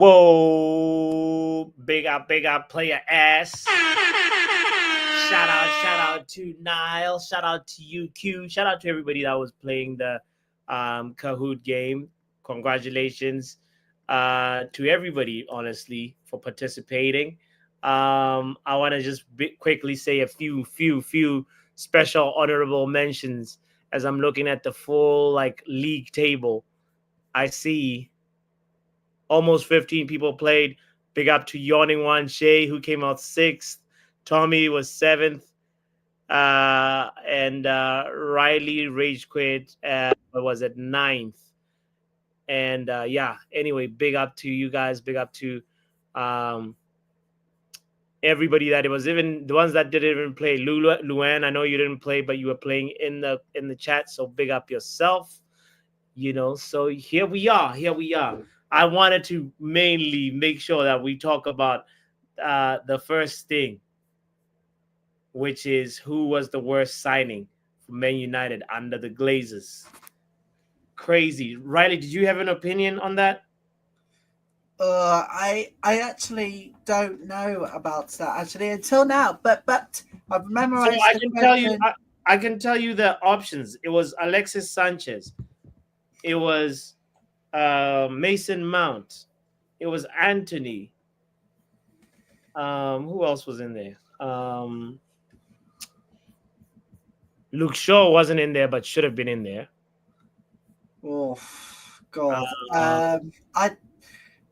Whoa, big up player ass. Shout out to Nile. Shout out to you, Q. Shout out to everybody that was playing the Kahoot game. Congratulations to everybody, honestly, for participating. I want to just quickly say a few special honorable mentions as I'm looking at the full like league table. I see almost 15 people played. Big up to Yawning One Shay, who came out sixth. Tommy was seventh. And Riley Rage Quit was at ninth. And yeah, anyway, big up to you guys. Big up to um, everybody that it was, even the ones that didn't even play. Luan, I know you didn't play, but you were playing in the chat. So big up yourself. So here we are. I wanted to mainly make sure that we talk about the first thing, which is who was the worst signing for Man United under the Glazers. Crazy. Riley, did you have an opinion on that? I actually don't know about that actually until now, but I've memorized. So I can tell you the options. It was Alexis Sanchez. It was Mason Mount. It was Anthony. Who else was in there? Luke Shaw wasn't in there, but should have been in there. Oh God!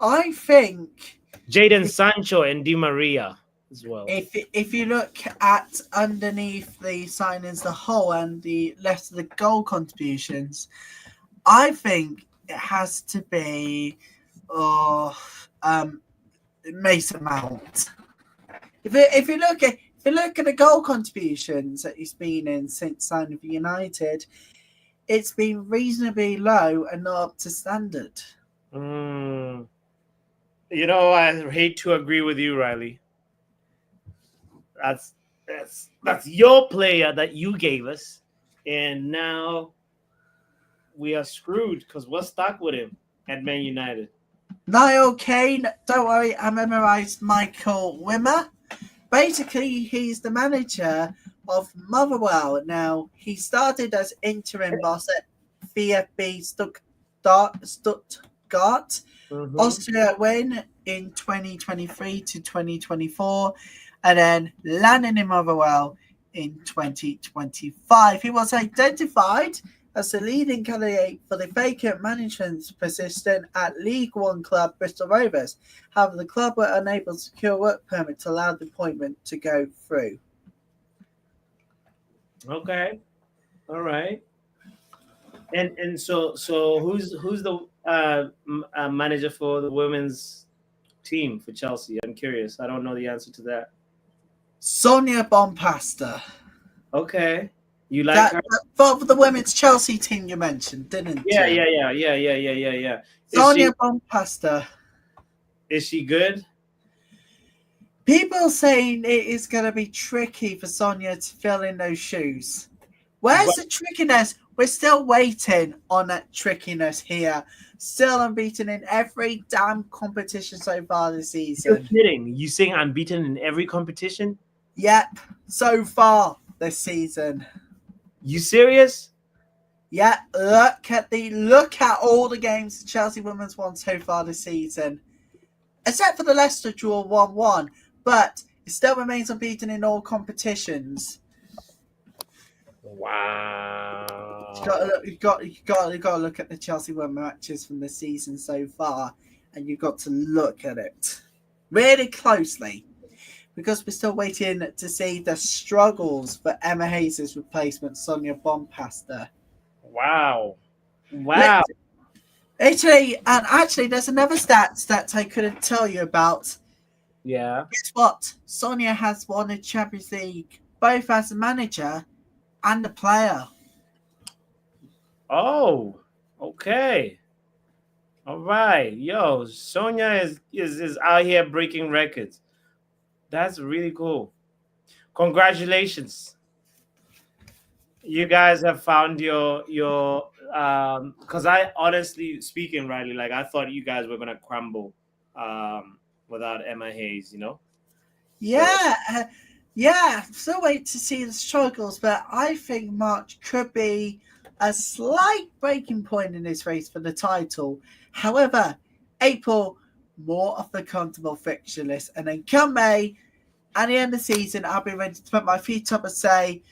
I think Jadon Sancho and Di Maria as well. If you look at underneath the signings, the whole and the rest of the goal contributions, I think it has to be Mason Mount. If you look at the goal contributions that he's been in since signing for United, it's been reasonably low and not up to standard. I hate to agree with you, Riley. That's your player that you gave us, and now we are screwed because we're stuck with him at Man United. Niall Kane, don't worry, I memorized Michael Wimmer. Basically, he's the manager of Motherwell. Now, he started as interim boss at VfB Stuttgart, Austria win in 2023 to 2024, and then landing in Motherwell in 2025. He was identified as the leading candidate for the vacant management position at League One club Bristol Rovers. However, the club were unable to secure a work permit to allow the appointment to go through. Okay, all right. And so who's the manager for the women's team for Chelsea? I'm curious. I don't know the answer to that. Sonia Bompasta. Okay. You like her? For the women's Chelsea team you mentioned, didn't Yeah. Sonia Bompasta. Is she good? People saying it is going to be tricky for Sonia to fill in those shoes. Where's the trickiness? We're still waiting on that trickiness here. Still unbeaten in every damn competition so far this season. You're kidding. You saying unbeaten in every competition? Yep, so far this season. You serious? Yeah, look at all the games the Chelsea women's won so far this season. Except for the Leicester draw 1-1, but it still remains unbeaten in all competitions. Wow. You've got to look at the Chelsea women matches from the season so far, and you've got to look at it really closely. Because we're still waiting to see the struggles for Emma Hayes' replacement, Sonia Bompasta. Wow. Actually, there's another stat that I couldn't tell you about. Yeah. Guess what? Sonia has won the Champions League, both as a manager and a player. Oh, okay. All right. Yo, Sonia is out here breaking records. That's really cool. Congratulations. You guys have found your because I honestly speaking, Riley, like I thought you guys were gonna crumble without Emma Hayes, you know. So Yeah, yeah. Still wait to see the struggles, but I think March could be a slight breaking point in this race for the title. However, April, more of the comfortable fixture list, and then come May, at the end of the season, I'll be ready to put my feet up and say,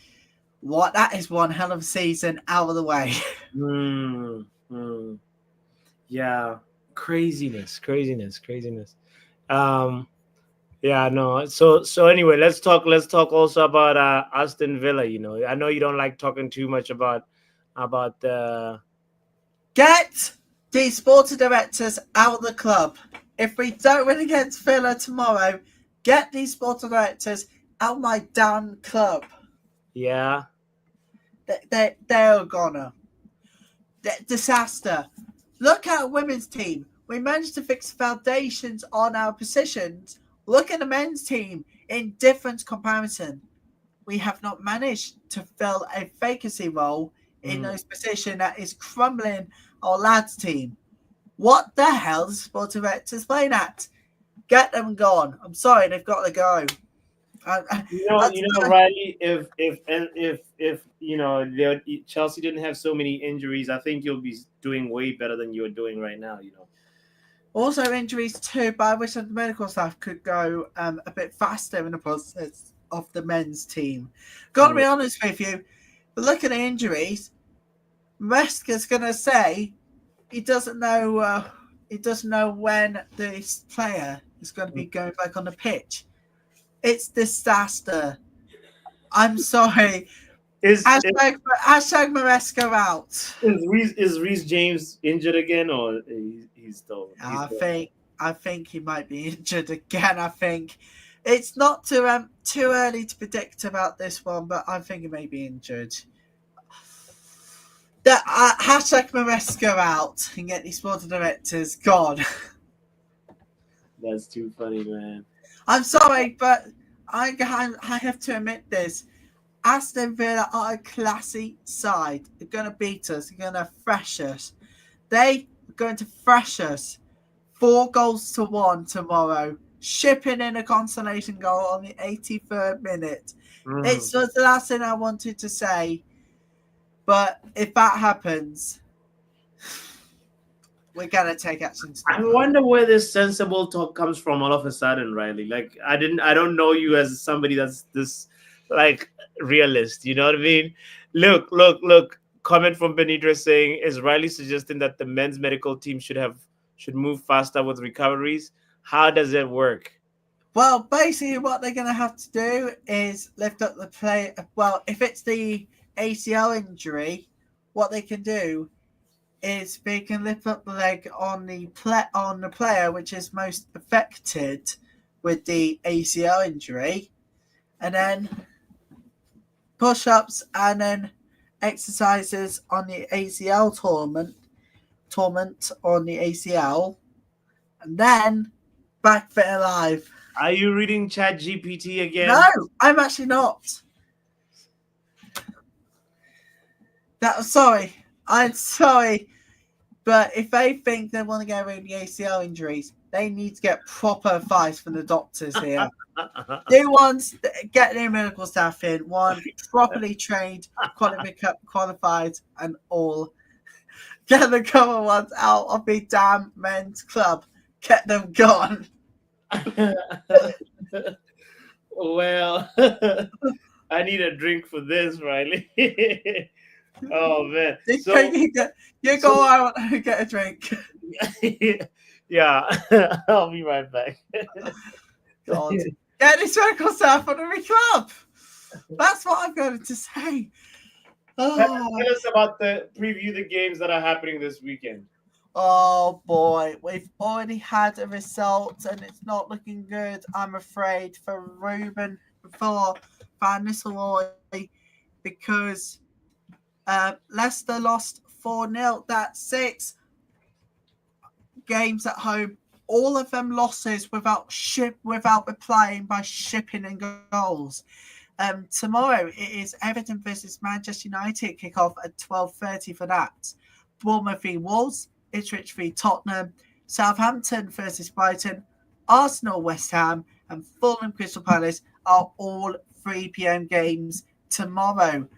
"What? That is one hell of a season out of the way." mm, mm, yeah, craziness. Um, yeah, no. So anyway, let's talk also about Aston Villa. You know, I know you don't like talking too much about the Get these sporting directors out of the club. If we don't win against Villa tomorrow, get these sporting directors out of my damn club. yeah. They're gonna. Disaster. Look at our women's team. We managed to fix foundations on our positions. Look at the men's team in different comparison. We have not managed to fill a vacancy role in Mm. those positions that is crumbling our lads team. What the hell is the sport directors playing at? Get them gone. I'm sorry, they've got to go. Riley, if Chelsea didn't have so many injuries, I think you'll be doing way better than you're doing right now. You know. Also, injuries too, but I wish the medical staff could go a bit faster in the process of the men's team. Got to be Mm. honest with you, but look at the injuries. Reska's going to say he doesn't know. He doesn't know when this player is going to be going back on the pitch. It's disaster. I'm sorry. Is Hashtag Maresca out. is Reece James injured again, or he's still he's I still think I think he might be injured again. I think it's not too early to predict about this one, but I think he may be injured. That hashtag Maresca out and get these board of directors gone. That's too funny, man. I'm sorry, but I have to admit this. Aston Villa are a classy side. They're going to beat us. They're going to thrash us. They are going to thrash us 4-1 tomorrow, shipping in a consolation goal on the 83rd minute. Mm. It's just the last thing I wanted to say, but if that happens, we're going to take action to I stop that. wonder where this sensible talk comes from all of a sudden, Riley. Like I don't know you as somebody that's this like realist. You know what I mean? Look. Comment from Benitra saying, is Riley suggesting that the men's medical team should move faster with recoveries? How does it work? Well, basically, what they're going to have to do is lift up the play. Well, if it's the ACL injury, what they can do is they can lift up the leg on the player which is most affected with the ACL injury, and then push-ups and then exercises on the ACL torment on the ACL, and then back fit alive. Are you reading Chat GPT No, again? I'm actually not. Sorry. I'm sorry. But if they think they want to get rid of the ACL injuries, they need to get proper advice from the doctors here. New ones, get their medical staff in, one properly trained, qualified, and all. Get the common ones out of the damn men's club. Get them gone. Well, I need a drink for this, Riley. Oh man. You go out and get a drink. Yeah, I'll be right back. God. Get this medical staff on the club. That's what I'm going to say. Tell us about the preview the games that are happening this weekend. Oh boy, we've already had a result and it's not looking good, I'm afraid, for Van Nistelrooy, because Leicester lost 4-0. That's 6 games at home. All of them losses without replying by shipping and goals. Tomorrow it is Everton versus Manchester United kick off at 12:30 for that. Bournemouth v Wolves, Ipswich v Tottenham, Southampton versus Brighton, Arsenal, West Ham, and Fulham, Crystal Palace are all 3 p.m. games tomorrow.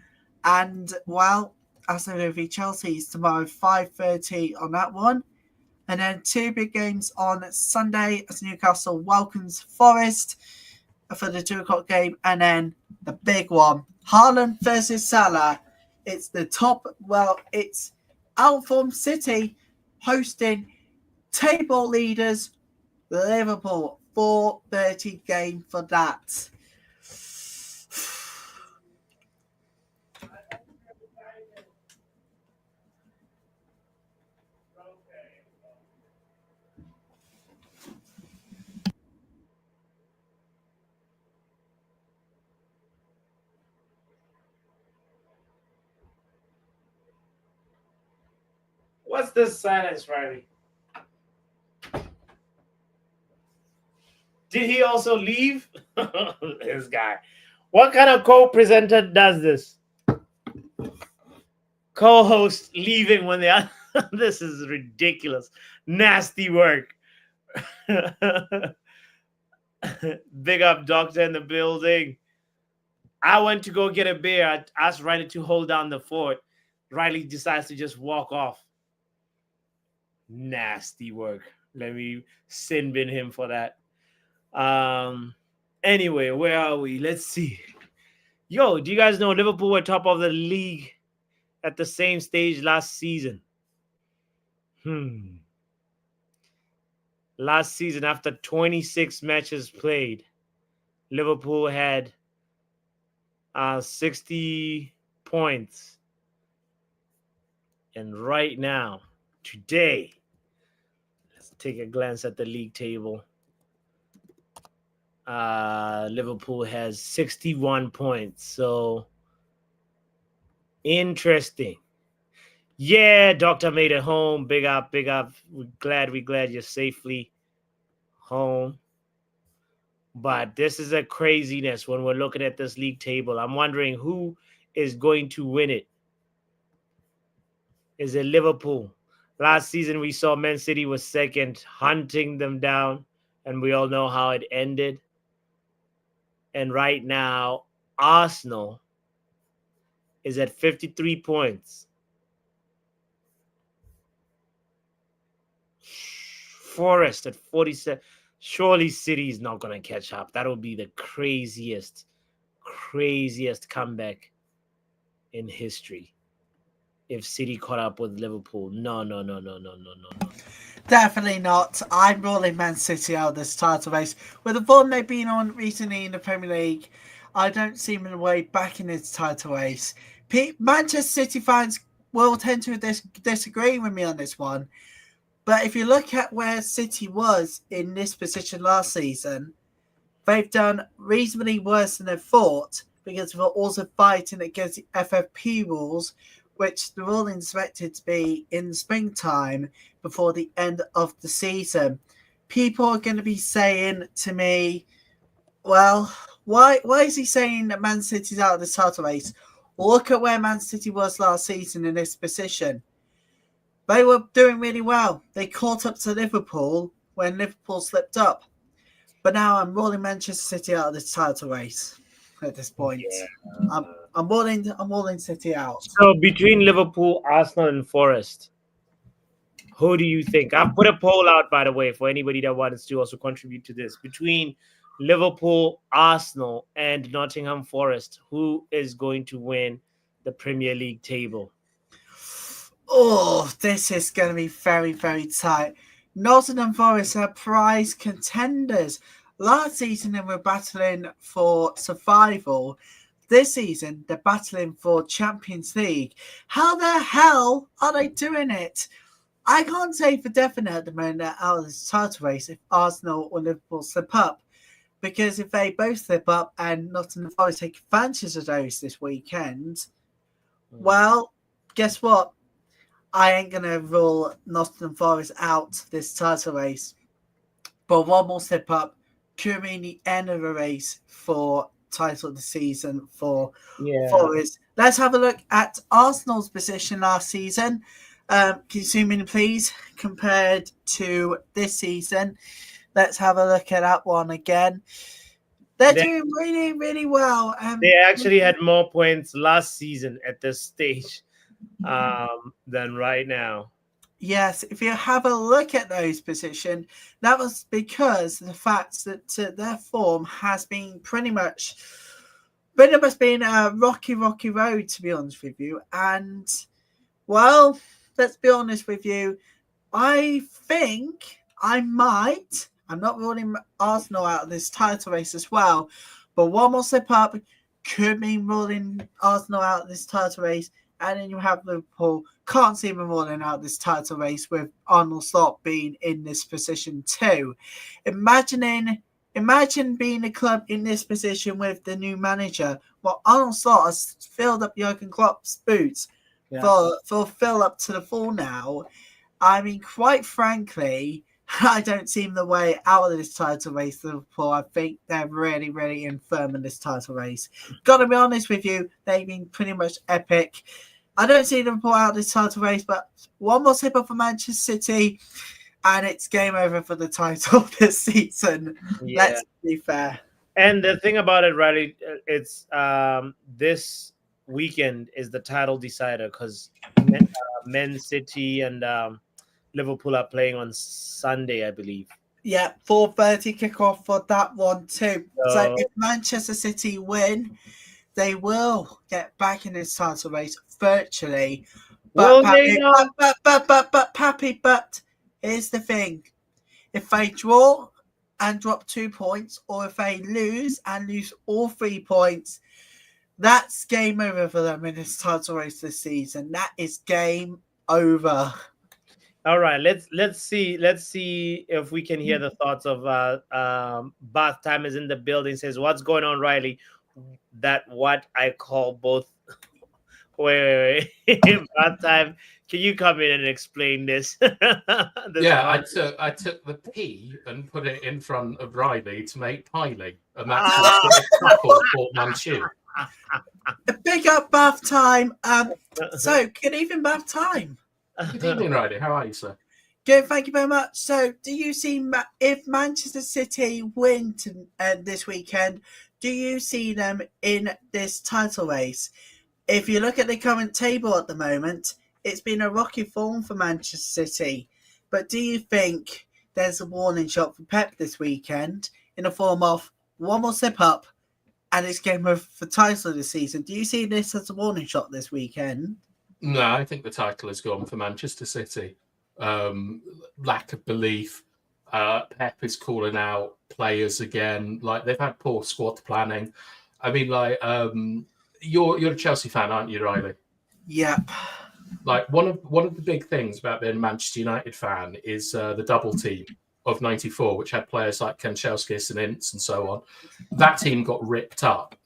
And, well, Aston Villa v Chelsea is tomorrow, 5:30 on that one. And then 2 big games on Sunday as Newcastle welcomes Forest for the 2 o'clock game. And then the big one, Haaland versus Salah. It's it's Outform City hosting table leaders Liverpool. 4:30 game for that. What's this silence, Riley? Did he also leave? This guy. What kind of co-presenter does this? Co-host leaving when they are. This is ridiculous. Nasty work. Big up, doctor in the building. I went to go get a beer. I asked Riley to hold down the fort. Riley decides to just walk off. Nasty work. Let me sin bin him for that. Anyway, where are we? Let's see. Yo, do you guys know Liverpool were top of the league at the same stage last season? Last season, after 26 matches played, Liverpool had 60 points. And right now, today, let's take a glance at the league table. Liverpool has 61 points. So, interesting. Yeah, doctor made it home. Big up, big up. We're glad you're safely home. But this is a craziness when we're looking at this league table. I'm wondering who is going to win it. Is it Liverpool? Last season, we saw Man City was second, hunting them down, and we all know how it ended. And right now, Arsenal is at 53 points. Forest at 47. Surely City is not going to catch up. That would be the craziest comeback in history. If City caught up with Liverpool. No. Definitely not. I'm ruling Man City out of this title race. With the form they've been on recently in the Premier League, I don't see them in a way back in this title race. Manchester City fans will tend to disagree with me on this one. But if you look at where City was in this position last season, they've done reasonably worse than they thought because they're also fighting against the FFP rules, which they're all expected to be in springtime before the end of the season. People are going to be saying to me, well, why is he saying that Man City's out of the title race? Look at where Man City was last season in this position. They were doing really well. They caught up to Liverpool when Liverpool slipped up. But now I'm ruling Manchester City out of the title race at this point. Yeah. I'm ruling City out. So between Liverpool, Arsenal, and Forest, who do you think? I've put a poll out, by the way, for anybody that wants to also contribute to this. Between Liverpool, Arsenal, and Nottingham Forest, who is going to win the Premier League table? Oh, this is going to be very, very tight. Nottingham Forest are prize contenders. Last season, they were battling for survival. This season, they're battling for Champions League. How the hell are they doing it? I can't say for definite at the moment they're out of the title race if Arsenal or Liverpool slip up. Because if they both slip up and Nottingham Forest take advantage of those this weekend, well, guess what? I ain't going to rule Nottingham Forest out this title race. But one more slip up could mean the end of the race for title of the season for Forest. Let's have a look at Arsenal's position last season. Can you zoom in, please? Compared to this season, let's have a look at that one again. They're They, doing really, really well. they actually had more points last season at this stage than right now. Yes, if you have a look at those positions, that was because of the fact that their form has been pretty much been a rocky road, to be honest with you. And, well, let's be honest with you, I think I'm not ruling Arsenal out of this title race as well, but one more slip up could mean ruling Arsenal out of this title race, and then you have Liverpool. Can't see them ruling out this title race with Arnold Slot being in this position too. Imagine being a club in this position with the new manager. Well, Arnold Slot has filled up Jurgen Klopp's boots for fill up to the full now. I mean, quite frankly, I don't see the way out of this title race, Liverpool. I think they're really, really infirm in this title race. Gotta be honest with you, they've been pretty much epic. I don't see Liverpool out of this title race, but one more slip up for Manchester City, and it's game over for the title this season. Yeah. Let's be fair. And the thing about it, Riley, it's this weekend is the title decider because Man City and Liverpool are playing on Sunday, I believe. Yeah, 4:30 kickoff for that one too. So So, if Manchester City win, they will get back in this title race virtually. But will they not? Pappy, but here's the thing. If they draw and drop 2 points, or if they lose and lose all 3 points, that's game over for them in this title race this season. That is game over. All right, let's see if we can hear the thoughts of Bath Time is in the building. Says, what's going on, Riley? That what I call both. Wait. Bath Time, can you come in and explain this? Yeah, I took the P and put it in front of Riley to make Piley, and that's a couple portmanteau. Big up Bath Time. So good evening, Bath Time. Good evening, Riley. How are you, sir? Good, thank you very much. So, do you see if Manchester City win this weekend? Do you see them in this title race? If you look at the current table at the moment, it's been a rocky form for Manchester City. But do you think there's a warning shot for Pep this weekend in the form of one more slip up and it's game over for title this season? Do you see this as a warning shot this weekend? No, I think the title has gone for Manchester City. Lack of belief. Pep is calling out players again. Like, they've had poor squad planning. I mean, like, you're a Chelsea fan, aren't you, Riley? Yep. Like, one of the big things about being a Manchester United fan is the double team of '94, which had players like Kanchelskis and Ince and so on. That team got ripped up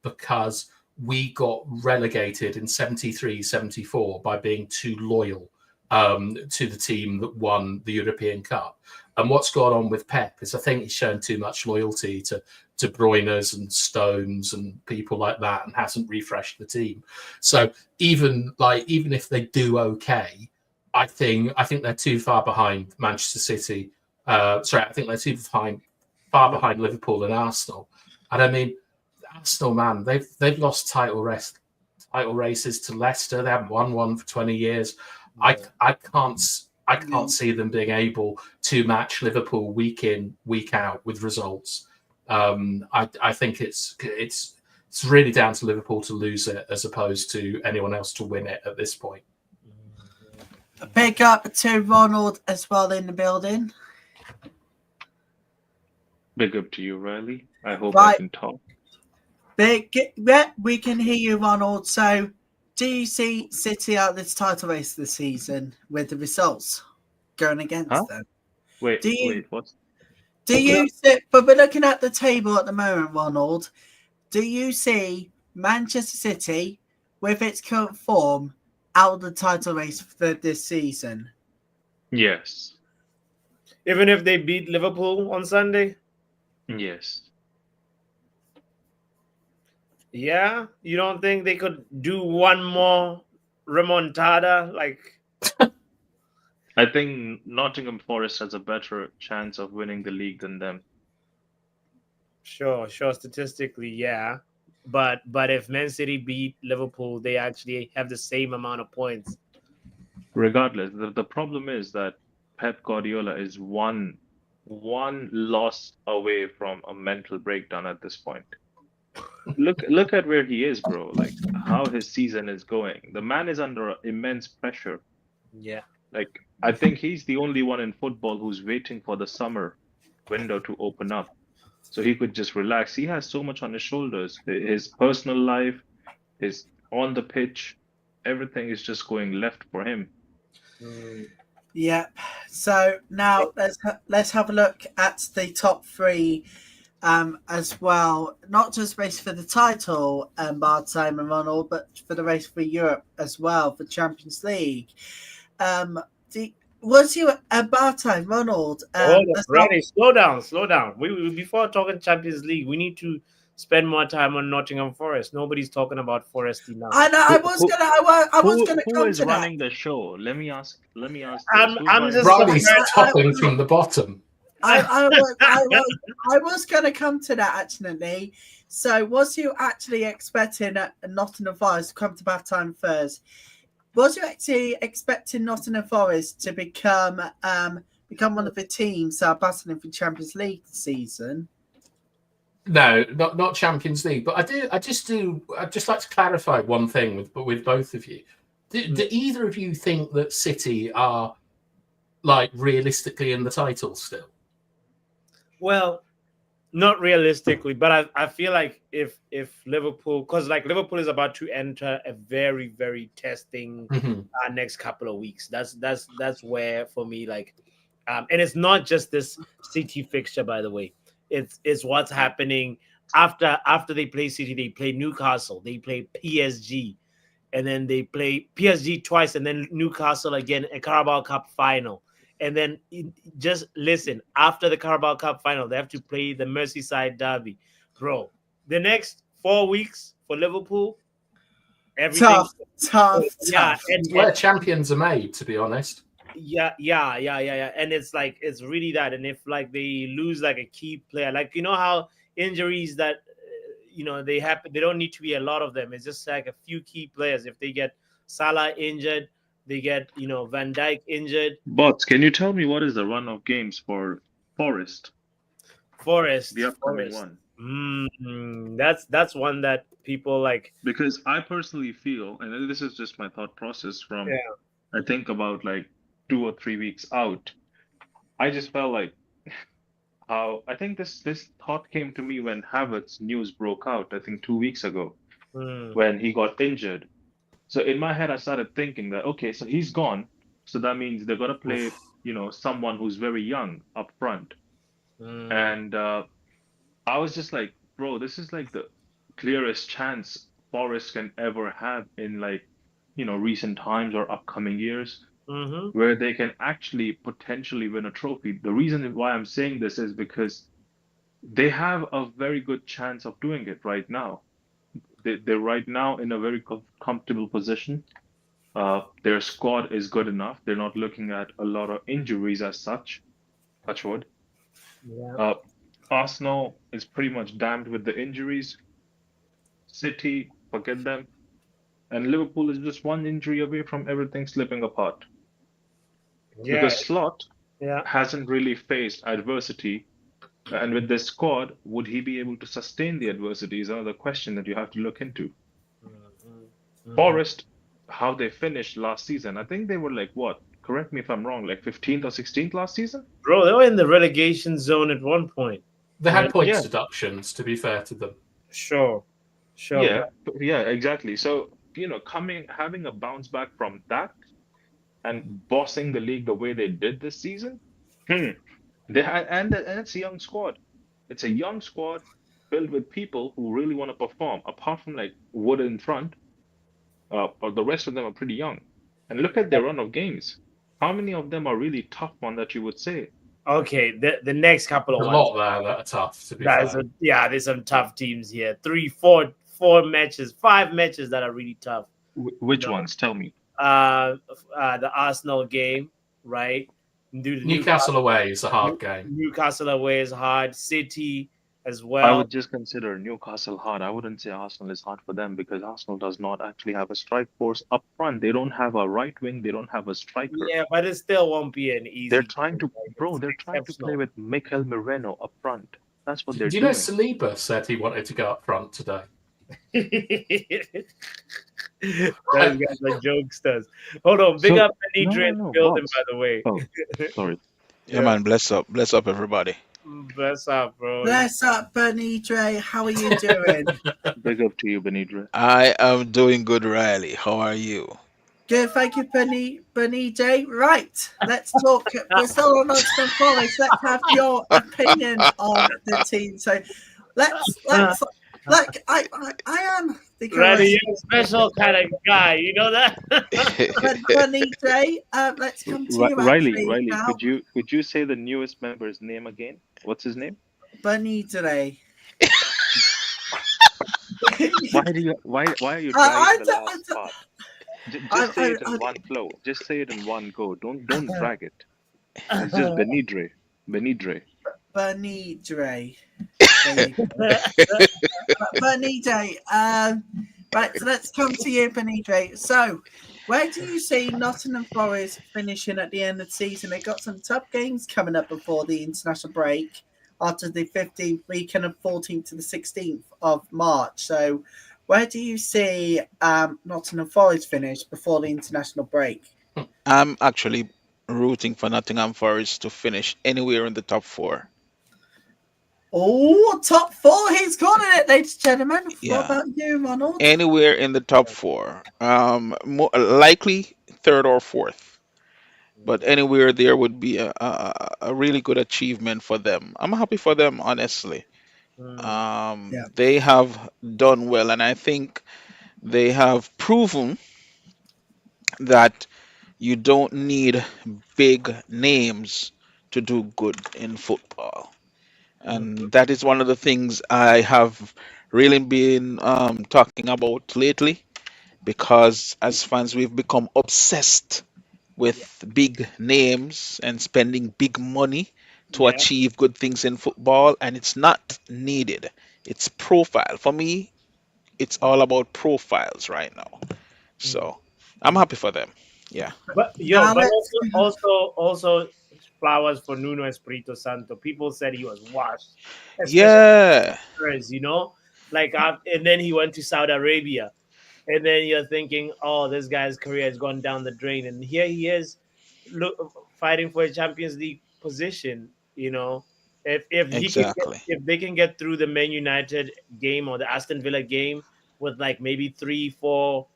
because we got relegated in 73-74 by being too loyal to the team that won the European Cup. And what's gone on with Pep is I think he's shown too much loyalty to Bruyne's and Stones and people like that, and hasn't refreshed the team. So even if they do okay, I think they're too far behind Manchester City. I think they're too far behind Liverpool and Arsenal. And I mean, Arsenal, man, they've lost title races to Leicester. They haven't won one for 20 years. I can't see them being able to match Liverpool week in, week out with results. I think it's really down to Liverpool to lose it as opposed to anyone else to win it at this point. A big up to Ronald as well in the building. Big up to you, Riley. I hope Right. I can talk. We can hear you, Ronald. So, do you see City out this title race this season with the results going against them? Wait, what? But we're looking at the table at the moment, Ronald. Do you see Manchester City with its current form out of the title race for this season? Yes. Even if they beat Liverpool on Sunday? Yes. Yeah? You don't think they could do one more remontada? Like, I think Nottingham Forest has a better chance of winning the league than them. Sure, statistically, yeah. But if Man City beat Liverpool, they actually have the same amount of points. Regardless, the problem is that Pep Guardiola is one loss away from a mental breakdown at this point. Look at where he is, bro. Like how his season is going. The man is under immense pressure. Yeah. Like I think he's the only one in football who's waiting for the summer window to open up so he could just relax. He has so much on his shoulders. His personal life, his on the pitch, everything is just going left for him. Mm. Yep. So now let's have a look at the top three as well. Not just race for the title, Bartime and Ronald, but for the race for Europe as well, for Champions League. Was you Bartime, Ronald? Hold on, Randy, slow down. We before talking Champions League, we need to spend more time on Nottingham Forest. Nobody's talking about Forest enough. I know. I was gonna Who come is to that. running the show? Let me ask. This. I'm Who's just running- Riley's topping from the bottom. I was going to come to that actually. So, was you actually expecting Nottingham Forest to come to Bartime first? Was you actually expecting Nottingham Forest to become one of the teams that are battling for Champions League this season? No, not Champions League. But I'd just like to clarify one thing with both of you. Do either of you think that City are like realistically in the title still? Well, not realistically, but I feel like if Liverpool, because like Liverpool is about to enter a very, very testing next couple of weeks. That's where for me, like, and it's not just this City fixture, by the way. It's what's happening after they play City. They play Newcastle, they play PSG, and then they play PSG twice, and then Newcastle again, a Carabao Cup final. And then just listen, after the Carabao Cup final, they have to play the Merseyside derby. Bro, the next 4 weeks for Liverpool, everything tough. Yeah, It's where champions are made, to be honest. Yeah. And it's like, it's really that. And if like they lose like a key player, like, you know how injuries that, they happen, they don't need to be a lot of them. It's just like a few key players. If they get Salah injured, they get, Van Dijk injured. Bots, can you tell me what is the run of games for Forest? The upcoming one. That's one that people like. Because I personally feel, and this is just my thought process from, I think about like 2 or 3 weeks out. I just felt like how I think this thought came to me when Havertz's news broke out. I think 2 weeks ago when he got injured. So in my head, I started thinking that, okay, so he's gone. So that means they're going to play, someone who's very young up front. And I was just like, bro, this is like the clearest chance Forest can ever have in like, recent times or upcoming years where they can actually potentially win a trophy. The reason why I'm saying this is because they have a very good chance of doing it right now. They're right now in a very comfortable position. Their squad is good enough. They're not looking at a lot of injuries as such. Touch wood. Yeah. Arsenal is pretty much damned with the injuries. City, forget them. And Liverpool is just one injury away from everything slipping apart. Yeah. Because Slot Yeah. hasn't really faced adversity. And with this squad, would he be able to sustain the adversity is another question that you have to look into. Forest, how they finished last season, I think they were like what? Correct me if I'm wrong, like 15th or 16th last season? Bro, they were in the relegation zone at one point. They had points Yeah. deductions, to be fair to them. Sure. Yeah, exactly. So, having a bounce back from that and bossing the league the way they did this season, they had, and it's a young squad. It's a young squad filled with people who really want to perform. Apart from like Wood in front, but the rest of them are pretty young. And look at their run of games. How many of them are really tough one that you would say? Okay, the next couple of A ones. lot there that are tough, to be fair. There's some tough teams here. 3, 4 matches, 5 matches that are really tough. Which ones? Tell me. the Arsenal game, right? Due to Newcastle away is a hard game. Newcastle away is hard. City as I well. would just consider Newcastle hard. I wouldn't say Arsenal is hard for them because Arsenal does not actually have a strike force up front. They don't have a right wing. They don't have a striker. Yeah, but it still won't be an They're easy trying game. to, Like, bro, it's they're trying to play exceptional. with Mikel Moreno up front. That's what they're Do you know doing. Saliba said he wanted to go up front today? Those guys are jokesters. Hold on, big So, up Benidre in the no, building, boss. by the way. Oh, sorry. Yeah, man. Bless up, everybody. Bless up, bro. Bless up, Benidre. How are you doing? Big up to you, Benidre. I am doing good, Riley. How are you? Good, thank you, Benidre. Right, let's talk. We're still on Nottingham Forest. Let's have your opinion on the team. So, let's like I am the Ready, correct. you're a special kind of guy. You know that? Benidre, let's come to you. Riley, Actually, now. could you say the newest member's name again? What's his name? Benidre. Why are you I dragging the don't- last part? Just I- say it in I- one flow. Just say it in one go. Don't drag it. It's just Benidre. Benidre. Benidre. Benidre. Right, so let's come to you, Benidre. So, where do you see Nottingham Forest finishing at the end of the season? They've got some tough games coming up before the international break after the 15th weekend of 14th to the 16th of March. So, where do you see Nottingham Forest finish before the international break? I'm actually rooting for Nottingham Forest to finish anywhere in the top four. Oh, top four. He's got it, ladies and gentlemen. Yeah. What about you, Ronald? Anywhere in the top four. Likely third or fourth. But anywhere there would be a really good achievement for them. I'm happy for them, honestly. Yeah. They have done well, and I think they have proven that you don't need big names to do good in football. And that is one of the things I have really been talking about lately because as fans, we've become obsessed with big names and spending big money to Yeah. achieve good things in football, and it's not needed. It's profile. For me, it's all about profiles right now. So I'm happy for them. Yeah. But Now but let's- also flowers for Nuno Espirito Santo. People said he was washed, especially Yeah. Spurs, you know, like and then he went to Saudi Arabia, and then you're thinking, oh, this guy's career has gone down the drain, and here he is, fighting for a Champions League position. You know, Exactly. if they can get through the Man United game or the Aston Villa game with like maybe 3-4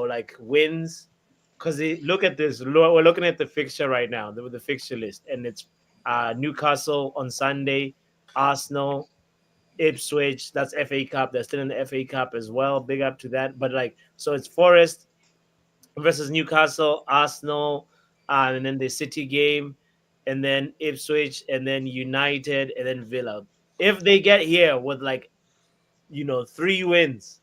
like wins, because look at this. We're looking at the fixture right now, the fixture list, and it's Newcastle on Sunday, Arsenal, Ipswich. That's FA Cup. They're still in the FA Cup as well. Big up to that. But like, so it's Forest versus Newcastle, Arsenal, and then the City game, and then Ipswich, and then United, and then Villa. If they get here with like 3 wins,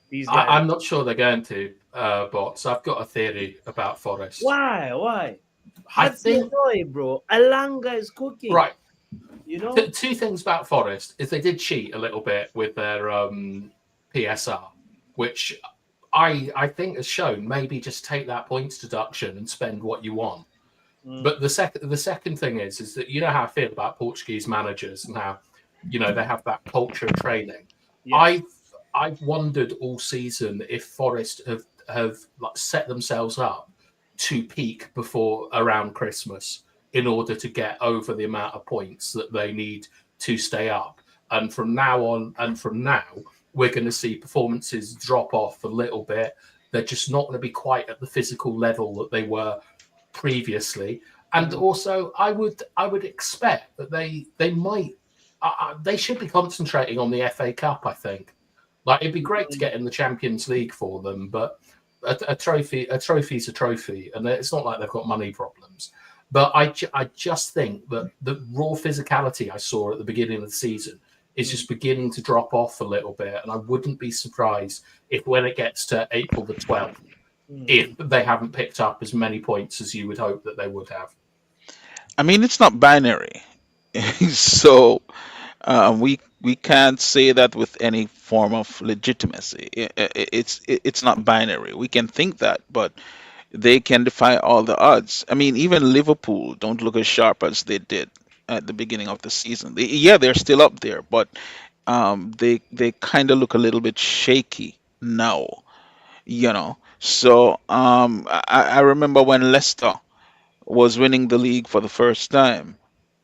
these guys. I'm not sure they're going to, Bots. I've got a theory about Forest. Why? I That's the think joy, bro. Alanga is cooking. right. You know. Two things about Forest is they did cheat a little bit with their PSR, which I think has shown maybe just take that points deduction and spend what you want. But the second thing is that you know how I feel about Portuguese managers and how they have that culture of training. Yes. I've wondered all season if Forest have like set themselves up to peak before around Christmas in order to get over the amount of points that they need to stay up. And from now, we're going to see performances drop off a little bit. They're just not going to be quite at the physical level that they were previously. And also, I would expect that they might they should be concentrating on the FA Cup. I think it'd be great to get in the Champions League for them, but a trophy's a trophy, and it's not like they've got money problems. But I just think that the raw physicality I saw at the beginning of the season is just beginning to drop off a little bit. And I wouldn't be surprised if when it gets to April the 12th, if they haven't picked up as many points as you would hope that they would have. I mean, it's not binary, so we can't say that with any form of legitimacy. It's not binary. We can think that, but they can defy all the odds. I mean, even Liverpool don't look as sharp as they did at the beginning of the season. Yeah, they're still up there, but they kind of look a little bit shaky now, you know. So I remember when Leicester was winning the league for the first time.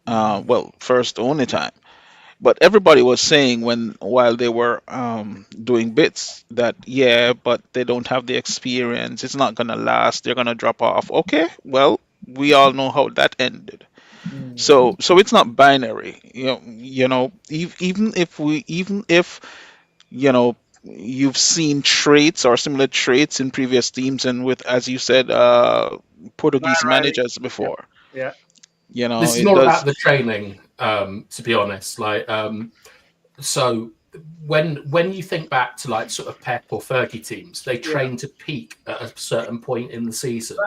Well, first only time. But everybody was saying when while they were doing bits that yeah, but they don't have the experience. It's not gonna last. They're gonna drop off. Okay, well, we all know how that ended. So it's not binary. Even if you know you've seen traits or similar traits in previous teams and with, as you said, Portuguese Right. managers Yeah. before. Yeah. This is It more does. about the training, to be honest. So when you think back to like sort of Pep or Fergie teams, they Yeah. train to peak at a certain point in the season.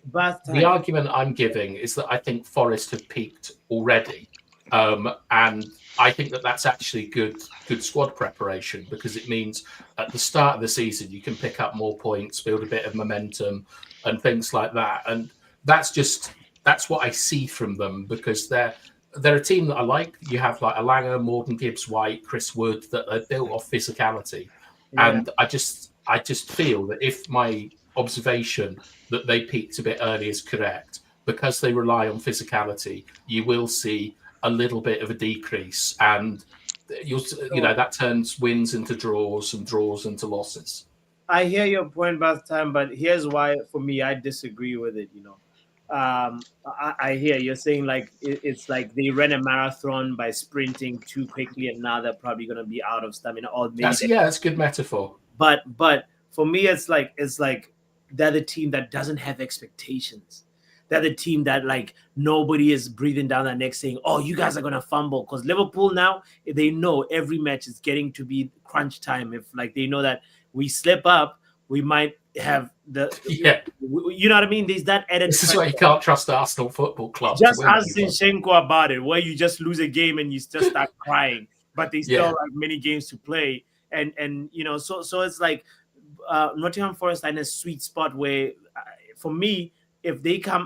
Bath The time. argument I'm giving is that I think Forest have peaked already, and I think that that's actually good squad preparation because it means at the start of the season you can pick up more points, build a bit of momentum, and things like that. And that's what I see from them because they're a team that I like. You have like Alanga, Morgan Gibbs White, Chris Wood that are built off physicality, Yeah. and I just feel that if my observation that they peaked a bit early is correct, because they rely on physicality, you will see a little bit of a decrease, and that turns wins into draws and draws into losses. I hear your point, Bath time, but here's why for me I disagree with it. I hear you're saying like it's like they ran a marathon by sprinting too quickly, and now they're probably gonna be out of stamina, or maybe That's a good metaphor. but for me it's like they're the team that doesn't have expectations. They're the team that like nobody is breathing down their neck saying, "Oh, you guys are gonna fumble." Because Liverpool now they know every match is getting to be crunch time. If like they know that we slip up, we might have Yeah, you know what I mean? There's that added this is pressure. why you can't trust Arsenal Football Club to Just win ask anything. Zinchenko about it, where you just lose a game and you just start crying, but they still Yeah. have many games to play, and so it's like Nottingham Forest are in a sweet spot where, for me, if they get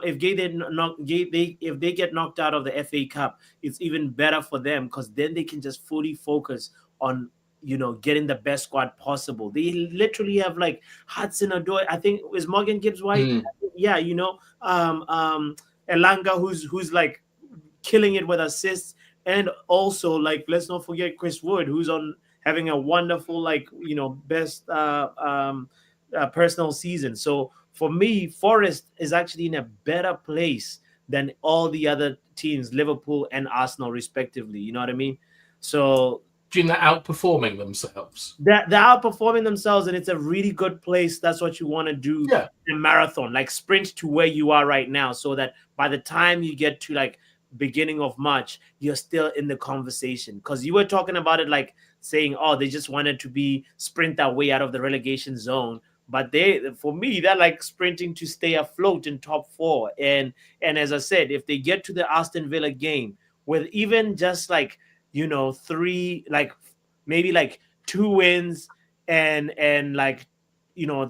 knocked out of the FA Cup, it's even better for them because then they can just fully focus on getting the best squad possible. They literally have like Hudson Odoi. I think is Morgan Gibbs White. Mm. Yeah, Elanga, who's like killing it with assists, and also like let's not forget Chris Wood, who's on having a wonderful like best personal season. So for me, Forest is actually in a better place than all the other teams, Liverpool and Arsenal, respectively. You know what I mean? So Do you think they're outperforming themselves? they're outperforming themselves, and it's a really good place. That's what you want to do Yeah. in a marathon, like sprint to where you are right now, so that by the time you get to like beginning of March, you're still in the conversation. Because you were talking about it like saying, oh, they just wanted to be sprint their way out of the relegation zone. But for me, they're like sprinting to stay afloat in top four. And as I said, if they get to the Aston Villa game with even just like three, like maybe like two wins and like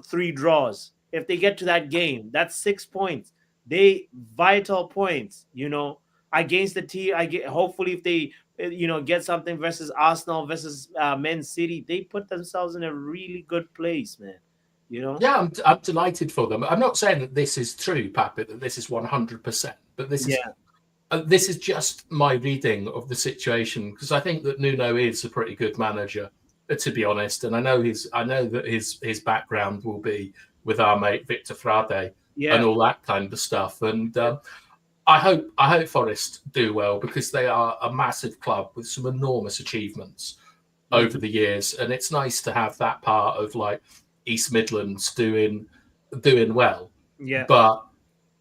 three draws, if they get to that game, that's 6 points. They vital points against the team. I get hopefully if they get something versus Arsenal versus Man City, they put themselves in a really good place, man. Yeah, I'm delighted for them. I'm not saying that this is true, Pappy, that this is 100%, but this is just my reading of the situation because I think that Nuno is a pretty good manager, to be honest. And I know that his background will be with our mate Victor Frade and all that kind of stuff. And I hope Forest do well because they are a massive club with some enormous achievements over the years, and it's nice to have that part of like East Midlands doing well. Yeah. But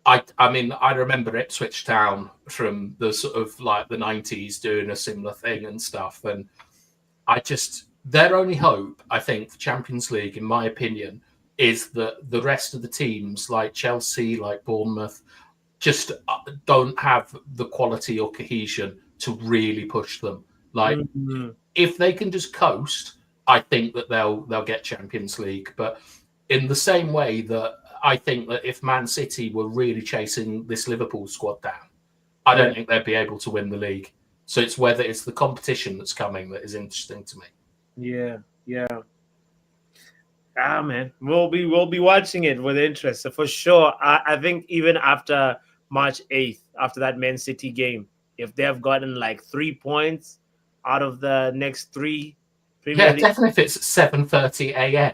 I mean, I remember Ipswich Town from the sort of like the 90s doing a similar thing and stuff. And I just their only hope, I think, for Champions League, in my opinion, is that the rest of the teams like Chelsea, like Bournemouth, just don't have the quality or cohesion to really push them. Like Mhm. if they can just coast, I think that they'll get Champions League. But in the same way that I think that if Man City were really chasing this Liverpool squad down, I Yeah, don't think they'd be able to win the league. So it's whether it's the competition that's coming that is interesting to me. yeah, yeah. Ah, man, we'll be watching it with interest. So for sure, I think even after March 8th, after that Man City game, if they have gotten like 3 points out of the next three Premier Yeah, League, definitely if it's 7:30 a.m.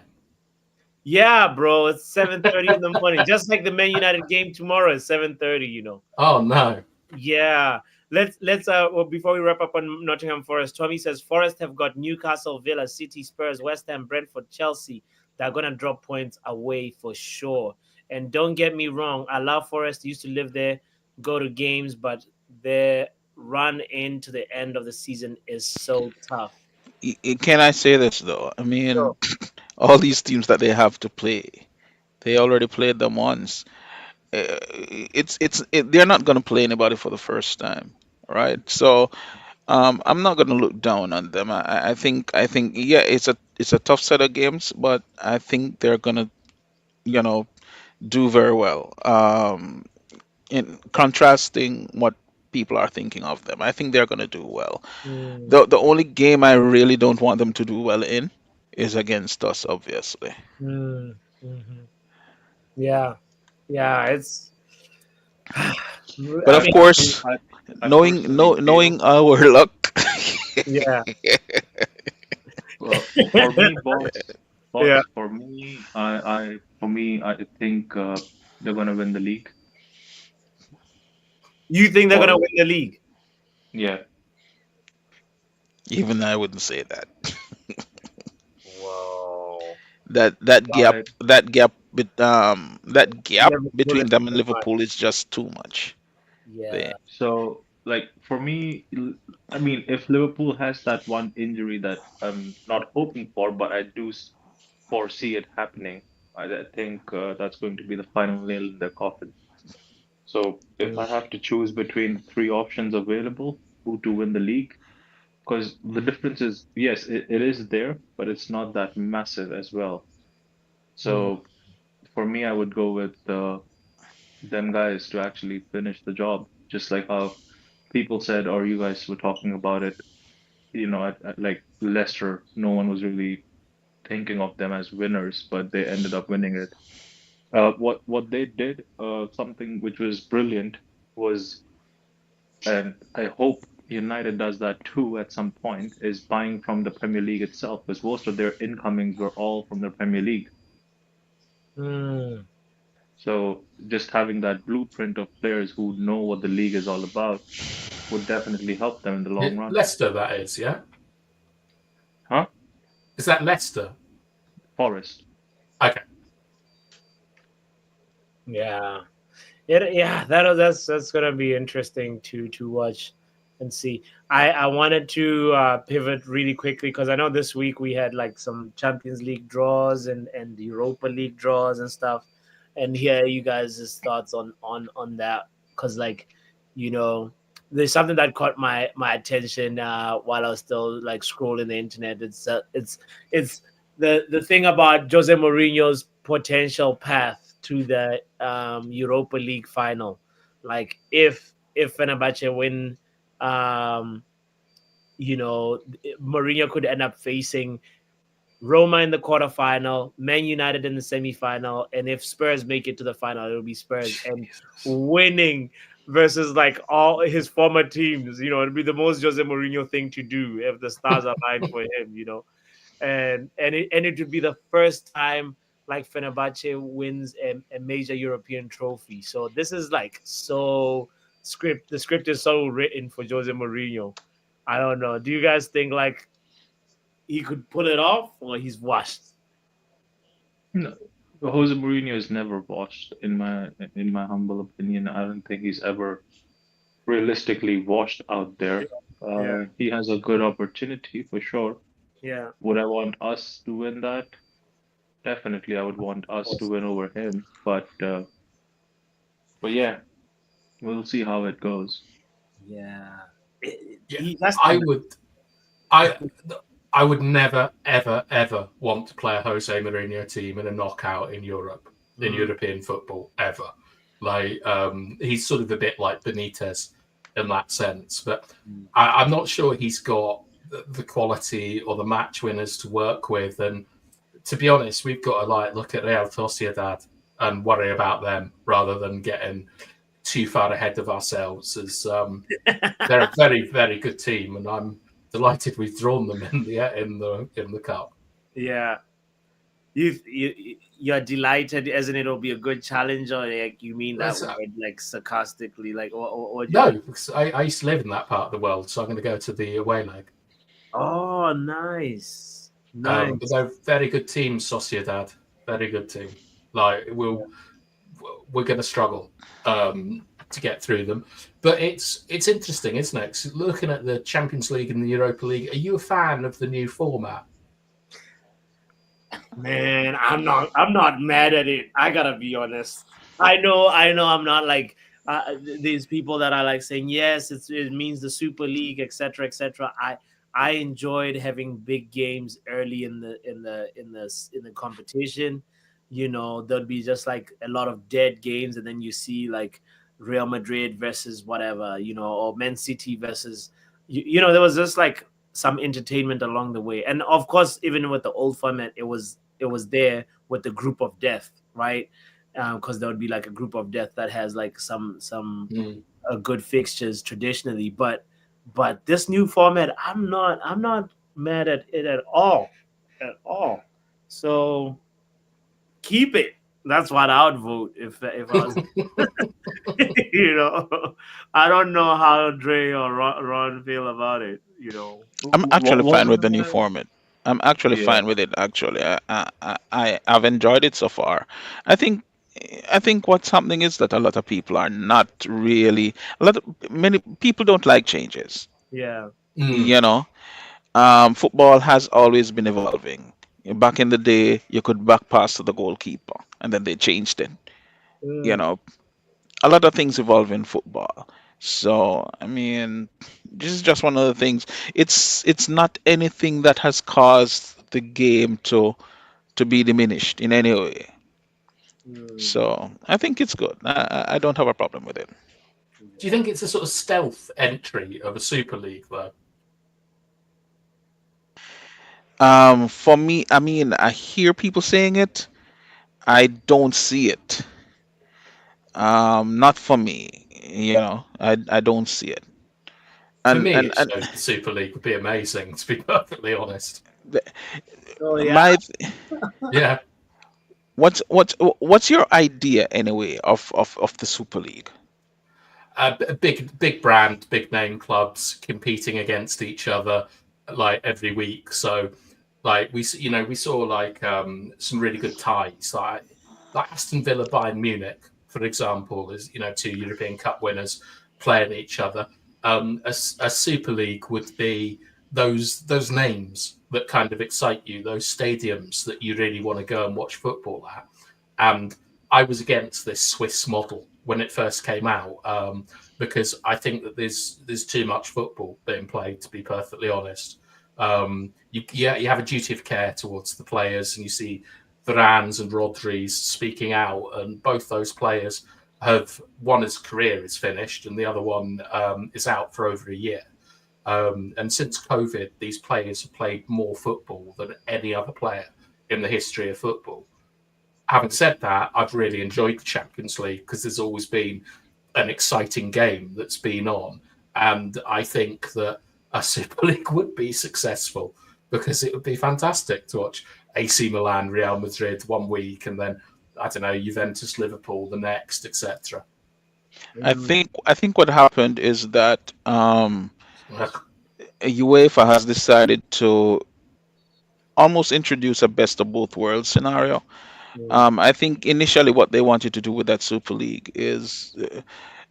yeah, bro, it's 7:30 in the morning, just like the Man United game tomorrow is 7:30. Oh no. Yeah. Let's well, before we wrap up on Nottingham Forest, Tommy says Forest have got Newcastle, Villa, City, Spurs, West Ham, Brentford, Chelsea. They're gonna drop points away for sure. And don't get me wrong, I love Forest. Used to live there, go to games, but their run into the end of the season is so tough. Can I say this though? I mean, Sure. all these teams that they have to play, they already played them once. They're not going to play anybody for the first time, right? So I'm not going to look down on them. I think yeah, it's a tough set of games, but I think they're going to you know do very well. In contrasting what people are thinking of them, I think they're going to do well. Mm, The only game I really don't want them to do well in is against us, obviously. mm, mhm. Yeah. Yeah, it's But I of mean, course, I personally feel, knowing our luck, yeah. well, for me, Yeah. for me, I think they're gonna win the league. You think they're gonna Or win the league? yeah, even I wouldn't say that. Whoa. That gap I that gap Liverpool between is them and too much. Liverpool is just too much. They, Yeah. so like for me, I mean, if Liverpool has that one injury that I'm not hoping for, but I do foresee it happening, I think that's going to be the final nail in their coffin. So if I Mm, have to choose between three options available, who to win the league, because the difference is, yes, it is there, but it's not that massive as well. mm, So for me, I would go with them guys to actually finish the job, just like how people said, or you guys were talking about it, at like Leicester, no one was really thinking of them as winners, but they ended up winning it. What they did, something which was brilliant was, and I hope United does that too at some point, is buying from the Premier League itself, because most of their incomings were all from the Premier League. mm, So just having that blueprint of players who know what the league is all about would definitely help them in the long run. Leicester, that is, yeah. Huh? Is that Leicester? Forest. Okay. yeah. Yeah. That's gonna be interesting to watch and see. I wanted to pivot really quickly because I know this week we had like some Champions League draws and Europa League draws and stuff, and hear you guys' thoughts on that because you know there's something that caught my attention while I was still like scrolling the internet. It's the thing about Jose Mourinho's potential path to the Europa League final. Like if Fenerbahce win, um, Mourinho could end up facing Roma in the quarterfinal, Man United in the semifinal, and if Spurs make it to the final, it'll be Spurs and Jesus. winning versus like all his former teams. It'd be the most Jose Mourinho thing to do if the stars align for him. And it would be the first time like Fenerbahce wins a major European trophy. So this is like so script. The script is so written for Jose Mourinho. I don't know. Do you guys think like he could pull it off, or he's washed? No, Jose Mourinho is never washed, in my humble opinion. I don't think he's ever realistically washed out there. Yeah. He has a good opportunity for sure. Yeah. Would I want us to win that? Definitely, I would want Of us to course. win over him. But yeah, we'll see how it goes. Yeah. Yeah, He has I to. would. I I would never, ever, ever want to play a Jose Mourinho team in a knockout in Europe, in Mm, European football, ever. Like, he's sort of a bit like Benitez in that sense, but mm. I'm not sure he's got the quality or the match winners to work with. And to be honest, we've got to like look at Real Sociedad and worry about them rather than getting too far ahead of ourselves. As they're a very, very good team, and I'm delighted we've drawn them in the cup. Yeah. You're delighted, as in it'll be a good challenge, or like you mean that That's, word like sarcastically, like what do you no, mean? because I used to live in that part of the world, so I'm going to go to the away leg. Oh, nice, But nice. they're a very good team, Sociedad. Very good team. Like we're going to struggle to get through them, but it's interesting, isn't it? 'Cause looking at the Champions League and the Europa League, are you a fan of the new format? Man, I'm not mad at it. I gotta be honest. I know I'm not like these people that are like saying yes, it means the Super League, etc., etc. I enjoyed having big games early in the competition. There'll be just like a lot of dead games, and then you see like Real Madrid versus whatever, or Man City versus there was just like some entertainment along the way. And of course, even with the old format, it was there with the group of death, right? Because there would be like a group of death that has like some Mm. good fixtures traditionally, but this new format, I'm not mad at it at all. So keep it. That's what I would vote if I was, you know. I don't know how Dre or Ron feel about it. I'm actually fine with Wasn't the new there? format. I'm actually Yeah, fine with it. Actually, I've enjoyed it so far. I think I think what's happening is that a lot of people are not really many people don't like changes. Yeah. Mm. You know, football has always been evolving. Back in the day, you could back pass to the goalkeeper, and then they changed it. You Mm, know, a lot of things evolve in football. So, I mean, this is just one of the things. It's not anything that has caused the game to be diminished in any way. mm, So, I think it's good. I don't have a problem with it. Do you think it's a sort of stealth entry of a Super League, though? For me, I mean, I hear people saying it. I don't see it. Not for me. I don't see it. For And me, and it and shows the Super League would be amazing, to be perfectly honest. the- oh yeah. my Yeah, what's your idea anyway of the Super League? big brand, big name clubs competing against each other like every week. So like we saw like some really good ties like Aston Villa Bayern Munich, for example, is two European Cup winners playing each other. A Super League would be those names that kind of excite you, those stadiums that you really want to go and watch football at. And I was against this Swiss model when it first came out, because I think that there's too much football being played. To be perfectly honest, you have a duty of care towards the players, and you see Varane's and Rodri's speaking out, and both those players have one his career is finished, and the other one is out for over a year. And since COVID, these players have played more football than any other player in the history of football. Having said that, I've really enjoyed the Champions League because there's always been an exciting game that's been on. And I think that a Super League would be successful because it would be fantastic to watch AC Milan, Real Madrid one week, and then I don't know Juventus, Liverpool the next, etc. Mm, I think what happened is that UEFA has decided to almost introduce a best of both worlds scenario. mm, I think initially what they wanted to do with that Super League is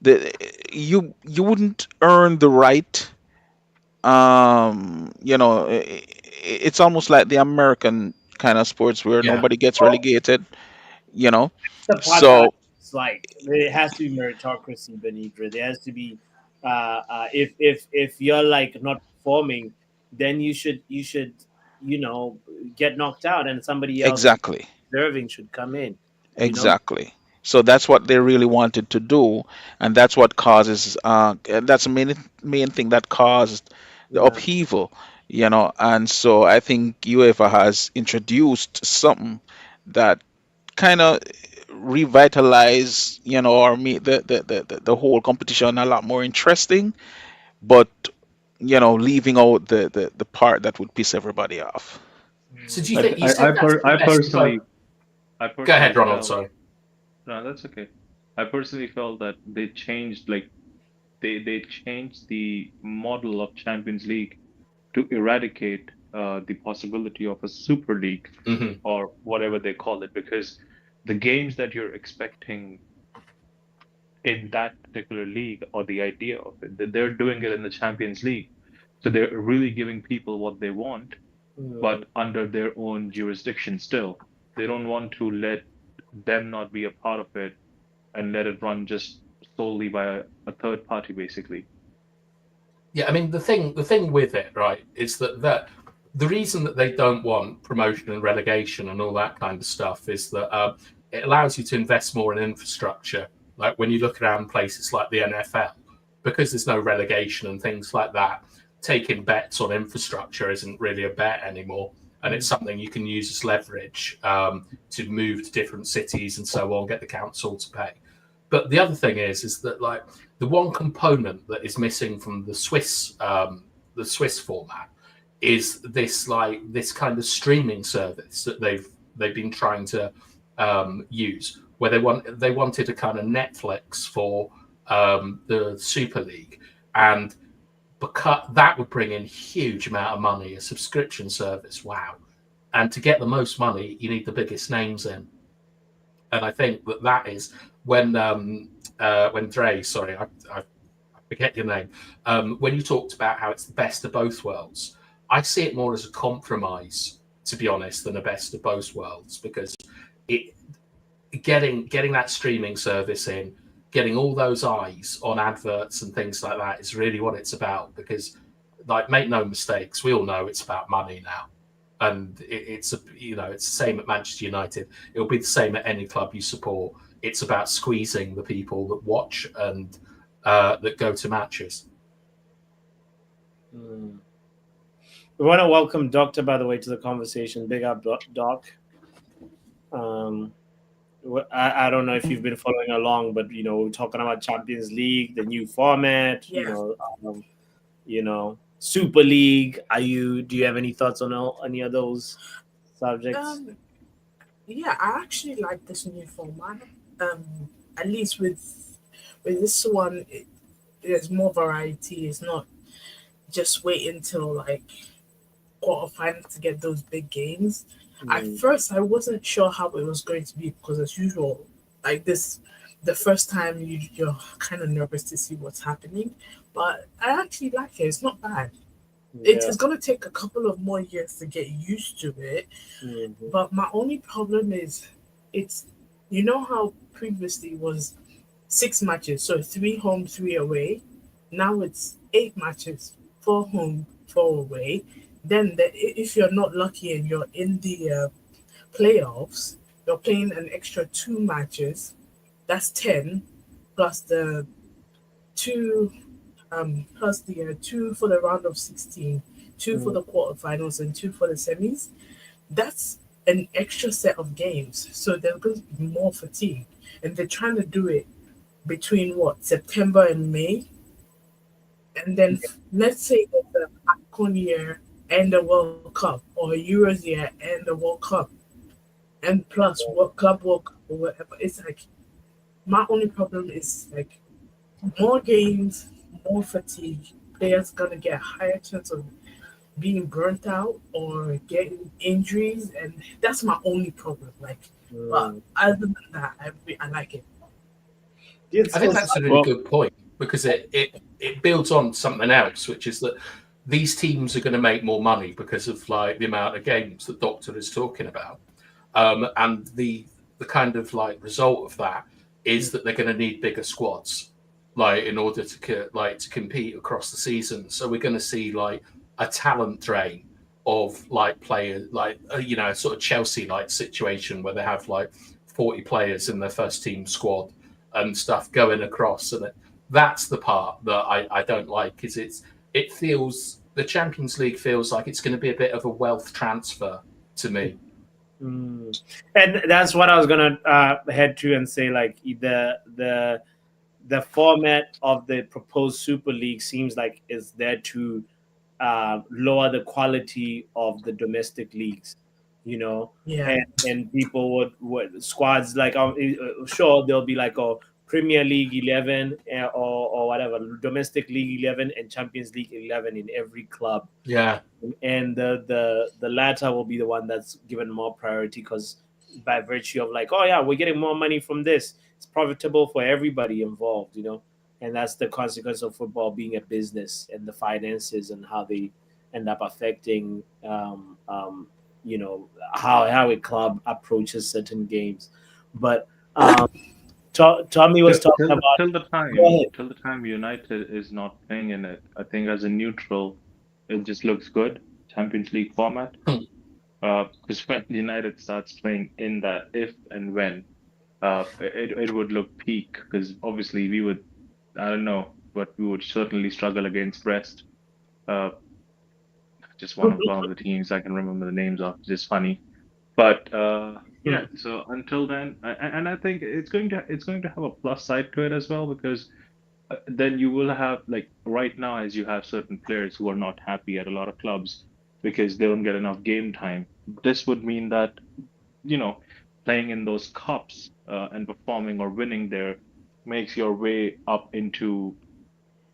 the you wouldn't earn the right, you know, it's almost like the American kind of sports where Yeah. nobody gets Well, relegated, you know. the part that I So dislike. There has to be meritocracy, Benidra. There has to be, if you're like not performing, then you should you know get knocked out, and somebody else exactly, deserving should come in. You know. exactly. So that's what they really wanted to do, and that's what causes. That's the main thing that caused the Yeah. upheaval, you know. And so I think UEFA has introduced something that kind of revitalize, you know, or make the whole competition a lot more interesting, but you know, leaving out the part that would piss everybody off. So do you I, think you I, said I, that's per, the I best of both? personally, I Go ahead, personally Ronald. felt, Sorry. no, that's okay. I personally felt that they changed, like they changed the model of Champions League to eradicate the possibility of a Super League Hmm. or whatever they call it, because the games that you're expecting in that particular league, or the idea of it, that they're doing it in the Champions League. So they're really giving people what they want, Mm, but under their own jurisdiction still. They don't want to let them not be a part of it and let it run just solely by a third party, basically. Yeah, I mean the thing with it, right, is that the reason that they don't want promotion and relegation and all that kind of stuff is that it allows you to invest more in infrastructure. Like when you look around places like the NFL, because there's no relegation and things like that, taking bets on infrastructure isn't really a bet anymore, and it's something you can use as leverage to move to different cities and so on, get the council to pay. But the other thing is that like the one component that is missing from the Swiss format is this like this kind of streaming service that they've been trying to use, where they wanted a kind of Netflix for the Super League, and because that would bring in huge amount of money, a subscription service. Wow! And to get the most money, you need the biggest names in, and I think that is when Dre, sorry, I forget your name, when you talked about how it's the best of both worlds, I see it more as a compromise, to be honest, than a best of both worlds, because it getting that streaming service in, getting all those eyes on adverts and things like that is really what it's about. Because, like, make no mistakes, we all know it's about money now, and it's it's the same at Manchester United. It'll be the same at any club you support. It's about squeezing the people that watch and that go to matches. mm. We want to welcome Doctor, by the way, to the conversation. Big up, Doc. Um, I don't know if you've been following along, but we're talking about Champions League, the new format. Yeah. You know, Super League. Do you have any thoughts on any of those subjects? Yeah, I actually like this new format. At least with this one, there's more variety. It's not just wait until like quarterfinals to get those big games. At Mm, first, I wasn't sure how it was going to be because, as usual, like this, the first time you're kind of nervous to see what's happening. But I actually like it. It's not bad. yeah. It's going to take a couple of more years to get used to it. Mhm. But my only problem is it's how previously it was 6 matches, so 3 home, 3 away. Now it's 8 matches, 4 home, 4 away. Then if you're not lucky and you're in the playoffs, you're playing an extra 2 matches. That's 10, plus the two plus the two for the round of 16, two for Mm, the quarterfinals, and two for the semis. That's an extra set of games. So there's going to be more fatigue. And they're trying to do it between what, September and May. And then let's say there's a AFCON year and the World Cup, or a Euros year and the World Cup, and plus World Cup or whatever. It's like, my only problem is like more games, more fatigue. Players gonna get a higher chance of being burnt out or getting injuries, and that's my only problem. Like, but mm. other than that, I like it. It's I think just that's a really Well, good point because it builds on something else, which is that these teams are going to make more money because of like the amount of games that Doctor is talking about, and the kind of like result of that is that they're going to need bigger squads, like in order to compete across the season. So we're going to see like a talent drain of like players, like sort of Chelsea like situation where they have like 40 players in their first team squad and stuff going across, and that's the part that I don't like. Is it feels the Champions League feels like it's going to be a bit of a wealth transfer to me. Mm. And that's what I was gonna head to and say. Like the format of the proposed Super League seems like is there to lower the quality of the domestic leagues, you know, Yeah. and people would squads like sure there'll be like a Premier League 11 or whatever domestic League 11 and Champions League 11 in every club, Yeah, and the latter will be the one that's given more priority because by virtue of like, oh yeah, we're getting more money from this, it's profitable for everybody involved, you know. And that's the consequence of football being a business and the finances and how they end up affecting you know, how a club approaches certain games. But Tommy was Till, talking till, about, till the go time ahead. till the time United is not playing in it, I think as a neutral, it just looks good. Champions League format. Because when United starts playing in that, if and when, it would look peak. Because obviously we would, I don't know, but we would certainly struggle against Brest. Uh, just one of the teams I can remember the names of. It's just funny. But yeah, so until then, and I think it's going to have a plus side to it as well because then you will have like right now as you have certain players who are not happy at a lot of clubs because they don't get enough game time. This would mean that you know playing in those cups and performing or winning there makes your way up into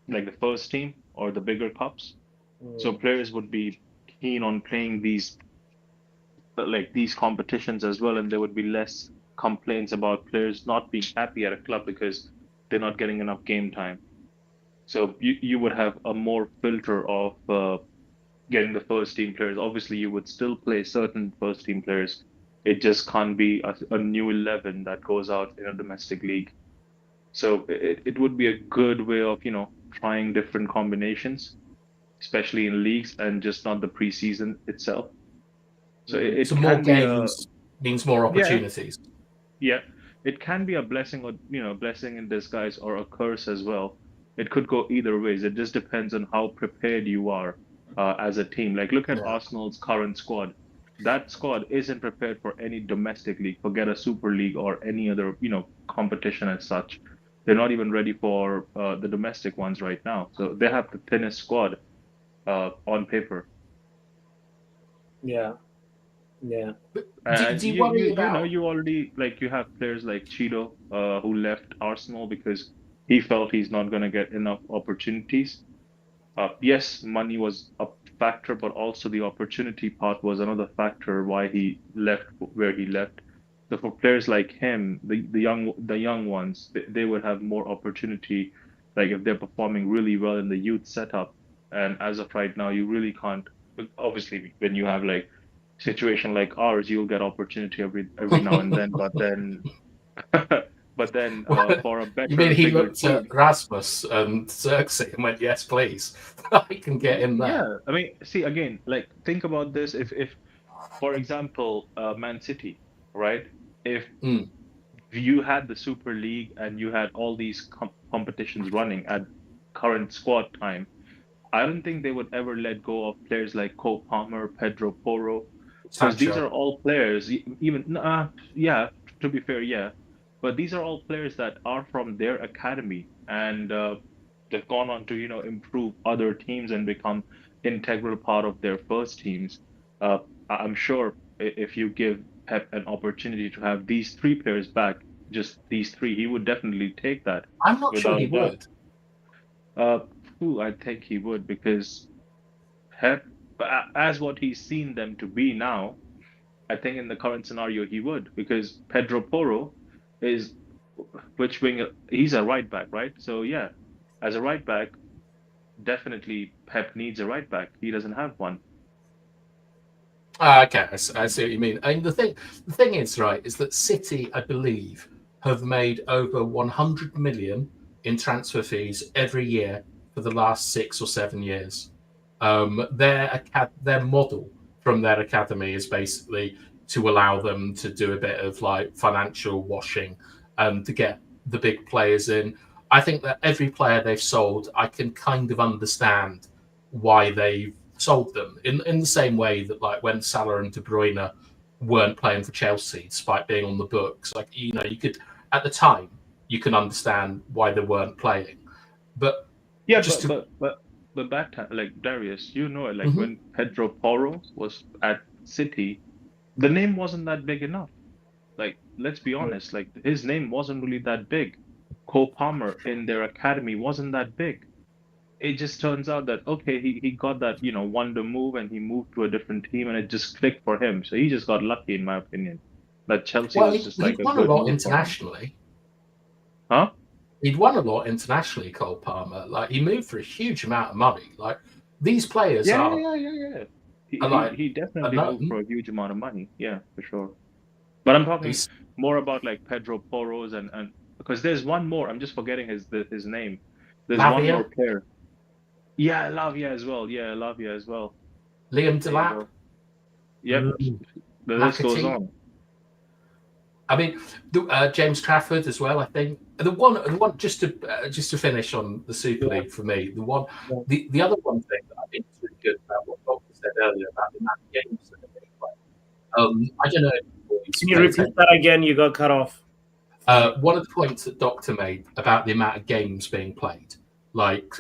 like the first team or the bigger cups. So Mm, players would be keen on playing these competitions as well, and there would be less complaints about players not being happy at a club because they're not getting enough game time. So you would have a more filter of getting the first team players. Obviously, you would still play certain first team players. It just can't be a new 11 that goes out in a domestic league. So it would be a good way of, trying different combinations, especially in leagues and just not the preseason itself. So it, mm, so it more can be a, games means more yeah, opportunities. yeah, it can be a blessing or blessing in disguise or a curse as well. It could go either ways. It just depends on how prepared you are as a team. Like look at Yeah. Arsenal's current squad. That squad isn't prepared for any domestic league, forget a Super League or any other competition as such. They're not even ready for the domestic ones right now. So they have the thinnest squad on paper. yeah, yeah. But And do you you you worry you know about? you already like you have players like Cheeto who left Arsenal because he felt he's not going to get enough opportunities. Yes, money was a factor, but also the opportunity part was another factor why he left where he left. So for players like him, the young ones, they would have more opportunity, like if they're performing really well in the youth setup. And as of right now, you really can't. Obviously, when you have like situation like ours, you'll get opportunity every now and then, but then for a You mean better, he bigger looked at team. Rasmus and Xerxes and went, "Yes, please, I can get in there." Yeah, I mean, see again, like think about this. If for example, Man City, right? If Mm, you had the Super League and you had all these competitions running at current squad time, I don't think they would ever let go of players like Cole Palmer, Pedro Porro, because these Sancho. are all players, even, yeah, to be fair, yeah, but these are all players that are from their academy and they've gone on to, improve other teams and become integral part of their first teams. I'm sure if you give Pep an opportunity to have these three players back, just these three, he would definitely take that I'm not sure without he a doubt. would. Uh, I think he would because Pep, as what he's seen them to be now, I think in the current scenario he would because Pedro Porro is which wing? He's a right back, right? So yeah, as a right back, definitely Pep needs a right back. He doesn't have one. Okay, I see what you mean. I mean, the thing is, right, is that City, I believe, have made over 100 million in transfer fees every year for the last 6 or 7 years. Their model from their academy is basically to allow them to do a bit of like financial washing to get the big players in. I think that every player they've sold, I can kind of understand why they've sold them in the same way that like when Salah and De Bruyne weren't playing for Chelsea despite being on the books, like you could at the time you can understand why they weren't playing, but Yeah, just to but that time, like Darius, you know it. Like Mhm. when Pedro Porro was at City, the name wasn't that big enough. Like, let's be honest, like his name wasn't really that big. Cole Palmer in their academy wasn't that big. It just turns out that okay, he got that, wonder move and he moved to a different team and it just clicked for him. So he just got lucky, in my opinion. That Chelsea well was just like he'd a won a good lot move for him. internationally. Huh? He'd won a lot internationally, Cole Palmer. Like he moved for a huge amount of money. Like these players Yeah, yeah, yeah, yeah, yeah. He are he like he are definitely moved known. for a huge amount of money. Yeah, for sure. But I'm talking He's more about like Pedro Porros and because there's one more. I'm just forgetting his name. There's one more Lavia, player. Yeah, Lavia as well. Yeah, Lavia as well. Liam There you Delap, go. Yep. The list goes McAtee. on. I mean, James Trafford as well. I think the one just to finish on the Super Yeah, League for me. yeah. The other one thing that I think is really good about what Doctor said earlier about the amount of games that are being played. I don't know if you boys Can you pay repeat attention. that again? You got cut off for me. One of the points that Doctor made about the amount of games being played, like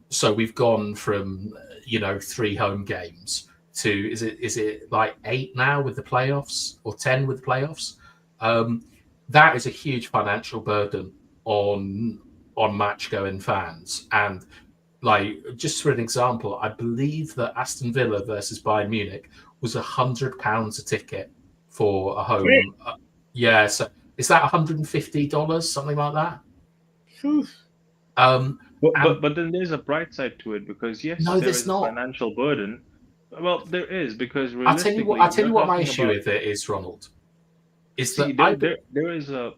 so we've gone from 3 home games to is it like 8 now with the playoffs or 10 with the playoffs? Um, that is a huge financial burden on match going fans. And like just for an example, I believe that Aston Villa versus Bayern Munich was £100 a ticket for a home. Yeah, so is that $150, something like that? Phew. Um, and But then there's a bright side to it because yes, no, there there's is a not. financial burden. Well, there is because I'll tell you what. I'll realistically, tell you're you what my talking issue about. with it is, Ronald. Is See, that there is a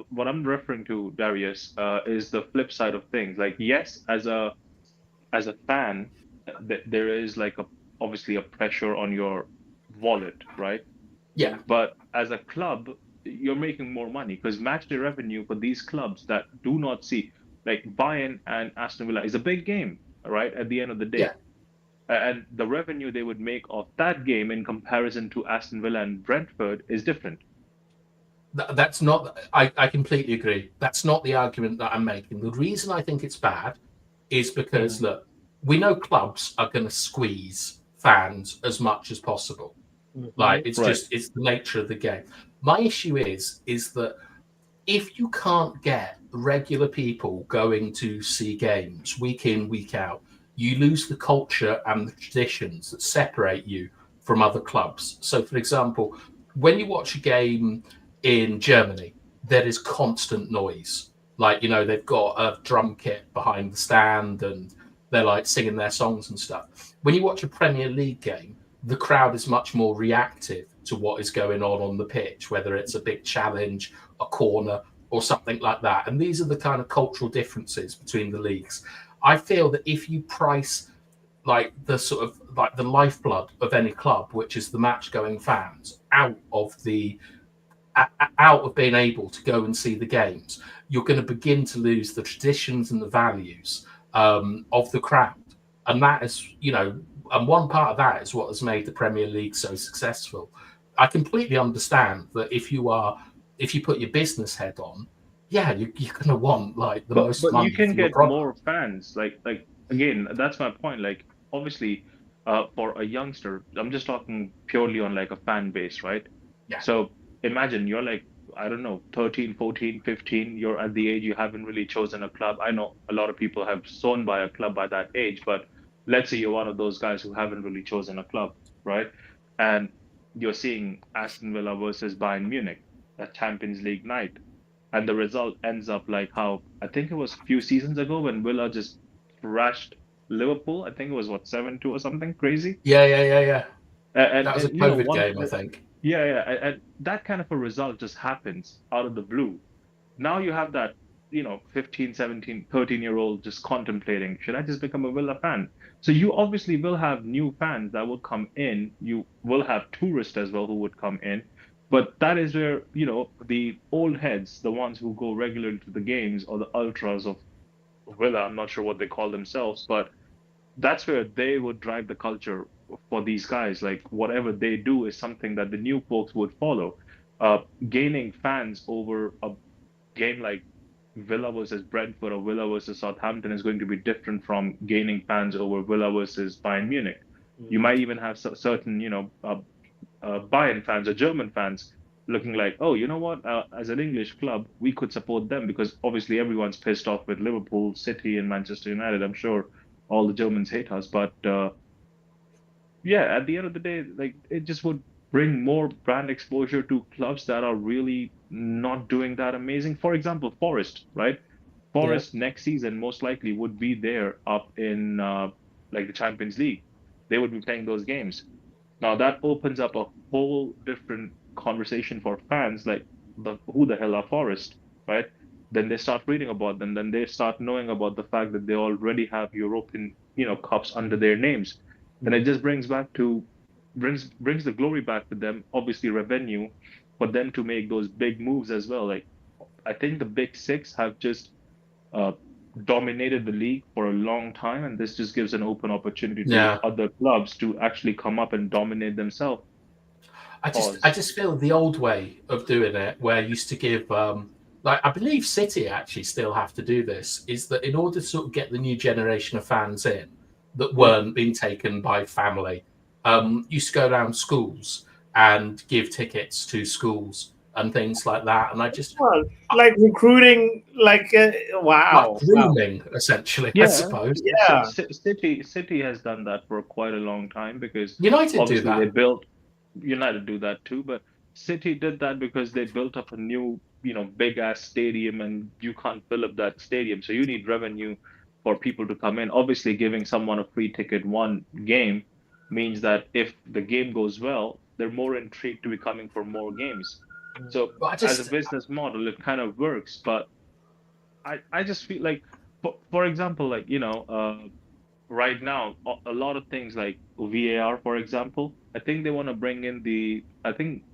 what I'm referring to, Darius, is the flip side of things. Like, yes, as a fan, there is like a obviously a pressure on your wallet, right? yeah, But as a club, you're making more money because match day revenue for these clubs that do not see, like Bayern and Aston Villa, is a big game, right? At the end of the yeah. day. And the revenue they would make off that game in comparison to Aston Villa and Brentford is different. That's not. I completely agree. That's not the argument that I'm making. The reason I think it's bad is because Mhm. look, we know clubs are going to squeeze fans as much as possible. Mhm. Like it's Right. just it's the nature of the game. My issue is that if you can't get regular people going to see games week in, week out, you lose the culture and the traditions that separate you from other clubs. So, for example, when you watch a game in Germany, there is constant noise. Like, they've got a drum kit behind the stand and they're like singing their songs and stuff. When you watch a Premier League game, the crowd is much more reactive to what is going on the pitch, whether it's a big challenge, a corner, or something like that. And these are the kind of cultural differences between the leagues. I feel that if you price like the sort of like the lifeblood of any club, which is the match going fans, out of being able to go and see the games, you're going to begin to lose the traditions and the values of the crowd. And that is, and one part of that is what has made the Premier League so successful. I completely understand that if you put your business head on, yeah, you're going to want like the most But you money can for your get product. more fans. Like again, that's my point. Like obviously, for a youngster, I'm just talking purely on like a fan base, right? Yeah, So imagine you're like, I don't know, 13, 14, 15. You're at the age you haven't really chosen a club. I know a lot of people have sewn by a club by that age, but let's say you're one of those guys who haven't really chosen a club, right? And you're seeing Aston Villa versus Bayern Munich, a Champions League night, and the result ends up like how I think it was a few seasons ago when Villa just thrashed Liverpool. I think it was what 7-2 or something crazy. Yeah. And That was a and you know COVID one game, I think. yeah, yeah, and that kind of a result just happens out of the blue. Now you have that, 15, 17, 13-year old just contemplating, should I just become a Villa fan? So you obviously will have new fans that will come in. You will have tourists as well who would come in. But that is where, the old heads, the ones who go regularly to the games or the ultras of Villa, I'm not sure what they call themselves, but that's where they would drive the culture for these guys. Like whatever they do is something that the new folks would follow. Gaining fans over a game like Villa versus Brentford or Villa versus Southampton is going to be different from gaining fans over Villa versus Bayern Munich. You Mm. might even have certain, Bayern fans or German fans looking like, oh, you know what? As an English club, we could support them because obviously everyone's pissed off with Liverpool, City, and Manchester United. I'm sure all the Germans hate us, but yeah, at the end of the day, like it just would bring more brand exposure to clubs that are really not doing that amazing. For example, Forest, right? Yeah. Forest next season most likely would be there up in like the Champions League. They would be playing those games. Now that opens up a whole different conversation for fans, like who the hell are Forest, right? Then they start reading about them, then they start knowing about the fact that they already have European, cups under their names. Then it Mm. just brings the glory back to them, obviously revenue, for them to make those big moves as well. Like I think the big six have just uh, dominated the league for a long time, and this just gives an open opportunity to Yeah. other clubs to actually come up and dominate themselves. I Pause. just feel the old way of doing it, where you used to give, like I believe City actually still have to do this, is that in order to sort of get the new generation of fans in that Mm. weren't being taken by family, used to go around schools and give tickets to schools and things like that. And I just Well, like recruiting, like like wow, wow, grooming, essentially, I Yeah, suppose. yeah. City has done that for quite a long time because United do obviously they that. built United do that too, but City did that because they built up a new, big ass stadium and you can't fill up that stadium. So you need revenue for people to come in. Obviously, giving someone a free ticket one game means that if the game goes well, they're more intrigued to be coming for more games. So But I as a just business model, it kind of works, but I just feel like, for example, like, right now, a lot of things like VAR, for example, I think they want to bring in I think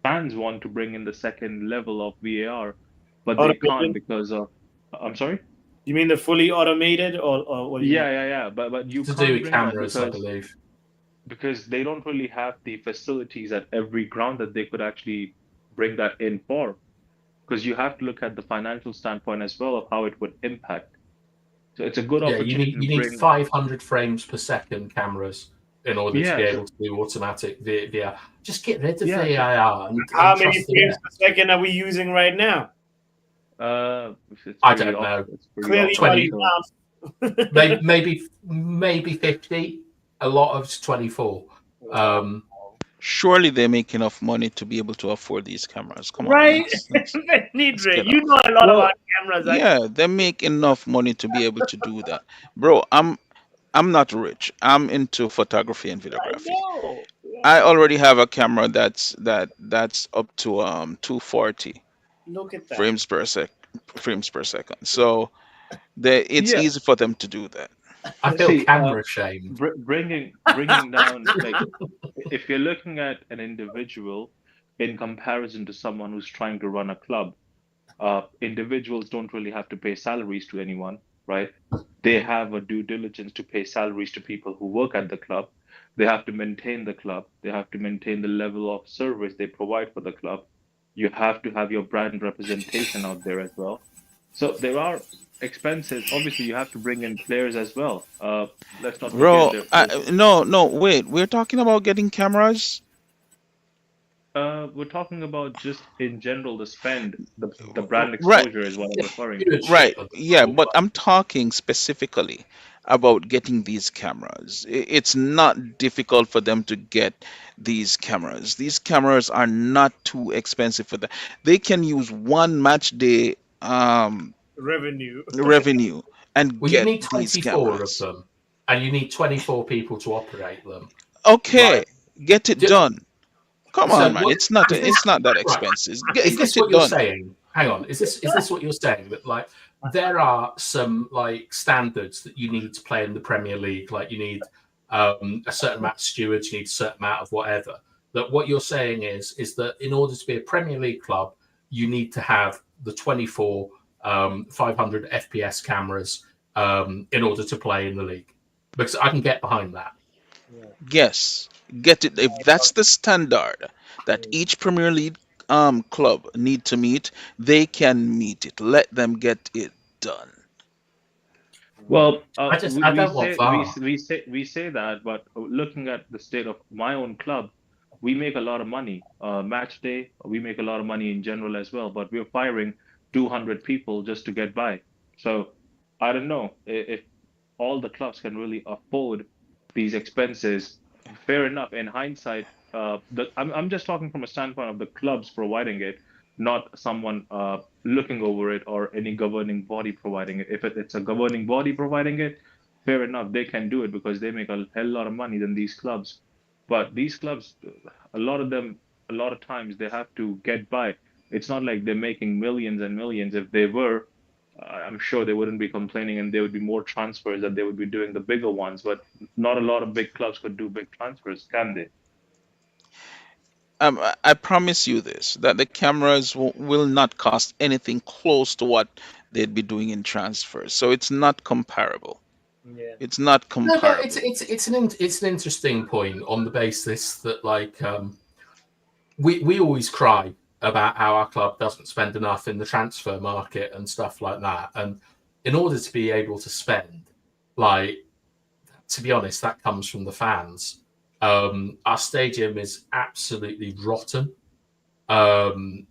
fans want to bring in the second level of VAR, but they can't Automated. because of, I'm sorry? You mean the fully automated, or what do you mean? Yeah. But you to do can't with bring that cameras, I believe. because they don't really have the facilities at every ground that they could actually bring that in for. Because you have to look at the financial standpoint as well of how it would impact. So it's a good Yeah, opportunity to you need bring, 500 frames per second cameras in order to be yeah, so, able to do automatic VAR. Just get rid of yeah. So, VAR How and many trust the frames net. per second are we using right now? it's I pretty don't off. know. It's pretty off. Clearly not 20, So enough. maybe 50. A lot of it's 24. Wow. Um, Surely they make enough money to be able to afford these cameras. Come on, Right, let's Nidre, get you know off. a lot about well, cameras. Yeah, they make enough money to be able to do that. Bro, I'm not rich. I'm into photography and I videography. know. I Yeah. already have a camera that's up to 240 Look at that. frames per sec frames per second. So it's yeah. easy for them to do that. I feel See, camera shamed. bringing down, like, if you're looking at an individual in comparison to someone who's trying to run a club, individuals don't really have to pay salaries to anyone, right? They have a due diligence to pay salaries to people who work at the club. They have to maintain the club. They have to maintain the level of service they provide for the club. You have to have your brand representation out there as well. So there are expenses. Obviously, you have to bring in players as well. Let's not forget Bro, there's no, wait. We're talking about getting cameras. we're talking about just in general the spend, the brand Right, exposure is what I'm Yeah, referring good to. right. shit on the Yeah, football but club. I'm talking specifically about getting these cameras. It's not difficult for them to get these cameras. These cameras are not too expensive for them. They can use one match day Revenue. revenue and Well, you get need these 24 of cameras. them. and you need 24 people to operate them. Like, Okay, get it ju- done. Come on, so man. what is this? It's not that Right? expensive. Is Get this it what you're done. saying? Hang on. Is this what you're saying, that like there are some like standards that you need to play in the Premier League? Like you need a certain amount of stewards, you need a certain amount of whatever. That what you're saying is that in order to be a Premier League club, you need to have the 24 500 FPS cameras in order to play in the league. Because I can get behind that. Yes, get it. If that's the standard that each Premier League club need to meet, they can meet it. Let them get it done. Well, I don't want VAR. we say that, but looking at the state of my own club, we make a lot of money. Match day, we make a lot of money in general as well. But we're firing 200 people just to get by. So I don't know if all the clubs can really afford these expenses. Fair enough. In hindsight, I'm just talking from a standpoint of the clubs providing it, not someone looking over it or any governing body providing it. If it's a governing body providing it, fair enough, they can do it because they make a hell lot of money than these clubs. But these clubs, a lot of them, a lot of times they have to get by. It's not like they're making millions and millions. If they were, I'm sure they wouldn't be complaining and there would be more transfers that they would be doing the bigger ones. But not a lot of big clubs could do big transfers, can they? I promise you this, that the cameras will not cost anything close to what they'd be doing in transfers. So it's not comparable. Yeah. It's not No, but comparable. it's an interesting point on the basis that like we always cry about how our club doesn't spend enough in the transfer market and stuff like that. And in order to be able to spend, like, to be honest, that comes from the fans. Our stadium is absolutely rotten. Um,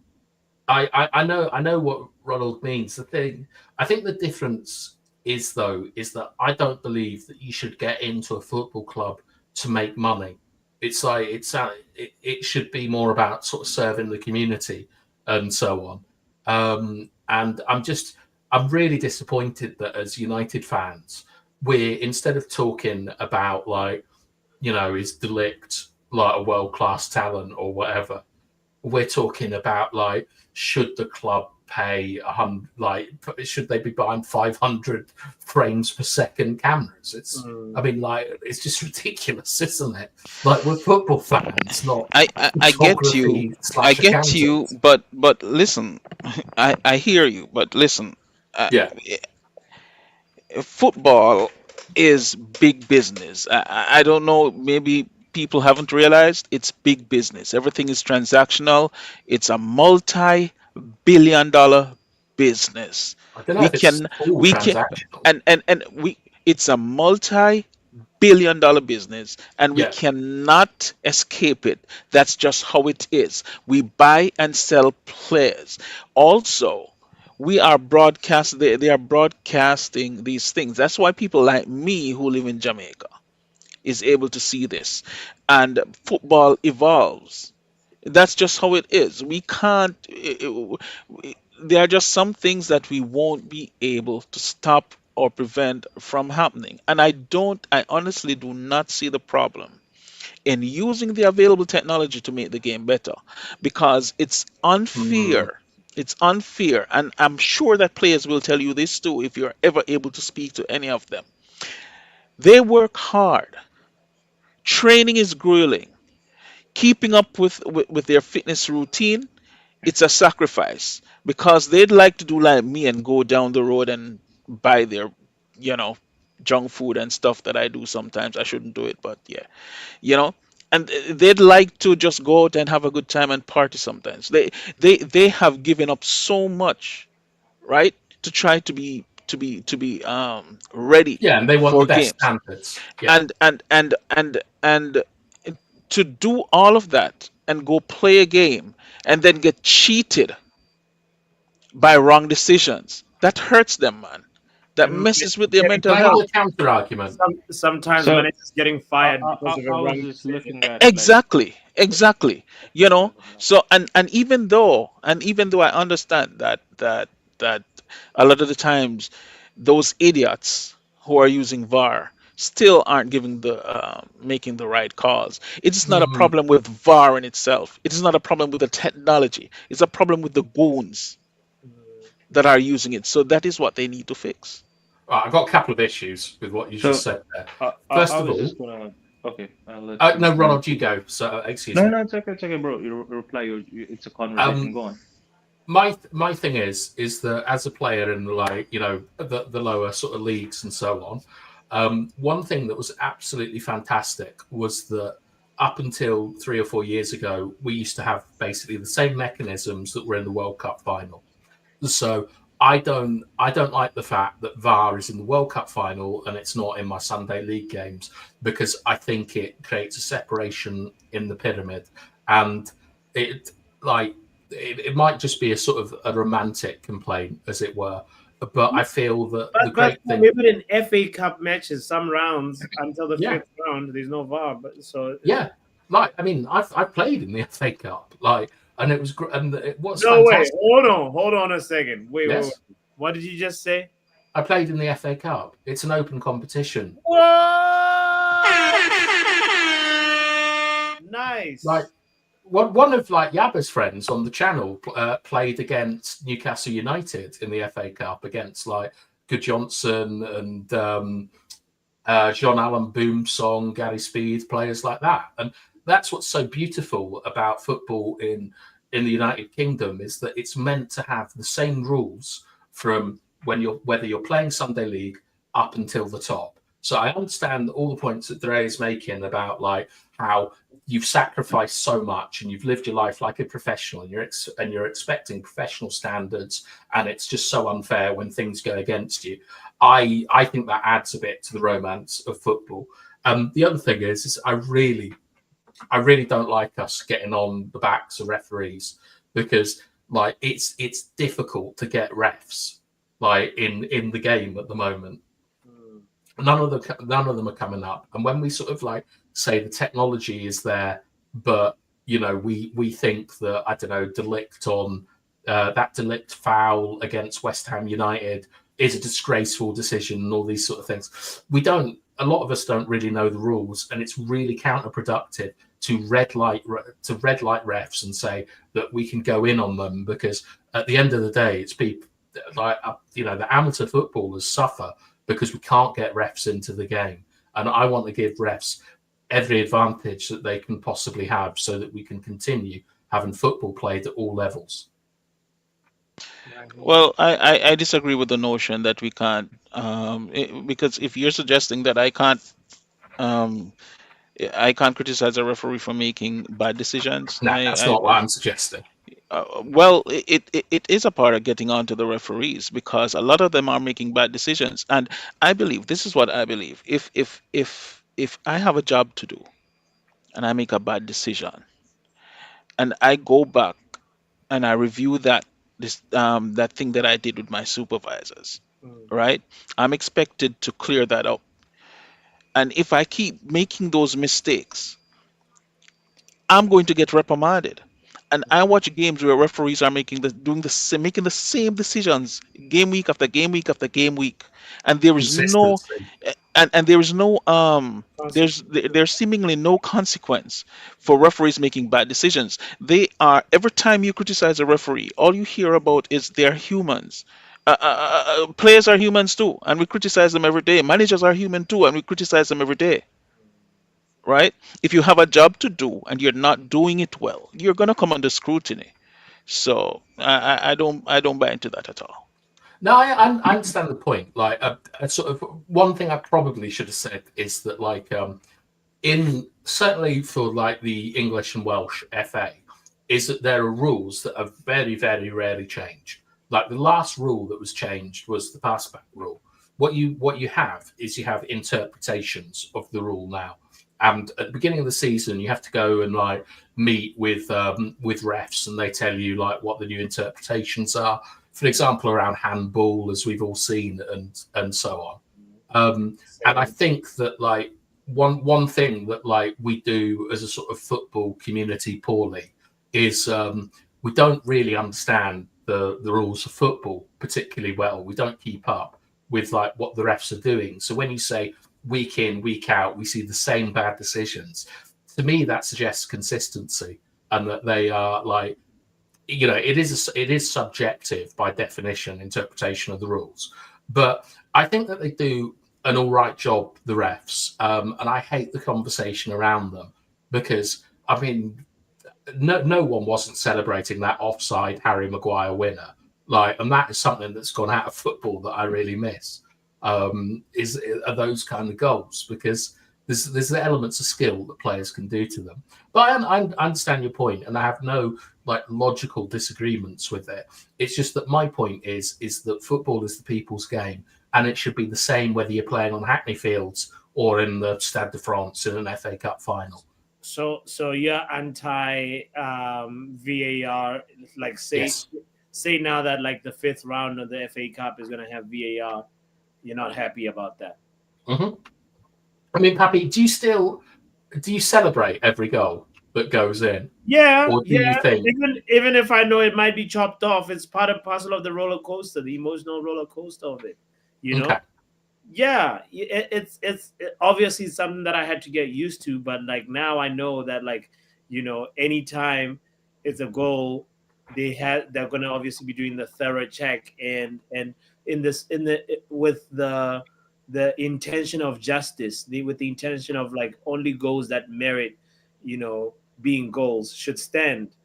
I know what Ronald means. The thing, I think the difference is though is that I don't believe that you should get into a football club to make money. It's like it should be more about sort of serving the community and so on. And I'm really disappointed that as United fans, we're instead of talking about like is Delict like a world class talent or whatever, we're talking about like should the club pay should they be buying 500 frames per second cameras? I mean, like, it's just ridiculous, isn't it? Like, we're football fans, not I get you. photography I slash get you, accountants. but listen, I hear you, but listen, uh, Yeah. football is big business. I don't know, maybe people haven't realized it's big business. Everything is transactional. It's a multi-billion-dollar business. I don't know We if it's can all we can transactional. and we it's a multi-billion-dollar business, and we Yeah. cannot escape it. That's just how it is. We buy and sell players. Also, they are broadcasting these things. That's why people like me who live in Jamaica is able to see this. And football evolves. That's just how it is. We can't there are just some things that we won't be able to stop or prevent from happening. And I honestly do not see the problem in using the available technology to make the game better, because it's Mm. unfair. It's unfair, and I'm sure that players will tell you this too if you're ever able to speak to any of them. They work hard. Training is grueling. Keeping up with their fitness routine, it's a sacrifice, because they'd like to do like me and go down the road and buy their, you know, junk food and stuff that I do sometimes. I shouldn't do it, but yeah, you know. And they'd like to just go out and have a good time and party sometimes. They have given up so much, right, to try to be ready Yeah, and they want the for best games, standards. Yeah. and to do all of that and go play a game and then get cheated by wrong decisions. That hurts them, man. That And messes with their getting mental Can I give health. you a counter argument? sometimes So managers getting fired because of a I was wrong just decision. looking at like, Exactly. You know. So and even though I understand that a lot of the times those idiots who are using VAR still aren't giving the making the right calls. It is not a Mm. problem with VAR in itself. It is not a problem with the technology. It's a problem with the goons that are using it. So that is what they need to fix. Right, I've got a couple of issues with what you just So said there. I First of was all, just gonna. Okay, I'll let you. no, Ronald, you go. So, excuse No, me. no, it's okay, bro. You reply. It's a conversation. Um, Go on. my thing is that as a player in like the lower sort of leagues and so on, one thing that was absolutely fantastic was that up until 3 or 4 years ago, we used to have basically the same mechanisms that were in the World Cup final. So I don't like the fact that VAR is in the World Cup final and it's not in my Sunday league games, because I think it creates a separation in the pyramid, and it like it might just be a sort of a romantic complaint, as it were. But I feel that the But great thing, maybe in FA Cup matches, some rounds until the yeah, fifth round, there's no VAR. But so yeah, like I mean, I've played in the FA Cup, like, and it was and it was no way. fantastic. Hold on a second. Wait. Yes, What did you just say? I played in the FA Cup. It's an open competition. What? Like Nice. one of like Yabba's friends on the channel played against Newcastle United in the FA Cup against like Good Johnson and John Allen Boomsong, Gary Speed, players like that. And that's what's so beautiful about football in the United Kingdom, is that it's meant to have the same rules from when you're whether you're playing Sunday League up until the top. So I understand all the points that Dre is making about like how you've sacrificed so much and you've lived your life like a professional, and you're expecting professional standards, and it's just so unfair when things go against you. I think that adds a bit to the romance of football. The other thing is I really don't like us getting on the backs of referees, because like it's difficult to get refs like in the game at the moment. None of them are coming up. And when we sort of like say the technology is there, but we think that, I don't know, that delict foul against West Ham United is a disgraceful decision and all these sort of things. A lot of us don't really know the rules, and it's really counterproductive to red light refs and say that we can go in on them, because at the end of the day, it's people like the amateur footballers suffer because we can't get refs into the game. And I want to give refs every advantage that they can possibly have, so that we can continue having football played at all levels. Well, I disagree with the notion that we can't, because if you're suggesting that um, I can't criticize a referee for making bad decisions, No, that's not what I'm suggesting. well, it is a part of getting onto the referees, because a lot of them are making bad decisions, and I believe this is what I believe. If I have a job to do and I make a bad decision, and I go back and I review that thing that I did with my supervisors, right? I'm expected to clear that up. And if I keep making those mistakes, I'm going to get reprimanded. And I watch games where referees are making the same decisions game week after game week after game week, and there is no Consistency. and there is no Consequences. there's seemingly no consequence for referees making bad decisions. They are Every time you criticize a referee, all you hear about is they're humans. Players are humans too, and we criticize them every day. Managers are human too, and we criticize them every day, right? If you have a job to do and you're not doing it well, you're going to come under scrutiny. So I don't buy into that at all. No, I understand the point. Like, a sort of one thing I probably should have said is that, like, in certainly for like the English and Welsh FA, is that there are rules that are very, very rarely changed. Like the last rule that was changed was the passback rule. What you have is you have interpretations of the rule now. And at the beginning of the season, you have to go and like meet with refs, and they tell you like what the new interpretations are. For example, around handball, as we've all seen, and so on. And I think that like one thing that like we do as a sort of football community poorly is we don't really understand the rules of football particularly well. We don't keep up with like what the refs are doing. So when you say week in, week out, we see the same bad decisions. To me, that suggests consistency, and that they are like, it is subjective by definition, interpretation of the rules. But I think that they do an all right job, the refs, and I hate the conversation around them because I mean, no one wasn't celebrating that offside Harry Maguire winner. Like, and that is something that's gone out of football that I really miss. Are those kind of goals, because there's the elements of skill that players can do to them. But I understand your point, and I have no like logical disagreements with it. It's just that my point is that football is the people's game, and it should be the same whether you're playing on Hackney Fields or in the Stade de France in an FA Cup final. So you're anti VAR, like Yes. say now that like the fifth round of the FA Cup is gonna have VAR, you're not happy about that. hmm I mean, Pappy, do you celebrate every goal that goes in, Yeah, or do you yeah. think Even if I know it might be chopped off, it's part and parcel of the roller coaster, the emotional roller coaster of it. You know, okay? yeah, obviously something that I had to get used to, but like now I know that like anytime it's a goal, they're gonna obviously be doing the thorough check, and in this in the with the intention of justice, with the intention of like only goals that merit being goals should stand.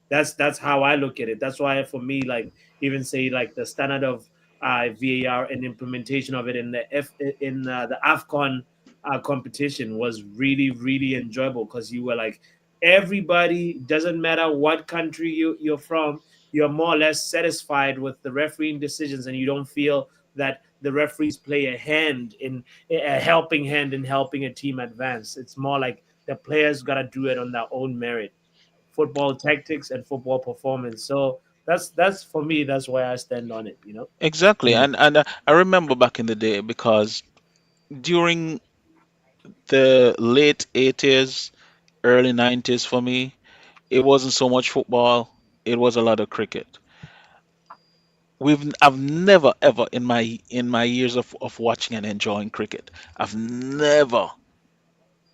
That's how I look at it. That's why for me, like even say like the standard of VAR and implementation of it in the Afcon competition was really really enjoyable, because you were like everybody, doesn't matter what country you're from, you're more or less satisfied with the refereeing decisions, and you don't feel that the referees play a helping hand in helping a team advance. It's more like the players got to do it on their own merit, football tactics and football performance. So that's for me. That's why I stand on it. Exactly. Mm. And I remember back in the day, because during the late 80s, early 90s for me, it wasn't so much football, it was a lot of cricket. I've never ever in my years of watching and enjoying cricket, I've never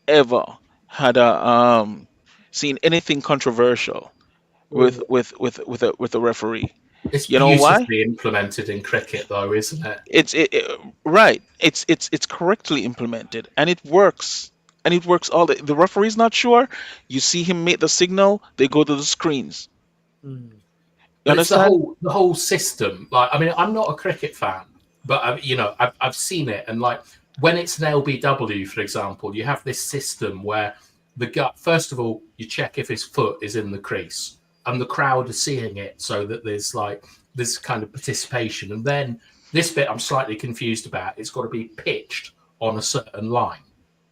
ever had a seen anything controversial Mhm. with a referee. It's You know why? beautifully implemented in cricket, though, isn't it? Right. It's correctly implemented, and it works. And it works all the referee's not sure. You see him make the signal, they go to the screens. Mhm. You But it's understand? the whole system. Like, I mean, I'm not a cricket fan, but I've seen it, and like when it's an LBW, for example, you have this system where the gut. First of all, you check if his foot is in the crease, and the crowd are seeing it, so that there's like this kind of participation. And then this bit, I'm slightly confused about. It's got to be pitched on a certain line,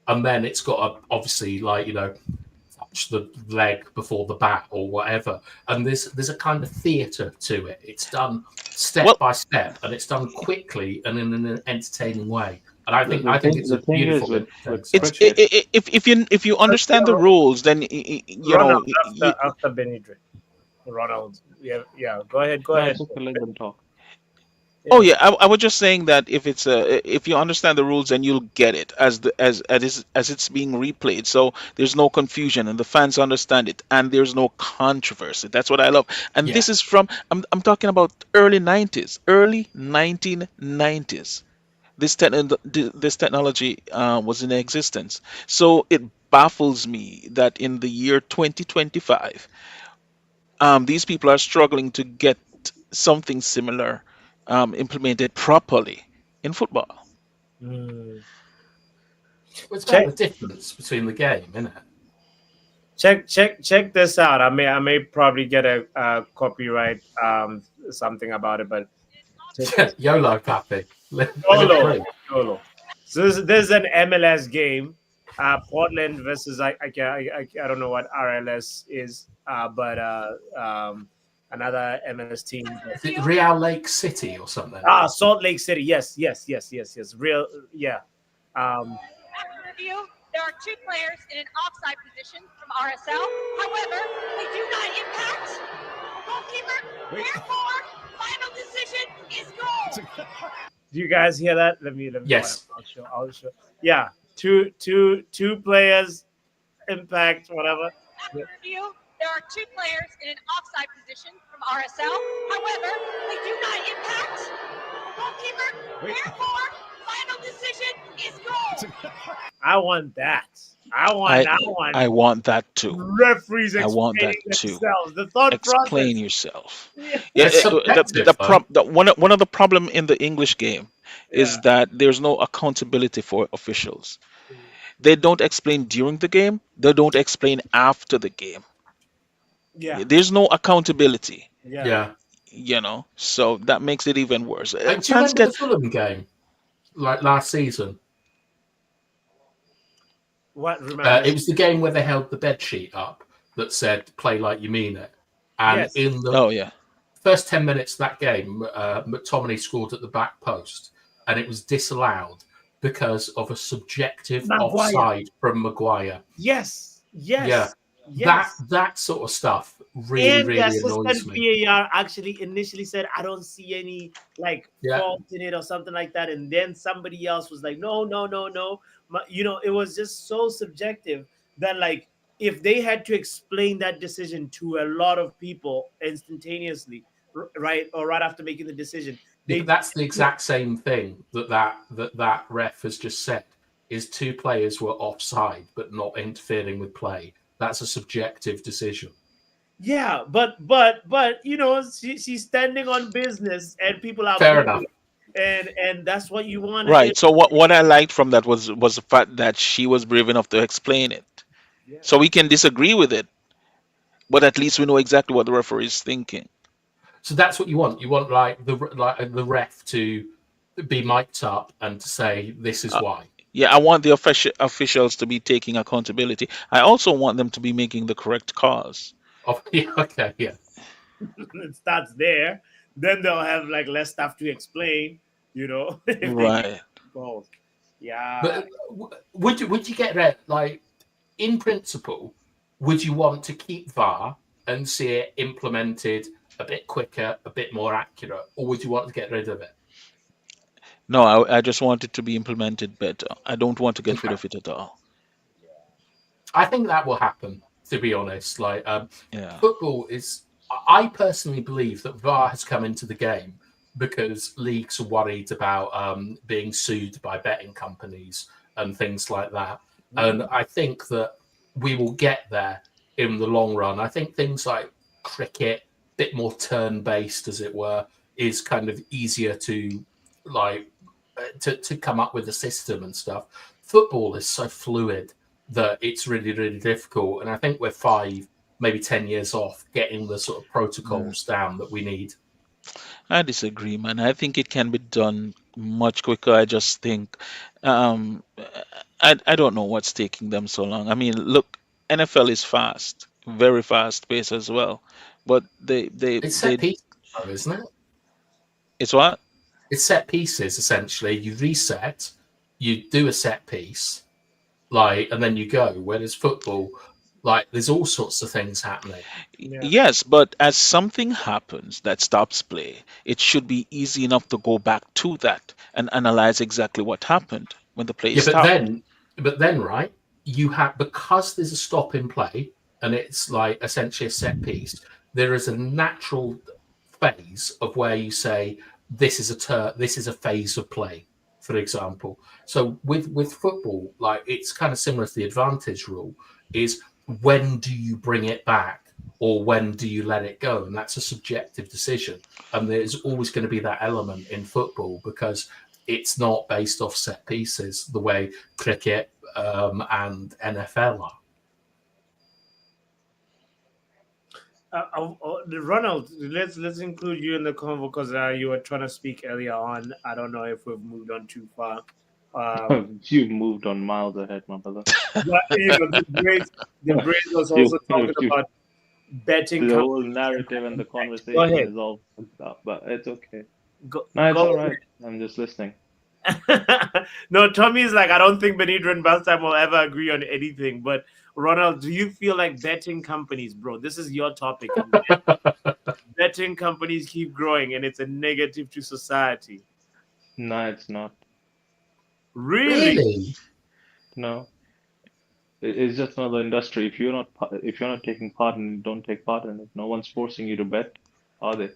and then it's got to obviously touch the leg before the bat or whatever. And there's a kind of theatre to it. It's done step Well, by step, and it's done quickly and in an entertaining way. And I The, think the I think thing it's the a thing is beautiful with it's implementation. cricket, if you Let's understand the go rules, then Ronald after Benidre. Ronald, yeah, yeah. Go ahead, go no, ahead. it's okay, let them talk. Oh Yeah. yeah, I was just saying that if you understand the rules, then you'll get it as it's being replayed. So there's no confusion, and the fans understand it, and there's no controversy. That's what I love. And Yeah, this is from I'm talking about early 90s, early 1990s. This technology was in existence. So it baffles me that in the year 2025, these people are struggling to get something similar implemented properly in football. Mm. it's about Check, the difference between the game, isn't check this out. I may probably get a copyright something about it, but check this. it? YOLO, Pappy. Live Solo, free. solo. So there's an MLS game, Portland versus I don't know what RLS is, but another MLS team. Is it Real Lake City or something? Salt Lake City. Yes, yes, yes, yes, yes. Real, yeah. Um, After review, there are two players in an offside position from RSL. However, they do not impact the goalkeeper. Therefore, final decision is goal. Do you guys hear that? Let me. Yes. I'll show. Yeah, two players, impact, whatever. After review, there are two players in an offside position from RSL. However, they do not impact. Goalkeeper, therefore, final decision is goal. I want that. I want I want that too. referees I want that explaining too. themselves. The thought Explain process. yourself. Yeah. Yeah, It's subjective, though. one of the problem in the English game Yeah. is that there's no accountability for officials. They don't explain during the game. They don't explain after the game. Yeah. There's no accountability, Yeah. Yeah. so that makes it even worse. Do you Fans remember the get Fulham game, like last season? What remember? It was the game where they held the bed sheet up that said "Play like you mean it," and Yes. in the oh yeah, first 10 minutes of that game, McTominay scored at the back post, and it was disallowed because of a subjective Maguire. offside from Maguire. Yes. Yes. Yeah. Yes. That sort of stuff really, And the really annoys assistant me. VAR actually initially said, "I don't see any Yeah. fault in it or something like that," and then somebody else was like, "No, no, no, no." It was just so subjective that if they had to explain that decision to a lot of people instantaneously, right, or right after making the decision, Yeah, they but that's the exact same thing that ref has just said. Is two players were offside but not interfering with play. That's a subjective decision. yeah, but she's standing on business and people are Fair booing, enough. and that's what you want. right. So what I liked from that was the fact that she was brave enough to explain it. Yeah. So we can disagree with it, but at least we know exactly what the referee is thinking. So that's what you want. You want the ref to be mic'd up and to say this is Uh, why. Yeah, I want the officials to be taking accountability. I also want them to be making the correct calls. Oh, yeah, okay, yeah. It starts there. Then they'll have less stuff to explain, if they get Right. calls. Yeah. But would you get rid in principle? Would you want to keep VAR and see it implemented a bit quicker, a bit more accurate, or would you want to get rid of it? No, I just want it to be implemented better. I don't want to get rid Okay. of it at all. I think that will happen. To be honest, Yeah. football is. I personally believe that VAR has come into the game because leagues are worried about being sued by betting companies and things like that. And I think that we will get there in the long run. I think things like cricket, a bit more turn-based, as it were, is kind of easier to to come up with a system and stuff. Football is so fluid that it's really, really difficult. And I think we're 5, maybe 10 years off getting the sort of protocols down that we need. I disagree, man. I think it can be done much quicker. I just think um, I don't know what's taking them so long. I mean, look, NFL is fast, very fast pace as well. But It's set pieces, though, isn't it? it's what? It's set pieces, essentially. You reset, you do a set piece, and then you go. Whereas football, there's all sorts of things happening. Yeah. Yes, but as something happens that stops play, it should be easy enough to go back to that and analyze exactly what happened when the play Yeah, stopped. but then, right? You have, because there's a stop in play and it's essentially a set piece. There is a natural phase of where you say this is a phase of play, for example. So with football, it's kind of similar to the advantage rule. Is when do you bring it back or when do you let it go? And that's a subjective decision. And there's always going to be that element in football because it's not based off set pieces the way cricket and NFL are. Ronald, let's include you in the convo because you were trying to speak earlier on. I don't know if we've moved on too far. You moved on miles ahead, my brother. But the Brace was also talking about betting. The whole narrative and the conversation ahead. is all fucked up, but it's okay. Go, No, it's go all right. I'm just listening. No, Tommy's I don't think Benidra and Bastam will ever agree on anything. But Ronald, do you feel like betting companies, bro? This is your topic. Betting companies keep growing, and it's a negative to society. No, it's not. Really? Really? No, it's just another industry. If you're not taking part in it, don't take part in it. No one's forcing you to bet, are they?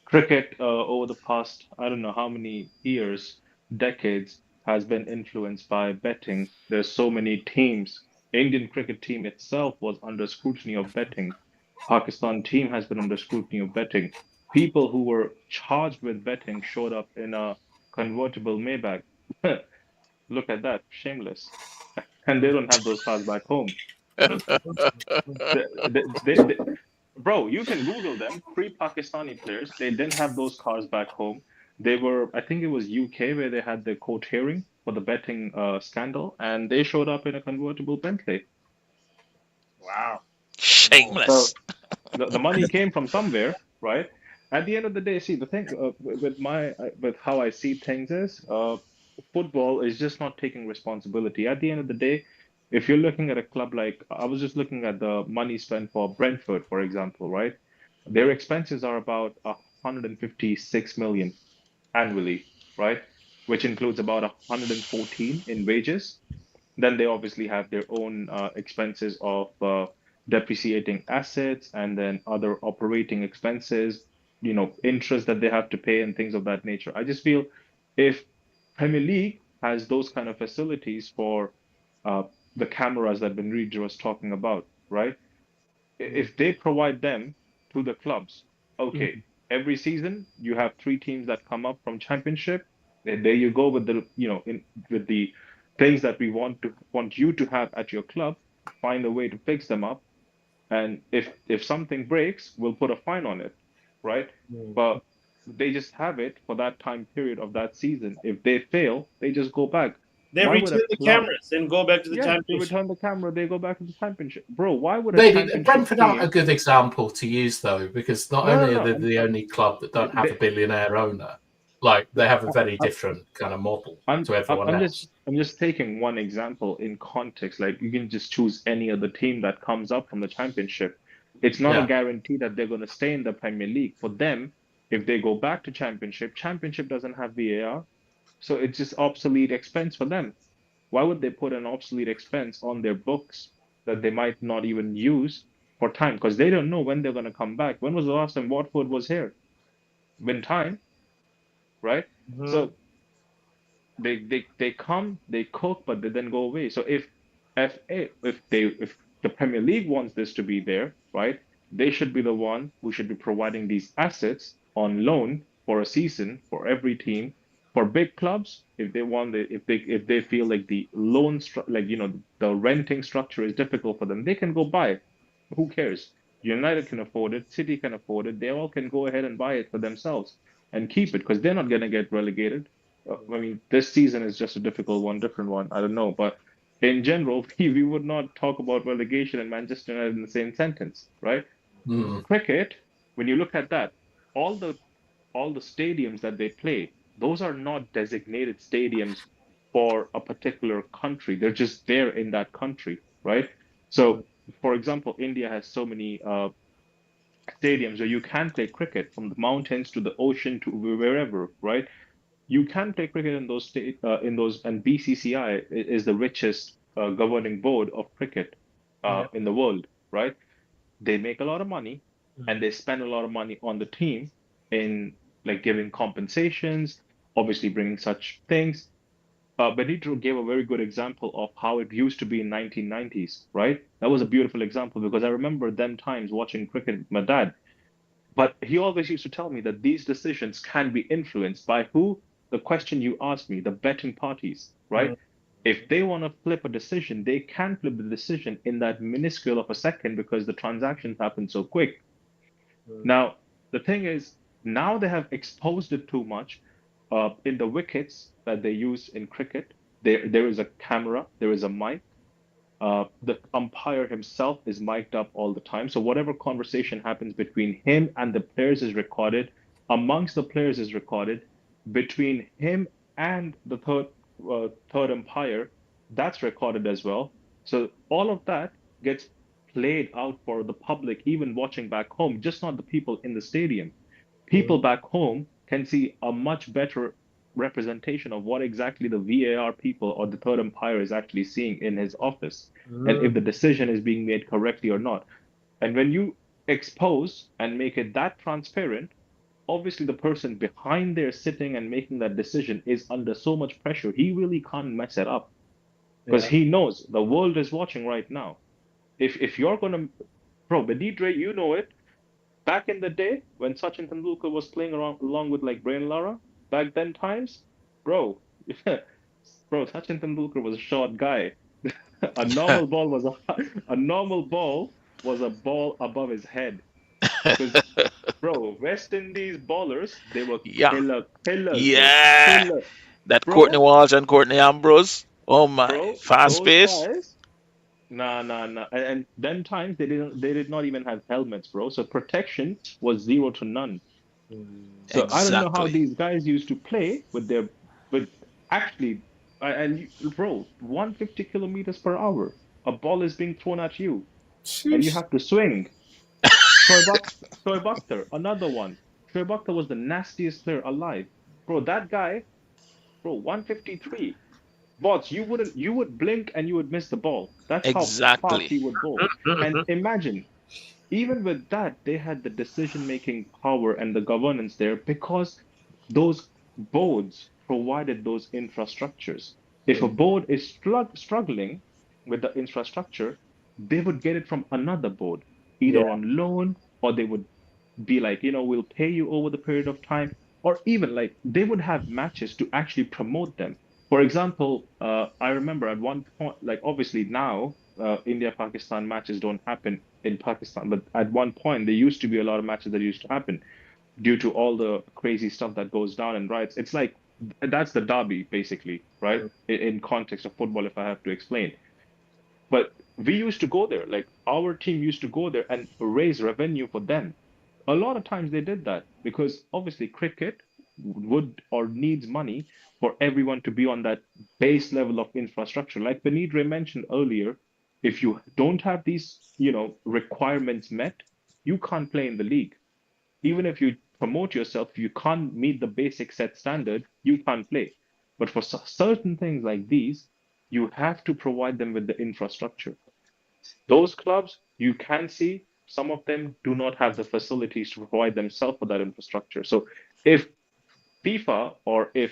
Cricket, over the past, I don't know how many years, decades, has been influenced by betting. There's so many teams. Indian cricket team itself was under scrutiny of betting. Pakistan team has been under scrutiny of betting. People who were charged with betting showed up in a convertible Maybach. Look at that, shameless. And they don't have those cars back home. They, bro, you can Google them, pre-Pakistani players. They didn't have those cars back home. They were, I think it was UK where they had the court hearing for the betting scandal, and they showed up in a convertible Bentley. Wow. Wow. Shameless. So the money came from somewhere, right? At the end of the day, see the thing with how I see things is football is just not taking responsibility. At the end of the day, if you're looking at a club like I was just looking at the money spent for Brentford, for example, right? Their expenses are about 156 million annually, right? Which includes about 114 in wages. Then they obviously have their own expenses of depreciating assets and then other operating expenses, interest that they have to pay and things of that nature. I just feel if Premier League has those kind of facilities for uh, the cameras that Benridge was talking about, right? If they provide them to the clubs, okay, every season you have three teams that come up from championship. There you go with with the things that we want you to have at your club. Find a way to fix them up, and if something breaks, we'll put a fine on it, right? But they just have it for that time period of that season. If they fail, they just go back. They Why would a return the club? cameras and go back to the Yeah, they championship. return the camera, they go back to the championship. Bro, why would a Maybe championship Brentford aren't a team? good example to use though, because not No, no, only are no. they the only club that don't have a They, billionaire owner, like they have a very I, different kind of model I'm to everyone I'm just else. I'm just taking one example in context. Like you can just choose any other team that comes up from the championship. It's not a Yeah. guarantee that they're going to stay in the Premier League. For them, if they go back to championship doesn't have VAR, so it's just obsolete expense for them. Why would they put an obsolete expense on their books that they might not even use for time? Because they don't know when they're going to come back. When was the last time Watford was here? When time, right? Mhm. So they come, they cook, but they then go away. So if the Premier League wants this to be there, right, they should be the one who should be providing these assets on loan for a season for every team. For big clubs, if they want the, if they feel like the the renting structure is difficult for them, they can go buy it. Who cares? United can afford it, City can afford it. They all can go ahead and buy it for themselves and keep it because they're not going to get relegated. I mean, this season is just a difficult one, different one. I don't know, but in general, we would not talk about relegation and Manchester United in the same sentence, right? Mm. Cricket, when you look at that, all the all the stadiums that they play, those are not designated stadiums for a particular country. They're just there in that country, right? So, for example, India has so many stadiums where you can play cricket from the mountains to the ocean to wherever, right? You can play cricket in those in those, and BCCI is the richest governing board of cricket Yeah. in the world, right? They make a lot of money Mhm. and they spend a lot of money on the team in like giving compensations, obviously bringing such things. Benito gave a very good example of how it used to be in 1990s, right? That was a beautiful example because I remember them times watching cricket with my dad, but he always used to tell me that these decisions can be influenced by who? The question you asked me, the betting parties, right? Mhm. If they want to flip a decision, they can flip the decision in that minuscule of a second because the transactions happen so quick. Now, the thing is, now they have exposed it too much. In the wickets that they use in cricket, there is a camera, there is a mic, the umpire himself is mic'd up all the time. So whatever conversation happens between him and the players is recorded, amongst the players is recorded, between him and the third umpire, that's recorded as well. So all of that gets played out for the public, even watching back home, just not the people in the stadium. People back home can see a much better representation of what exactly the VAR people or the third umpire is actually seeing in his office, and if Mm. the decision is being made correctly or not. And when you expose and make it that transparent, obviously the person behind there sitting and making that decision is under so much pressure, he really can't mess it up because Yeah. he knows the world is watching right now. If you're gonna, bro, Benidre, you know it. Back in the day when Sachin Tendulkar was playing around along with like Brian Lara, back then times, bro, bro, Sachin Tendulkar was a short guy. A normal ball was a normal ball was a ball above his head. Because bro, West Indies ballers, they were Yeah, killers, bro. yeah. Killer. That Courtney Bro, Walsh and Courtney Ambrose. Oh my, bro, fast those pace. guys, nah, nah, nah. And then times they did not even have helmets, bro. So protection was zero to none. Mm. So I don't know how Exactly. these guys used to play with their, with actually, bro, 150 kilometers per hour. A ball is being thrown at you, and you Sheesh. have to swing. Shoaib Akhtar, another one. Shoaib Akhtar was the nastiest player alive. Bro, that guy, bro, 153. Bots, you would blink and you would miss the ball. That's how fast Exactly. he would go. And imagine, even with that, they had the decision-making power and the governance there because those boards provided those infrastructures. If a board is struggling with the infrastructure, they would get it from another board, Yeah. either on loan or they would be like, we'll pay you over the period of time, or even like they would have matches to actually promote them. For example, I remember at one point, like obviously now, India-Pakistan matches don't happen in Pakistan, but at one point there used to be a lot of matches that used to happen due to all the crazy stuff that goes down and riots. It's like that's the derby, basically, right? In context of football, if I have to explain. But we used to go there, like our team used to go there and raise revenue for them. A lot of times they did that because obviously cricket would or needs money for everyone to be on that base level of infrastructure. Like Benidre mentioned earlier, if you don't have these, requirements met, you can't play in the league. Even if you promote yourself, if you can't meet the basic set standard, you can't play. But for certain things like these, you have to provide them with the infrastructure. Those clubs, you can see some of them do not have the facilities to provide themselves with that infrastructure. So if FIFA or if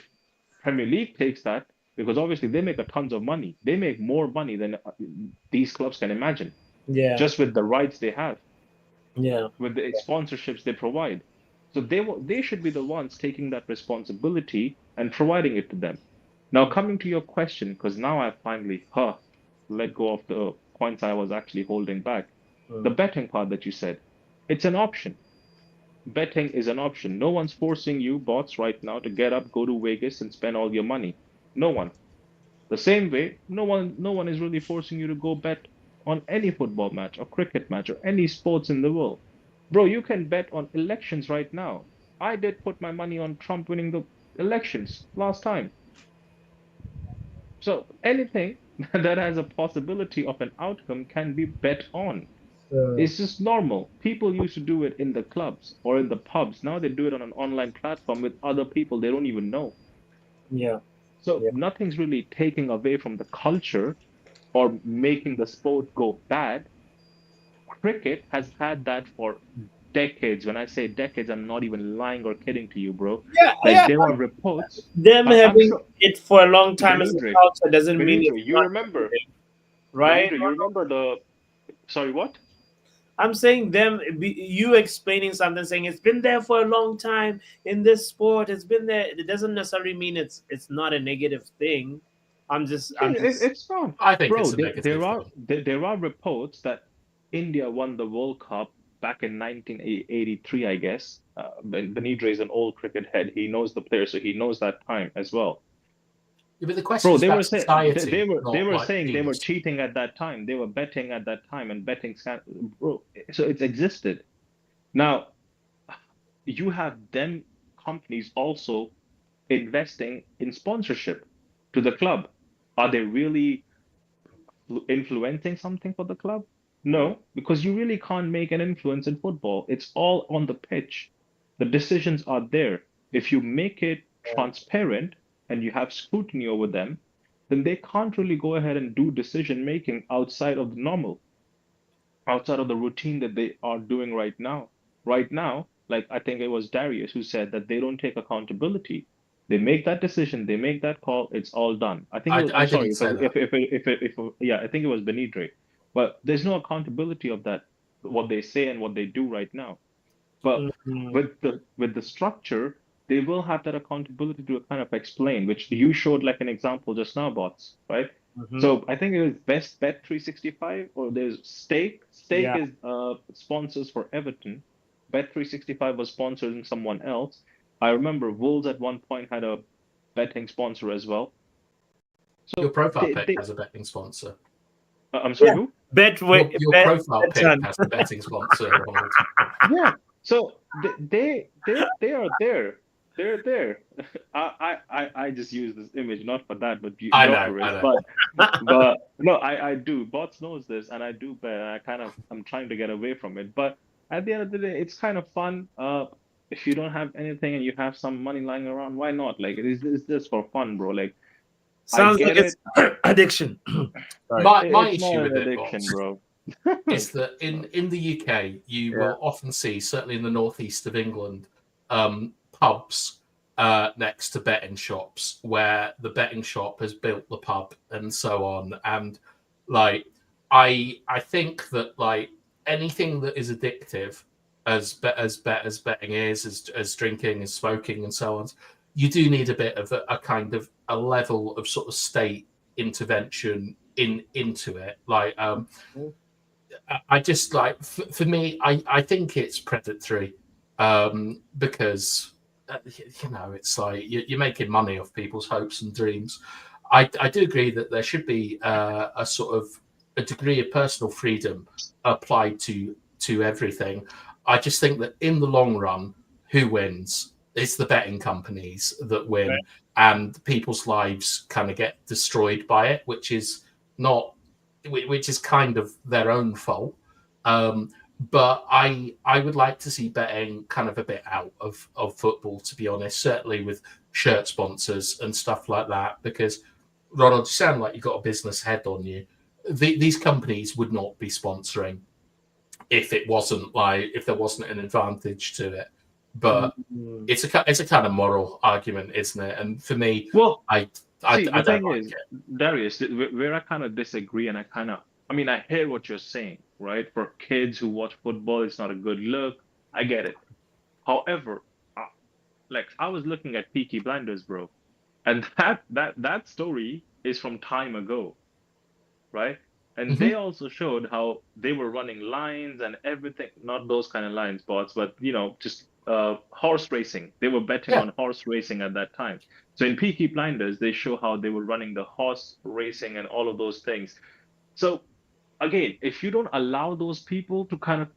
Premier League takes that, because obviously they make a tons of money, they make more money than these clubs can imagine, Yeah. just with the rights they have, Yeah. with the sponsorships they provide. So they should be the ones taking that responsibility and providing it to them. Now coming to your question, because now I finally let go of the points I was actually holding back. The Mm. betting part that you said, it's an option. Betting is an option. No one's forcing you, bots, right now to get up, go to Vegas, and spend all your money. No one. The same way, no one is really forcing you to go bet on any football match or cricket match or any sports in the world. Bro, you can bet on elections right now. I did put my money on Trump winning the elections last time. So anything that has a possibility of an outcome can be bet on. Mm. It's just normal. People used to do it in the clubs or in the pubs. Now they do it on an online platform with other people they don't even know. Yeah. So Yeah. nothing's really taking away from the culture or making the sport go bad. Cricket has had that for decades. When I say decades, I'm not even lying or kidding to you, bro. Yeah. Like Yeah. there were reports. Them I'm having sure it for a long time as a Benidre, culture doesn't mean it's Benidre, you not remember negative, right? Benidre, you remember the sorry, what? I'm saying you explaining something, saying it's been there for a long time in this sport. It's been there. It doesn't necessarily mean it's not a negative thing. I'm just. It's not, I think bro. it's a There, negative there are thing. there are reports that India won the World Cup back in 1983, I guess. Benidre is an old cricket head. He knows the player, so he knows that time as well. Yeah, but the question Bro, is they were about saying society, they not were like saying they were teams. cheating at that time. They were betting at that time and betting bro. So it's existed. Now you have them companies also investing in sponsorship to the club. Are they really influencing something for the club? No, because you really can't make an influence in football. It's all on the pitch. The decisions are there. If you make it transparent and you have scrutiny over them, then they can't really go ahead and do decision making outside of the normal, outside of the routine that they are doing right now. Right now, like I think it was Darius who said that they don't take accountability. They make that decision, they make that call, it's all done. I think it was, I I'm sorry, didn't say that. yeah, I think it was Benidre. But there's no accountability of that, what they say and what they do right now. But Mhm. with the structure, they will have that accountability to kind of explain, which you showed like an example just now, bots, right? Mhm. So I think it was Best Bet 365 or there's Stake. Stake Yeah. is sponsors for Everton. Bet 365 was sponsoring someone else. I remember Wolves at one point had a betting sponsor as well. Your So profile pic has a betting sponsor. I'm sorry, Yeah. who? Your profile pic Betson. has a betting sponsor, Ronald. Yeah. So they are there. They're there. I just use this image not for that, but I your know. purist. But no, I do. Bots knows this, and I do bet. And I'm trying to get away from it. But at the end of the day, it's kind of fun. If you don't have anything and you have some money lying around, why not? Like it's just for fun, bro. Like I Sounds like get it's it. addiction. Sorry. My It's issue not an with it, addiction, boss, bro. is that in the UK, you Yeah. will often see, certainly in the northeast of England, pubs next to betting shops where the betting shop has built the pub and so on. And like, I think that like anything that is addictive, as betting is, as drinking, as smoking, and so on, you do need a bit of a kind of a level of sort of state intervention into it. Like, I just like for me, I think it's predatory because it's like you're making money off people's hopes and dreams. I do agree that there should be a sort of a degree of personal freedom applied to everything. I just think that in the long run, who wins? It's the betting companies that win, and people's lives kind of get destroyed by it, which is kind of their own fault. But I would like to see betting kind of a bit out of football, to be honest, certainly with shirt sponsors and stuff like that, because Ronald, you sound like you've got a business head on you. These companies would not be sponsoring if there wasn't an advantage to it. But it's a kind of moral argument, isn't it? And for me, Well, I see, the don't thing like is, it. Darius, where I kind of disagree, and I mean, I hear what you're saying, right? For kids who watch football, it's not a good look. I get it. However, like I was looking at Peaky Blinders, bro, and that story is from time ago, right? And they Mhm. also showed how they were running lines and everything, not those kind of lines, bots, but just horse racing. They were betting Yeah. on horse racing at that time. So in Peaky Blinders, they show how they were running the horse racing and all of those things. So again, if you don't allow those people to kind of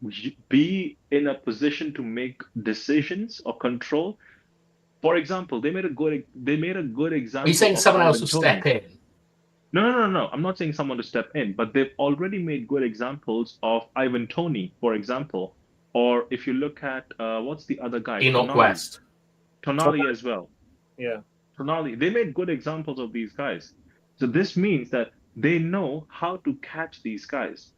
be in a position to make decisions or control, for example, they made a good Are you example saying of someone else will Ivan step Toney. in? No. I'm not saying someone to step in, but they've already made good examples of Ivan Toney, for example. Or if you look at what's the other guy, Enoch Tonali, West. Tonali as well. Yeah. Tonali, they made good examples of these guys. So this means that they know how to catch these guys.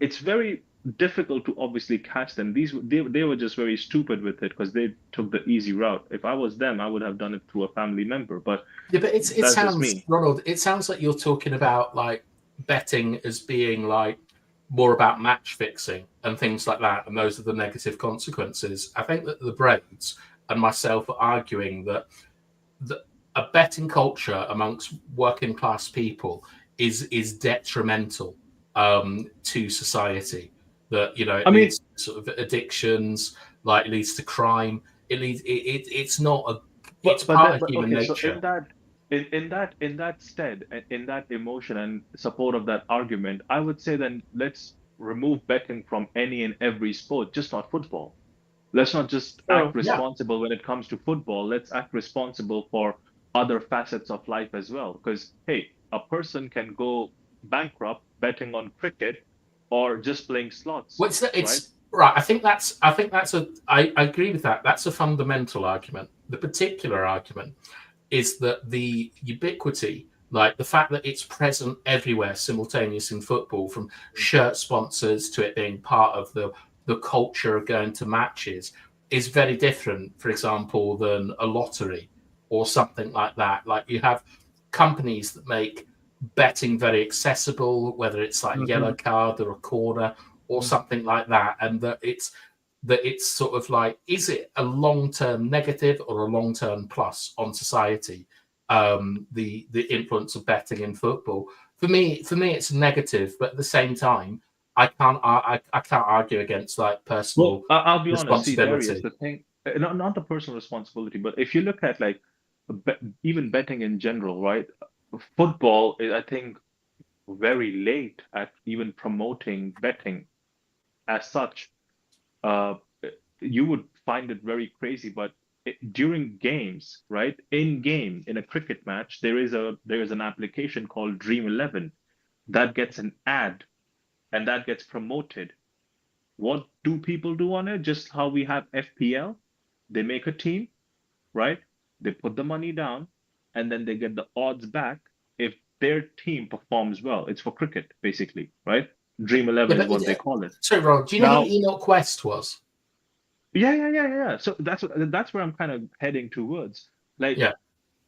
It's very difficult to obviously catch them. They were just very stupid with it because they took the easy route. If I was them, I would have done it through a family member. But Yeah, but it that's just sounds, me. Ronald, it sounds like you're talking about like betting as being like more about match fixing and things like that, and those are the negative consequences. I think that the Braves and myself are arguing that a betting culture amongst working class people is detrimental to society. That it I mean, leads to sort of addictions, like it leads to crime. It's not a it's part of but human okay, so nature. in that stead, in that emotion and support of that argument, I would say then let's remove betting from any and every sport, just not football. Let's not just Oh, act Yeah. responsible when it comes to football. Let's act responsible for other facets of life as well. Because hey, a person can go bankrupt betting on cricket or just playing slots, Well, right? it's right. I think that's I agree with that. That's a fundamental argument. The particular argument is that the ubiquity, like the fact that it's present everywhere simultaneous in football, from shirt sponsors to it being part of the culture of going to matches, is very different, for example, than a lottery or something like that. Like you have companies that make betting very accessible, whether it's like a yellow card or a corner or something like that, and that it's sort of like, is it a long-term negative or a long-term plus on society? The influence of betting in football. For me, it's negative, but at the same time, I can't argue against like personal I'll be honest. See, Darius, responsibility. the thing, not the personal responsibility, but if you look at like even betting in general, right? Football is, I think, very late at even promoting betting as such. Uh, you would find it very crazy, but during games, right? In game, in a cricket match, there is an application called Dream 11 that gets an ad and that gets promoted. What do people do on it? Just how we have FPL. They make a team, right? They put the money down and then they get the odds back if their team performs well. It's for cricket, basically, right? Dream 11 is what they call it. So, Rod, do you know who Enoch Quest was? Yeah. So that's where I'm kind of heading towards. Like, yeah.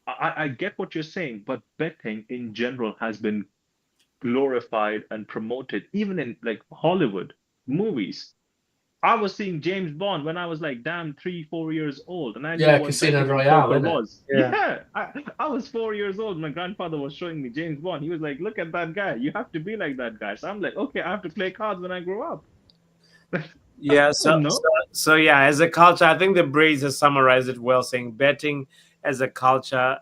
I get what you're saying, but betting in general has been glorified and promoted, even in like Hollywood movies. I was seeing James Bond when I was like damn 3-4 years old, and I knew what Casino betting Royale, poker was. Yeah. I was 4 years old. My grandfather was showing me James Bond. He was like, "Look at that guy. You have to be like that guy." So I'm like, "Okay, I have to play cards when I grow up." Yeah. So yeah, as a culture, I think the Braves has summarized it well, saying betting as a culture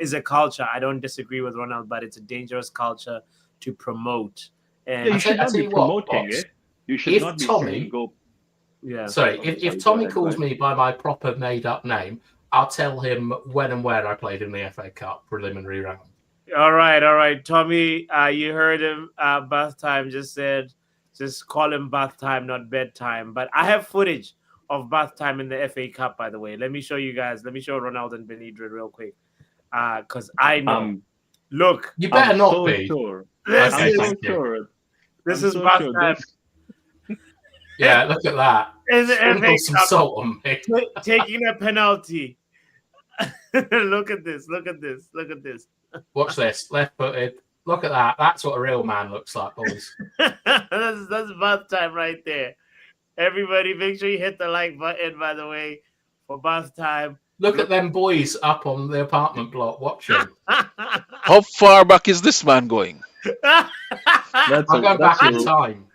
is a culture. I don't disagree with Ronald, but it's a dangerous culture to promote. And you should not be promoting it. You should not be saying go. Yeah. Sorry, if Tommy calls me by my proper made-up name, I'll tell him when and where I played in the FA Cup preliminary round. All right, Tommy. You heard him. Bath time just said, just call him bath time, not bedtime. But I have footage of bath time in the FA Cup, by the way. Let me show you guys. Let me show Ronaldo and Benidre real quick, because I know. Look, you better not so be. Sure. This I'm is so sure. This is bath time. Yeah, look at that. Sprinkle some salt on me. Taking a penalty. Look at this. Watch this. Left-footed. Look at that. That's what a real man looks like, boys. That's bath time right there. Everybody, make sure you hit the like button, by the way, for bath time. Look at them boys up on the apartment block watching. How far back is this man going? I'm going back in time.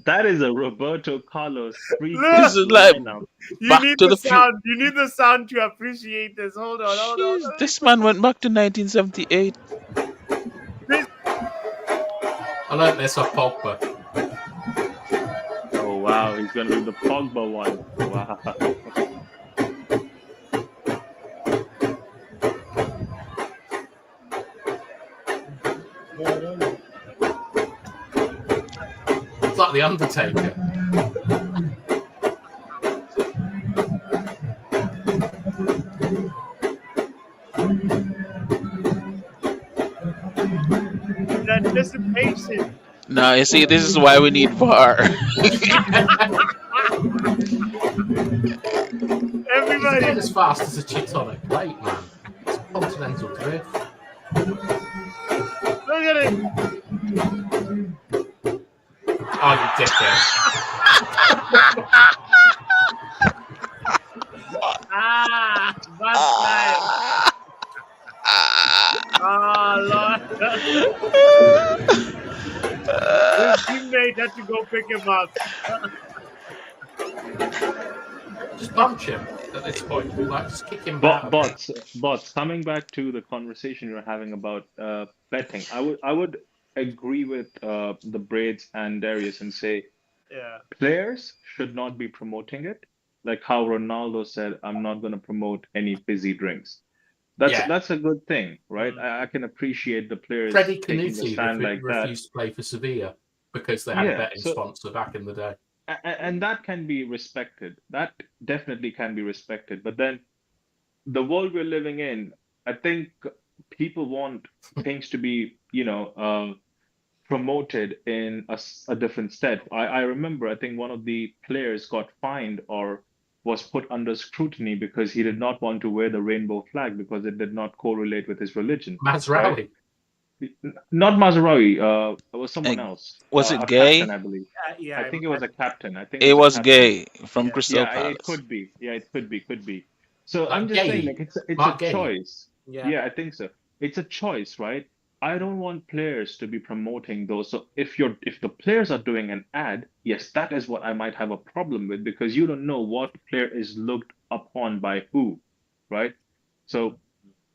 That is a Roberto Carlos free. This is like you need the sound. You need the sound to appreciate this. Hold on. This man went back to 1978. I learned this off Pogba. Oh wow, he's gonna do the Pogba one. Wow. It's like the Undertaker. Anticipation. Now you see, this is why we need VAR. Everybody, it's as fast as a Chitonic plate, man. It's continental drift. Look at it. Oh, you dickhead. Bad time. Oh, Lord. His teammate had to go pick him up. Just punch him at this point. Like, just kick him back. Bots. Coming back to the conversation you're having about betting, I would agree with the Braids and Darius and say, players should not be promoting it. Like how Ronaldo said, "I'm not going to promote any fizzy drinks." That's a good thing, right? I can appreciate the players taking a stand like that. Refused to play for Sevilla because they had a betting sponsor back in the day. And that can be respected. That definitely can be respected. But then the world we're living in, I think people want things to be, promoted in a different stead. I remember, I think one of the players got fined or was put under scrutiny because he did not want to wear the rainbow flag because it did not correlate with his religion, right? Mazraoui. Not Mazraoui, it was Uh, someone else, was it a captain, Gay? I believe. Yeah, I think it was a captain. I think it It was a was captain. Gay from yeah, Crystal Yeah, it Palace. could be. Yeah, it could be. So I'm just saying, Gay. like, it's a Mark Gay. choice. yeah. Yeah, I think so. It's a choice, right? I don't want players to be promoting those. So if the players are doing an ad, yes, that is what I might have a problem with because you don't know what player is looked upon by who, right? So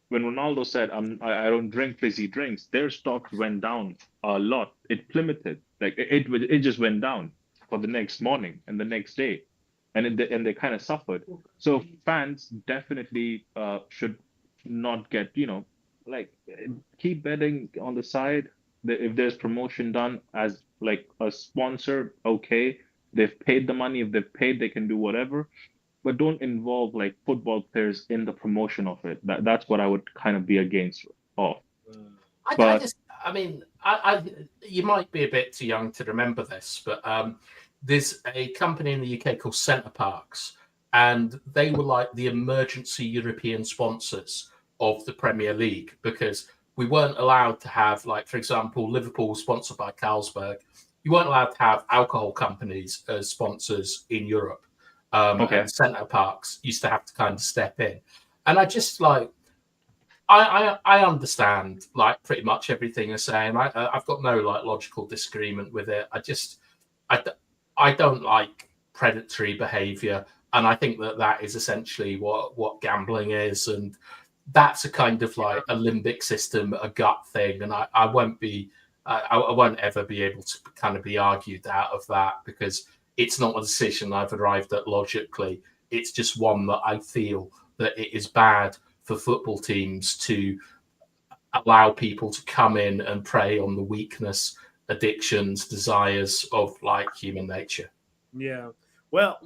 when Ronaldo said, I don't drink fizzy drinks, their stocks went down a lot. It plummeted. Like it just went down for the next morning and the next day. And they kind of suffered. So fans definitely should not get, like keep betting on the side. If there's promotion done as like a sponsor, okay. They've paid the money. If they've paid, they can do whatever, but don't involve like football players in the promotion of it. That's what I would kind of be against of. But I mean, you might be a bit too young to remember this, but there's a company in the UK called Centre Parks, and they were like the emergency European sponsors of the Premier League because we weren't allowed to have, like, for example, Liverpool was sponsored by Carlsberg. You weren't allowed to have alcohol companies as sponsors in Europe. okay, And Centre Parks used to have to kind of step in. And I just like, I understand like pretty much everything you're saying. I've got no like logical disagreement with it. I don't like predatory behavior, and I think that is essentially what gambling is, and that's a kind of like a limbic system, a gut thing, and I won't be I won't ever be able to kind of be argued out of that because it's not a decision I've arrived at logically. It's just one that I feel that it is bad for football teams to allow people to come in and prey on the weakness, addictions, desires of like human nature. Yeah. Well,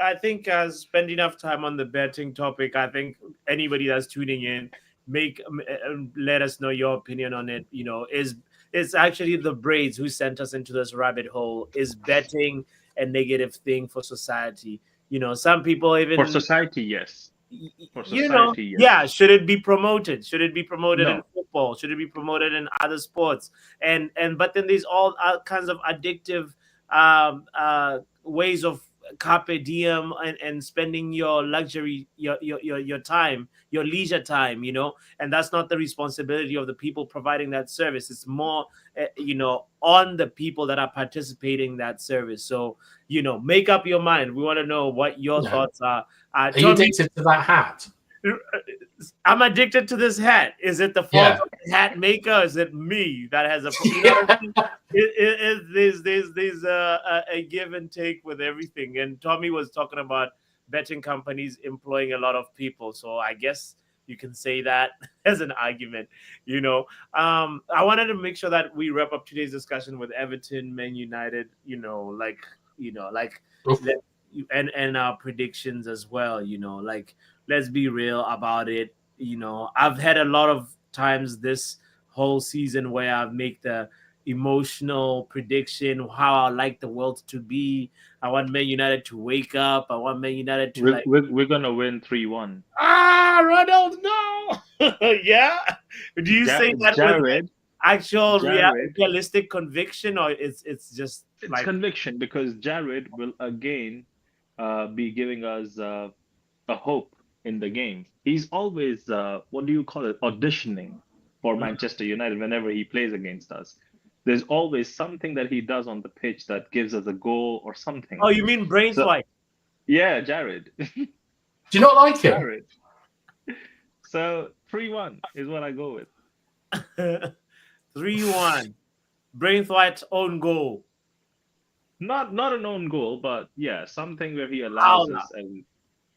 I think spend enough time on the betting topic. I think anybody that's tuning in, let us know your opinion on it. It's actually the Braids who sent us into this rabbit hole. Is betting a negative thing for society? Some people for even society, yes. For society, yeah, yes. should it be promoted? Should it be promoted in No. football? Should it be promoted in other sports? But then there's all kinds of addictive ways of carpe diem and spending your luxury, your time, your leisure time, and that's not the responsibility of the people providing that service. It's more on the people that are participating in that service. So make up your mind. We want to know what your thoughts are. Are you addicted to that hat? I'm addicted to this hat. Is it the fault of the hat maker? Or is it me that has a? What I mean? There's a give and take with everything. And Tommy was talking about betting companies employing a lot of people. So I guess you can say that as an argument. I wanted to make sure that we wrap up today's discussion with Everton, Man United. And our predictions as well. Let's be real about it. I've had a lot of times this whole season where I've made the emotional prediction how I like the world to be. I want Man United to wake up. I want Man United to We're gonna win 3-1. Ronald, no. Yeah. Do you say that with like actual realistic conviction, or it's just it's like conviction because Jared will again be giving us a hope in the game. He's always what do you call it, auditioning for Manchester United whenever he plays against us. There's always something that he does on the pitch that gives us a goal or something. Oh, you mean Braithwaite? Yeah, Jared. Do you not like him? Jared. So 3-1 is what I go with. 3-1. Braithwaite's own goal. Not an own goal, but yeah, something where he allows us and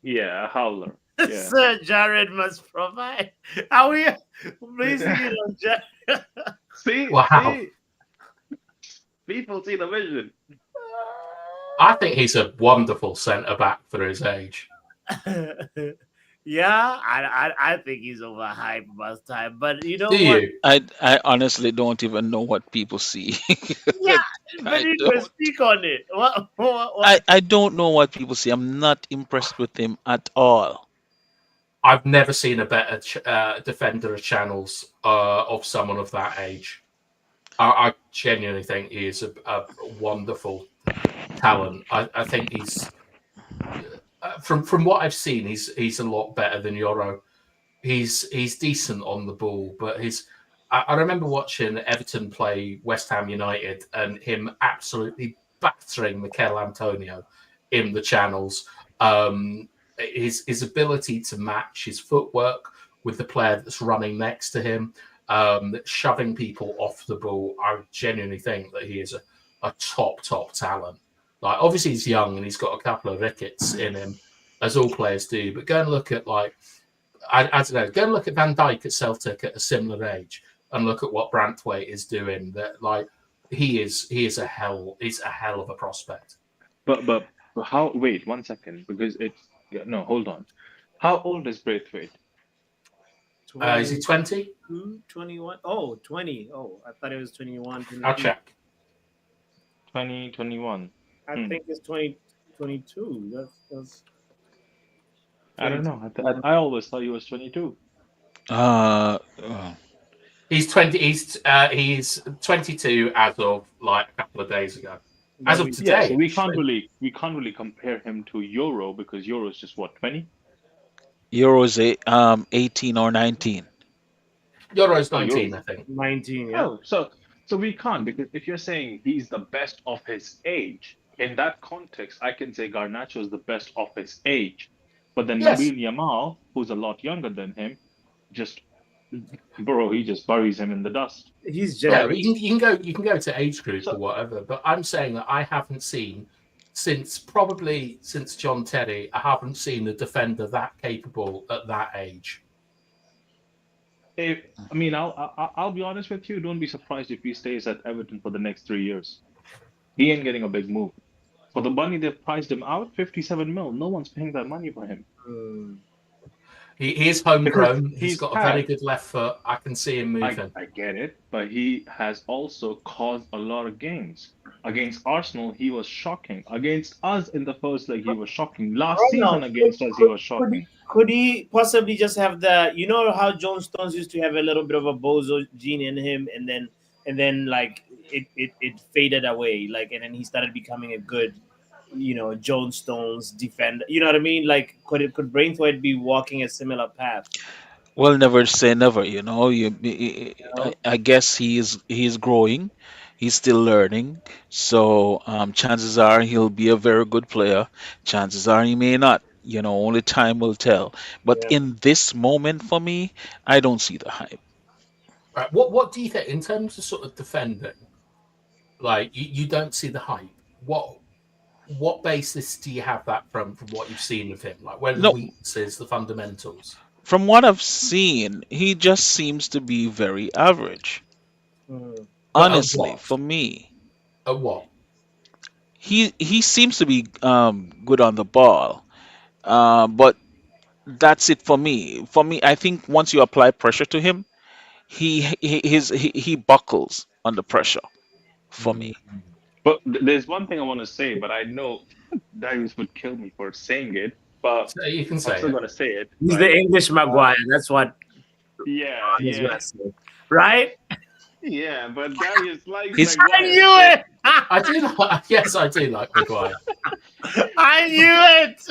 a howler. Yeah. Sir Jared must provide. Are we basing it on Jared? See? Wow. See? People see the vision. I think he's a wonderful centre back for his age. Yeah, I think he's overhyped most time. But you know Do what? you? I honestly don't even know what people see. Yeah, but I you can don't. speak on it. What? I don't know what people see. I'm not impressed with him at all. I've never seen a better defender of channels of someone of that age. I genuinely think he is a wonderful talent. I think he's from what I've seen, he's a lot better than Yoro. He's decent on the ball, but I remember watching Everton play West Ham United and him absolutely battering Mikel Antonio in the channels. His ability to match his footwork with the player that's running next to him, shoving people off the ball. I genuinely think that he is a top talent. Like obviously he's young and he's got a couple of rickets in him, as all players do. But go and look at I don't know. Go and look at Van Dijk at Celtic at a similar age, and look at what Brantwaite is doing. That he's a hell of a prospect. But how? Wait 1 second, because it's no. Hold on. How old is Braithwaite? Is he 20? 21? Oh, 20. Oh, I thought it was 21. I'll check. 2021. I think it's 2022. That's I don't know. I always thought he was 22. Uh, He's 20. He's 22 as of like a couple of days ago. As of today. Yeah, so we can't really compare him to Euro because Euro is just what, 20? Euros 18 or 19. Euro's Oh, 19, Euro. I think. 19. Yeah. Oh, so we can't, because if you're saying he's the best of his age, in that context, I can say Garnacho is the best of his age. But then Yes. Nabil Yamal, who's a lot younger than him, he just buries him in the dust. He's Yeah, just you can go to age group or whatever. But I'm saying that I haven't seen since John Terry, I haven't seen a defender that capable at that age. I'll be honest with you. Don't be surprised if he stays at Everton for the next 3 years. He ain't getting a big move. For the money they've priced him out, 57 mil. No one's paying that money for him. He is homegrown. He's got a very had- good left foot. I can see him moving. I get it, but he has also caused a lot of games. Against Arsenal, he was shocking. Against us in the first leg, he was shocking. Last season against us, he was shocking. Could he possibly just have you know how John Stones used to have a little bit of a bozo gene in him, and then like it faded away, like, and then he started becoming a good, John Stones defender. You know what I mean? Like, could Braithwaite be walking a similar path? Well, never say never. I guess he's growing. He's still learning. So chances are he'll be a very good player. Chances are he may not. Only time will tell. But in this moment, for me, I don't see the hype. Right. What do you think in terms of sort of defending? Like you don't see the hype. What basis do you have that from what you've seen of him? Like where the weaknesses, the fundamentals? From what I've seen, he just seems to be very average. Honestly, for me. At what? He seems to be good on the ball. But that's it for me. For me, I think once you apply pressure to him, he buckles under pressure for me. But there's one thing I want to say, but I know Darius would kill me for saying it. But so you can say I'm still going to say it. He's the English Maguire. That's what. Yeah. Right? Yeah, but Darius likes Maguire. I knew it! I do. Yes, I do like Maguire. I knew it!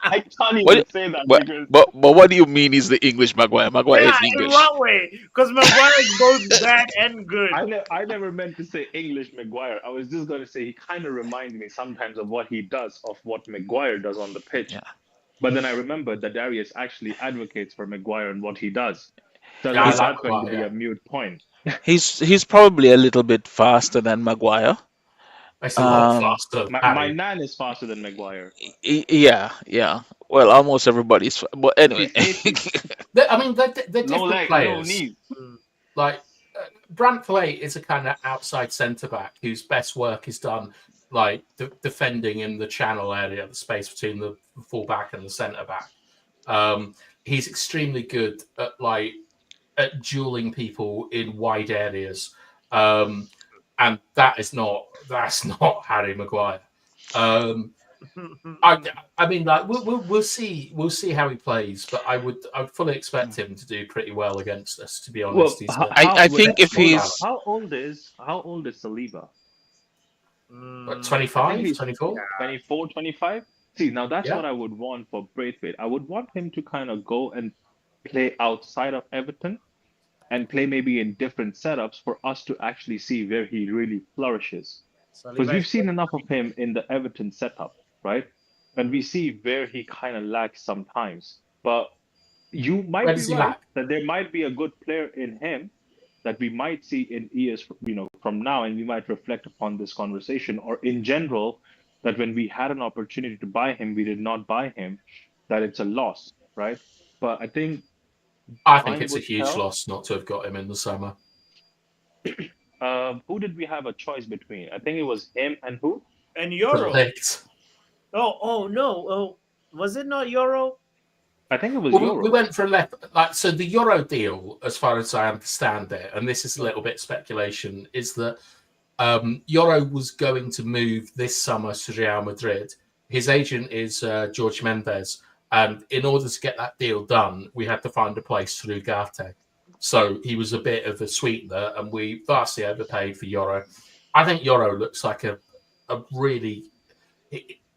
I can't even say that. But what do you mean he's the English Maguire? Maguire is English. In what way? Because Maguire is both bad and good. I never meant to say English Maguire. I was just going to say he kind of reminds me sometimes of what he does, of what Maguire does on the pitch. Yeah. But then I remembered that Darius actually advocates for Maguire and what he does. So that's going to be a mute point. He's probably a little bit faster than Maguire. I see a lot faster. My nan is faster than Maguire. Yeah. Well, almost everybody's. But anyway, I mean, they're different players. Like Brantwaite is a kind of outside centre back whose best work is done like defending in the channel area, the space between the full back and the centre back. He's extremely good at dueling people in wide areas, and that's not Harry Maguire. I mean, like we'll see how he plays, but I would fully expect him to do pretty well against us. To be honest, Well, he's I think if hold on. he's How old is Saliba? what, I think 25, he's 24? 24, 25. See, now that's Yeah, what I would want for Braithwaite. I would want him to kind of go and play outside of Everton and play maybe in different setups for us to actually see where he really flourishes. Because Saliba we've is seen enough of him in the Everton setup, right? And we see where he kind of lacks sometimes. But you where might be does he right lack? that there might be a good player in him that we might see in years, from now, and we might reflect upon this conversation, or in general, that when we had an opportunity to buy him, we did not buy him, that it's a loss, right? But I think I think time it's a would huge tell. loss not to have got him in the summer. Who did we have a choice between? I think it was him and who? and The Euro. late. Oh no. Oh, was it not Euro? I think it was Well, we Euro. went for a left. So the Euro deal, as far as I understand it, and this is a little bit speculation, is that Euro was going to move this summer to Real Madrid. His agent is George Mendes, and in order to get that deal done, we had to find a place through Garte. So he was a bit of a sweetener, and we vastly overpaid for Euro. I think Euro looks like a really.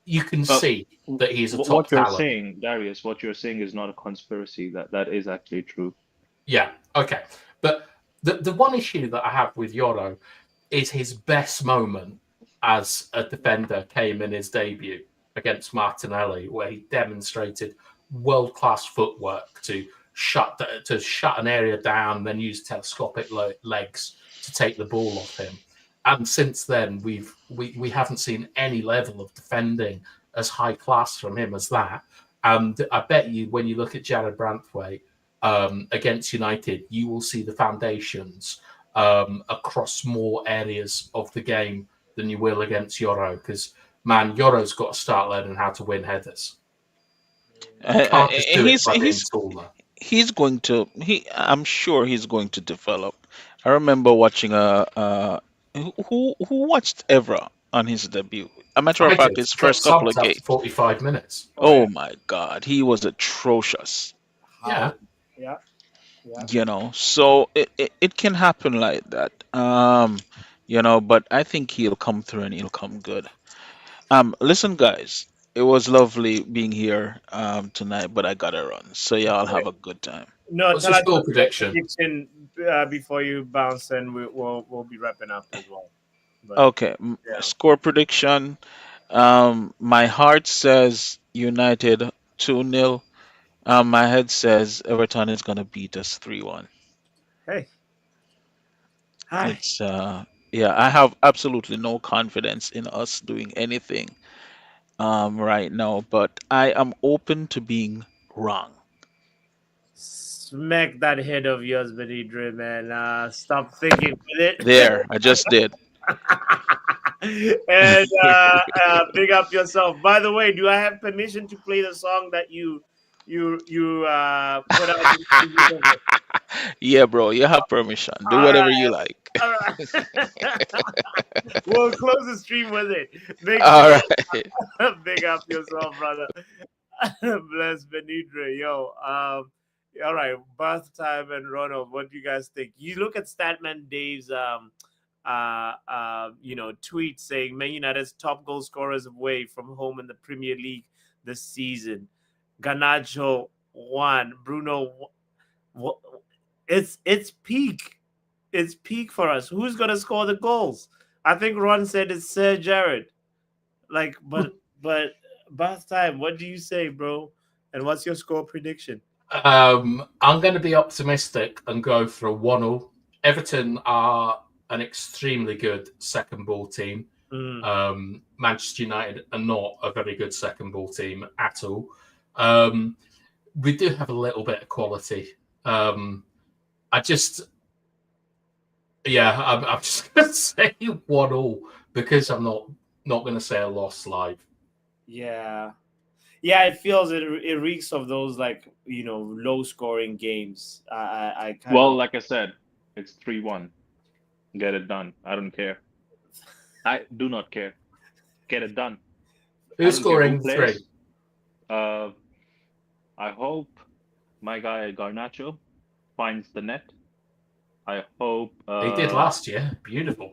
You can But see that he's a top what you're talent. saying, Darius, what you're saying is not a conspiracy. That is actually true. Yeah, okay. But the one issue that I have with Yoro is his best moment as a defender came in his debut against Martinelli, where he demonstrated world class footwork to shut an area down, then use telescopic legs to take the ball off him. And since then, we haven't seen any level of defending as high class from him as that. And I bet you, when you look at Jared Branthwaite against United, you will see the foundations across more areas of the game than you will against Yoro. Because, man, Yoro's got to start learning how to win headers. You can't just do it by being taller. he's going to I'm sure he's going to develop. I remember watching who watched Evra on his debut. A matter of I fact, did. his Got first couple subbed of after games. 45 minutes. Oh my God, he was atrocious. Yeah. Yeah. Yeah. So it can happen like that. But I think he'll come through and he'll come good. Listen, guys, it was lovely being here tonight, but I gotta run. So y'all have a good time. No, What's tell your us score your prediction? prediction before you bounce, and we'll be wrapping up as well. But Okay, yeah, score prediction. My heart says United 2-0. My head says Everton is gonna beat us 3-1. hey, hi. It's yeah, I have absolutely no confidence in us doing anything right now, but I am open to being wrong. Smack that head of yours, Benidre, man. Stop thinking with it. There, I just did. And big up yourself. By the way, do I have permission to play the song that you put out? Yeah, bro, you have permission. Do All whatever right, you like. all right. We'll close the stream with it. All right. Big up yourself, brother. Bless Benidre, yo. All right, bath time and Ronald. What do you guys think? You look at Statman Dave's tweet saying Man United's top goal scorers away from home in the Premier League this season. Ganacho one, Bruno. It's peak. It's peak for us. Who's gonna score the goals? I think Ron said it's Sir Jared. Like, but bath time. What do you say, bro? And what's your score prediction? I'm going to be optimistic and go for a 1-0. Everton are an extremely good second ball team. Manchester United are not a very good second ball team at all. We do have a little bit of quality. I'm just going to say 1-0 because I'm not going to say a loss live. Yeah. Yeah, it feels it reeks of those like low scoring games. I kind Well, of like I said, it's 3-1. Get it done. I don't care. I do not care. Get it done. I Who's don't care who scoring 3? plays. Uh, I hope my guy Garnacho finds the net. I hope. He did last year. Beautiful.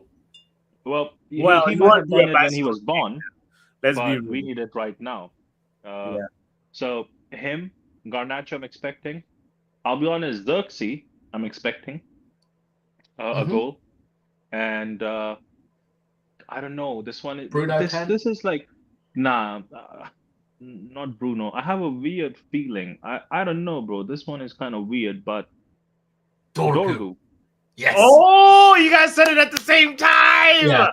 Well, well, he you might want have to be a done it when he bicycle. was born, Let's be but we real. need it right now. Uh, Yeah. so him, Garnacho, I'm expecting. I'll be honest, Xerxes, I'm expecting a Mhm. goal, and I don't know. This one, Bruno Pen? this is like, nah, not Bruno. I have a weird feeling. I don't know, bro. This one is kind of weird, but Dorgu. Dorgu. Yes. Oh, you guys said it at the same time. Yeah.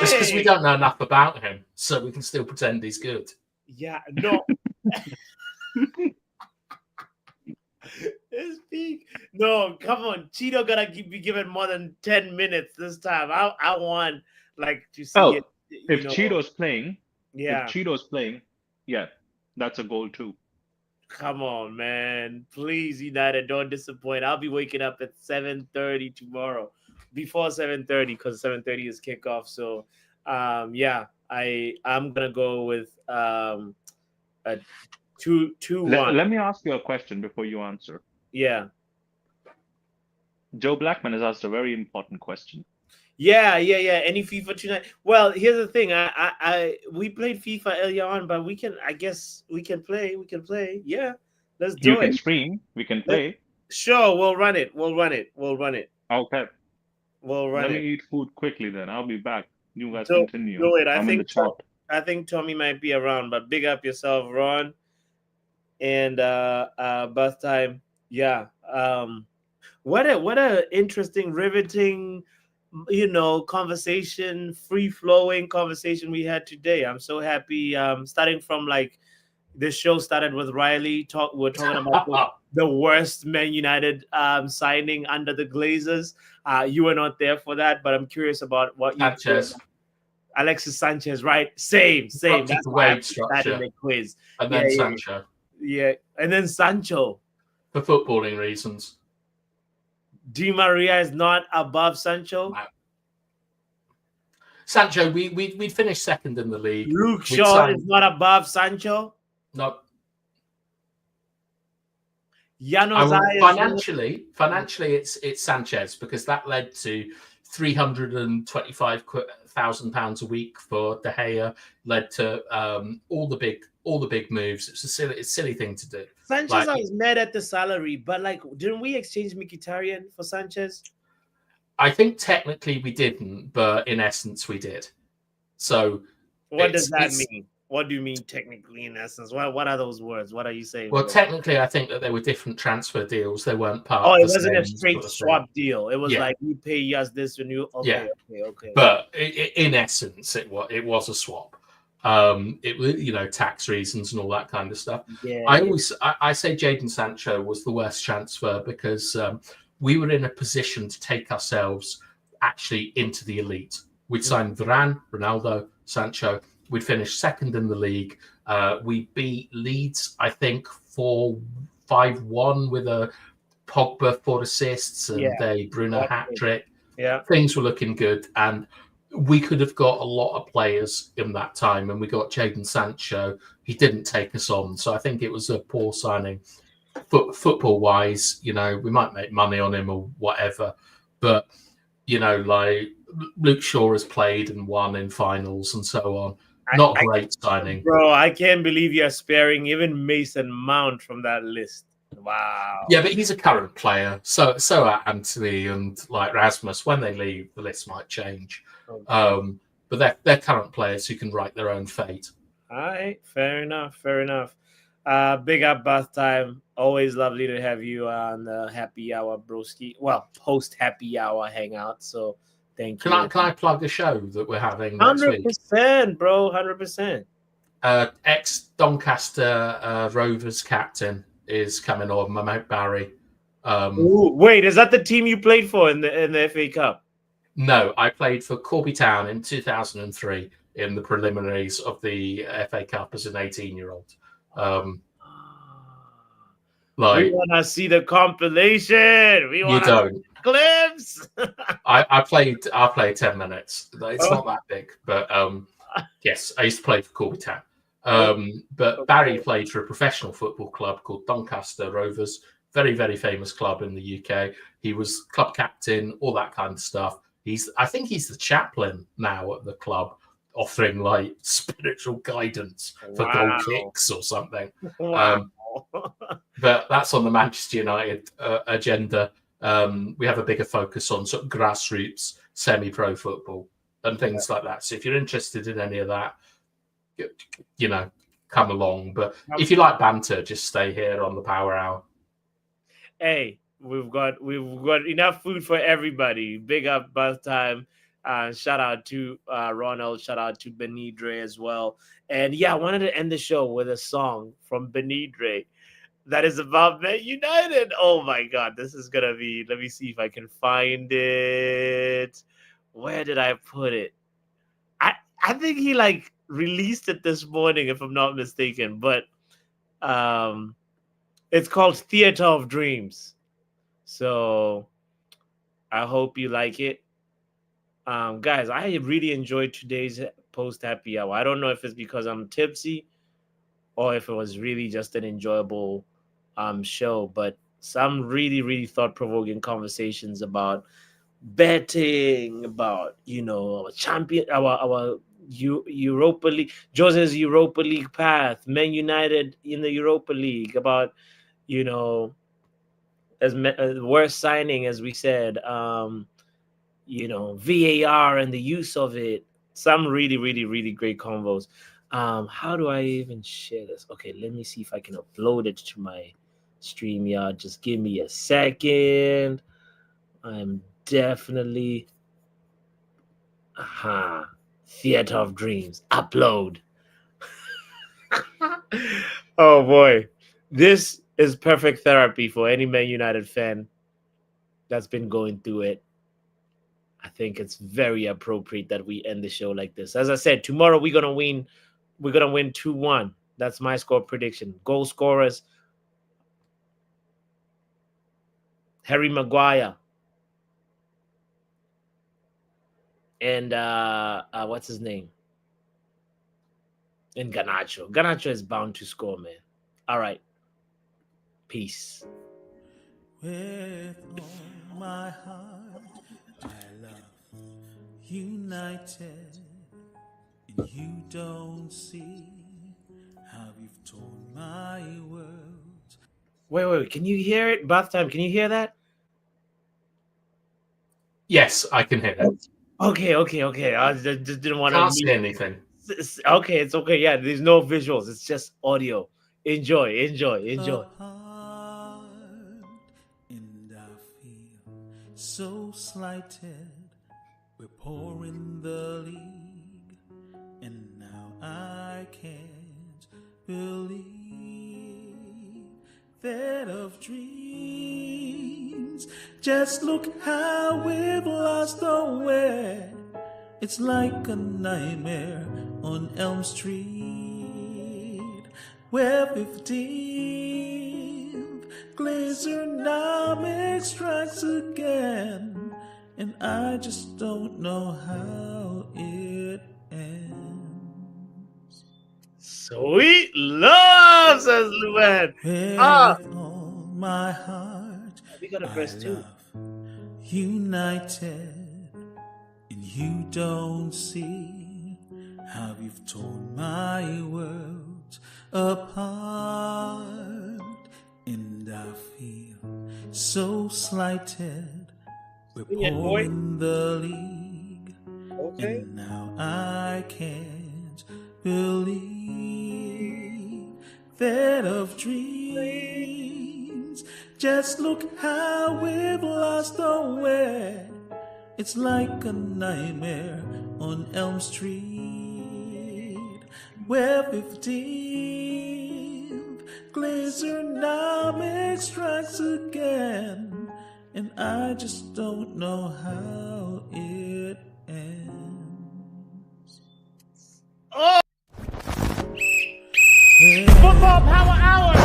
It's because Okay. we don't know enough about him, so we can still pretend he's good. Yeah. No. It's peak. No, come on. Cheeto gotta be given more than 10 minutes this time. I want like to see Oh, it. if Cheeto's playing, Yeah. yeah, that's a goal too. Come on, man. Please, United, don't disappoint. I'll be waking up at 7:30 tomorrow. Before 7:30, because 7:30 is kickoff. So yeah, I'm gonna go with a 2-1. Let me ask you a question before you answer. Yeah. Joe Blackman has asked a very important question. Yeah. Any FIFA tonight? Well, here's the thing. We played FIFA earlier on, but I guess we can play. We can play. Yeah, let's You do can it. stream, we can play. Sure, we'll run it. Okay. We'll run Let it. me eat food quickly then. I'll be back. You guys Do continue. it. I'm in the chat. I think Tommy might be around, but big up yourself, Ron. And bus time. Yeah. What a interesting, riveting, conversation, free flowing conversation we had today. I'm so happy. Starting from like this show started with Riley. We're talking about the worst Man United signing under the Glazers. You were not there for that, but I'm curious about what you Sanchez. Alexis Sanchez, right? Same. That's the why I wage put that in structure. the quiz. And then Sancho. Yeah, and then Sancho. For footballing reasons. Di Maria is not above Sancho. No. Sancho, we'd finished second in the league. Luke Shaw is not above Sancho. No. Financially, it's Sanchez, because that led to £325,000 a week for De Gea. Led to all the big moves. It's a silly thing to do. Sanchez, I was mad at the salary, but didn't we exchange Mkhitaryan for Sanchez? I think technically we didn't, but in essence we did. So what does that mean? What do you mean technically in essence? What are those words? What are you saying? Well, technically, I think that there were different transfer deals. They weren't part. Oh, it wasn't a straight swap deal. It was like you pay us this when you. Okay. But in essence, it was a swap. It was tax reasons and all that kind of stuff. Yeah. I say Jadon Sancho was the worst transfer because we were in a position to take ourselves actually into the elite. We'd signed Varane, Ronaldo, Sancho. We'd finished second in the league. We beat Leeds, I think, 5-1 with a Pogba 4 assists and a Bruno hat trick. Yeah, things were looking good, and we could have got a lot of players in that time. And we got Jadon Sancho. He didn't take us on, so I think it was a poor signing. Football wise, we might make money on him or whatever, but like Luke Shaw has played and won in finals and so on. Not a great signing. Bro, I can't believe you're sparing even Mason Mount from that list. Wow. Yeah, but he's a current player. So are Anthony and like Rasmus. When they leave, the list might change. Okay. But they're current players who can write their own fate. All right. Fair enough. Big up Bath Time. Always lovely to have you on the happy hour, broski. Well, post happy hour hangout. So thank you. Can I plug a show that we're having next week? 100%, bro. 100%. Ex Doncaster Rovers captain is coming on, my mate Barry. Wait, is that the team you played for in the FA Cup? No, I played for Corby Town in 2003 in the preliminaries of the FA Cup as an 18-year-old. Like, we want to see the compilation. We want to see clips. I played 10 minutes. It's not that big, but yes, I used to play for Corby Town. But Barry played for a professional football club called Doncaster Rovers, very, very famous club in the UK. He was club captain, all that kind of stuff. I think he's the chaplain now at the club, offering like spiritual guidance for goal kicks or something. Wow. But that's on the Manchester United agenda. We have a bigger focus on sort of grassroots, semi-pro football and things like that. So if you're interested in any of that, come along. But if you like banter, just stay here on the Power Hour. Hey, we've got enough food for everybody. Big up Bath Time. Shout out to Ronald. Shout out to Benidre as well. And yeah, I wanted to end the show with a song from Benidre that is about Man United. Oh my God, this is gonna be. Let me see if I can find it. Where did I put it? I think he like released it this morning, if I'm not mistaken. But it's called Theater of Dreams. So I hope you like it. Guys, I really enjoyed today's post happy hour. I don't know if it's because I'm tipsy or if it was really just an enjoyable show, but some really, really thought-provoking conversations about betting, about our champion, our Europa League, Jose's Europa League path, Man United in the Europa League, about as worst signing, as we said, VAR and the use of it. Some really, really, really great convos. How do I even share this? Okay, let me see if I can upload it to my StreamYard. Just give me a second. I'm definitely Theater of Dreams. Upload. Oh boy. This is perfect therapy for any Man United fan that's been going through it. I think it's very appropriate that we end the show like this. As I said, tomorrow we're gonna win. We're gonna win 2-1. That's my score prediction. Goal scorers: Harry Maguire and what's his name? And Garnacho. Garnacho is bound to score, man. All right. Peace. With all my heart, I love United, and you don't see how you've torn my world. Wait. Can you hear it? Bath Time, can you hear that? Yes, I can hear it. Okay. I just didn't want to Can't see anything. Okay, it's okay. Yeah, there's no visuals. It's just audio. Enjoy. Apart, and I feel so slighted. We're poor in the league, and now I can't believe that of dreams. Just look how we've lost our way. It's like a nightmare on Elm Street, where 15th Glazer strikes again, and I just don't know how it ends. Sweet love, says Luan. With all my heart, We gotta press I 2. love United, and you don't see how you've torn my world apart, and I feel so slighted. We're poor in the league, and now I can't believe that of dreams. Just look how we've lost our way. It's like a nightmare on Elm Street, where 15th Glazer strikes again, and I just don't know how it ends. Football Power Hour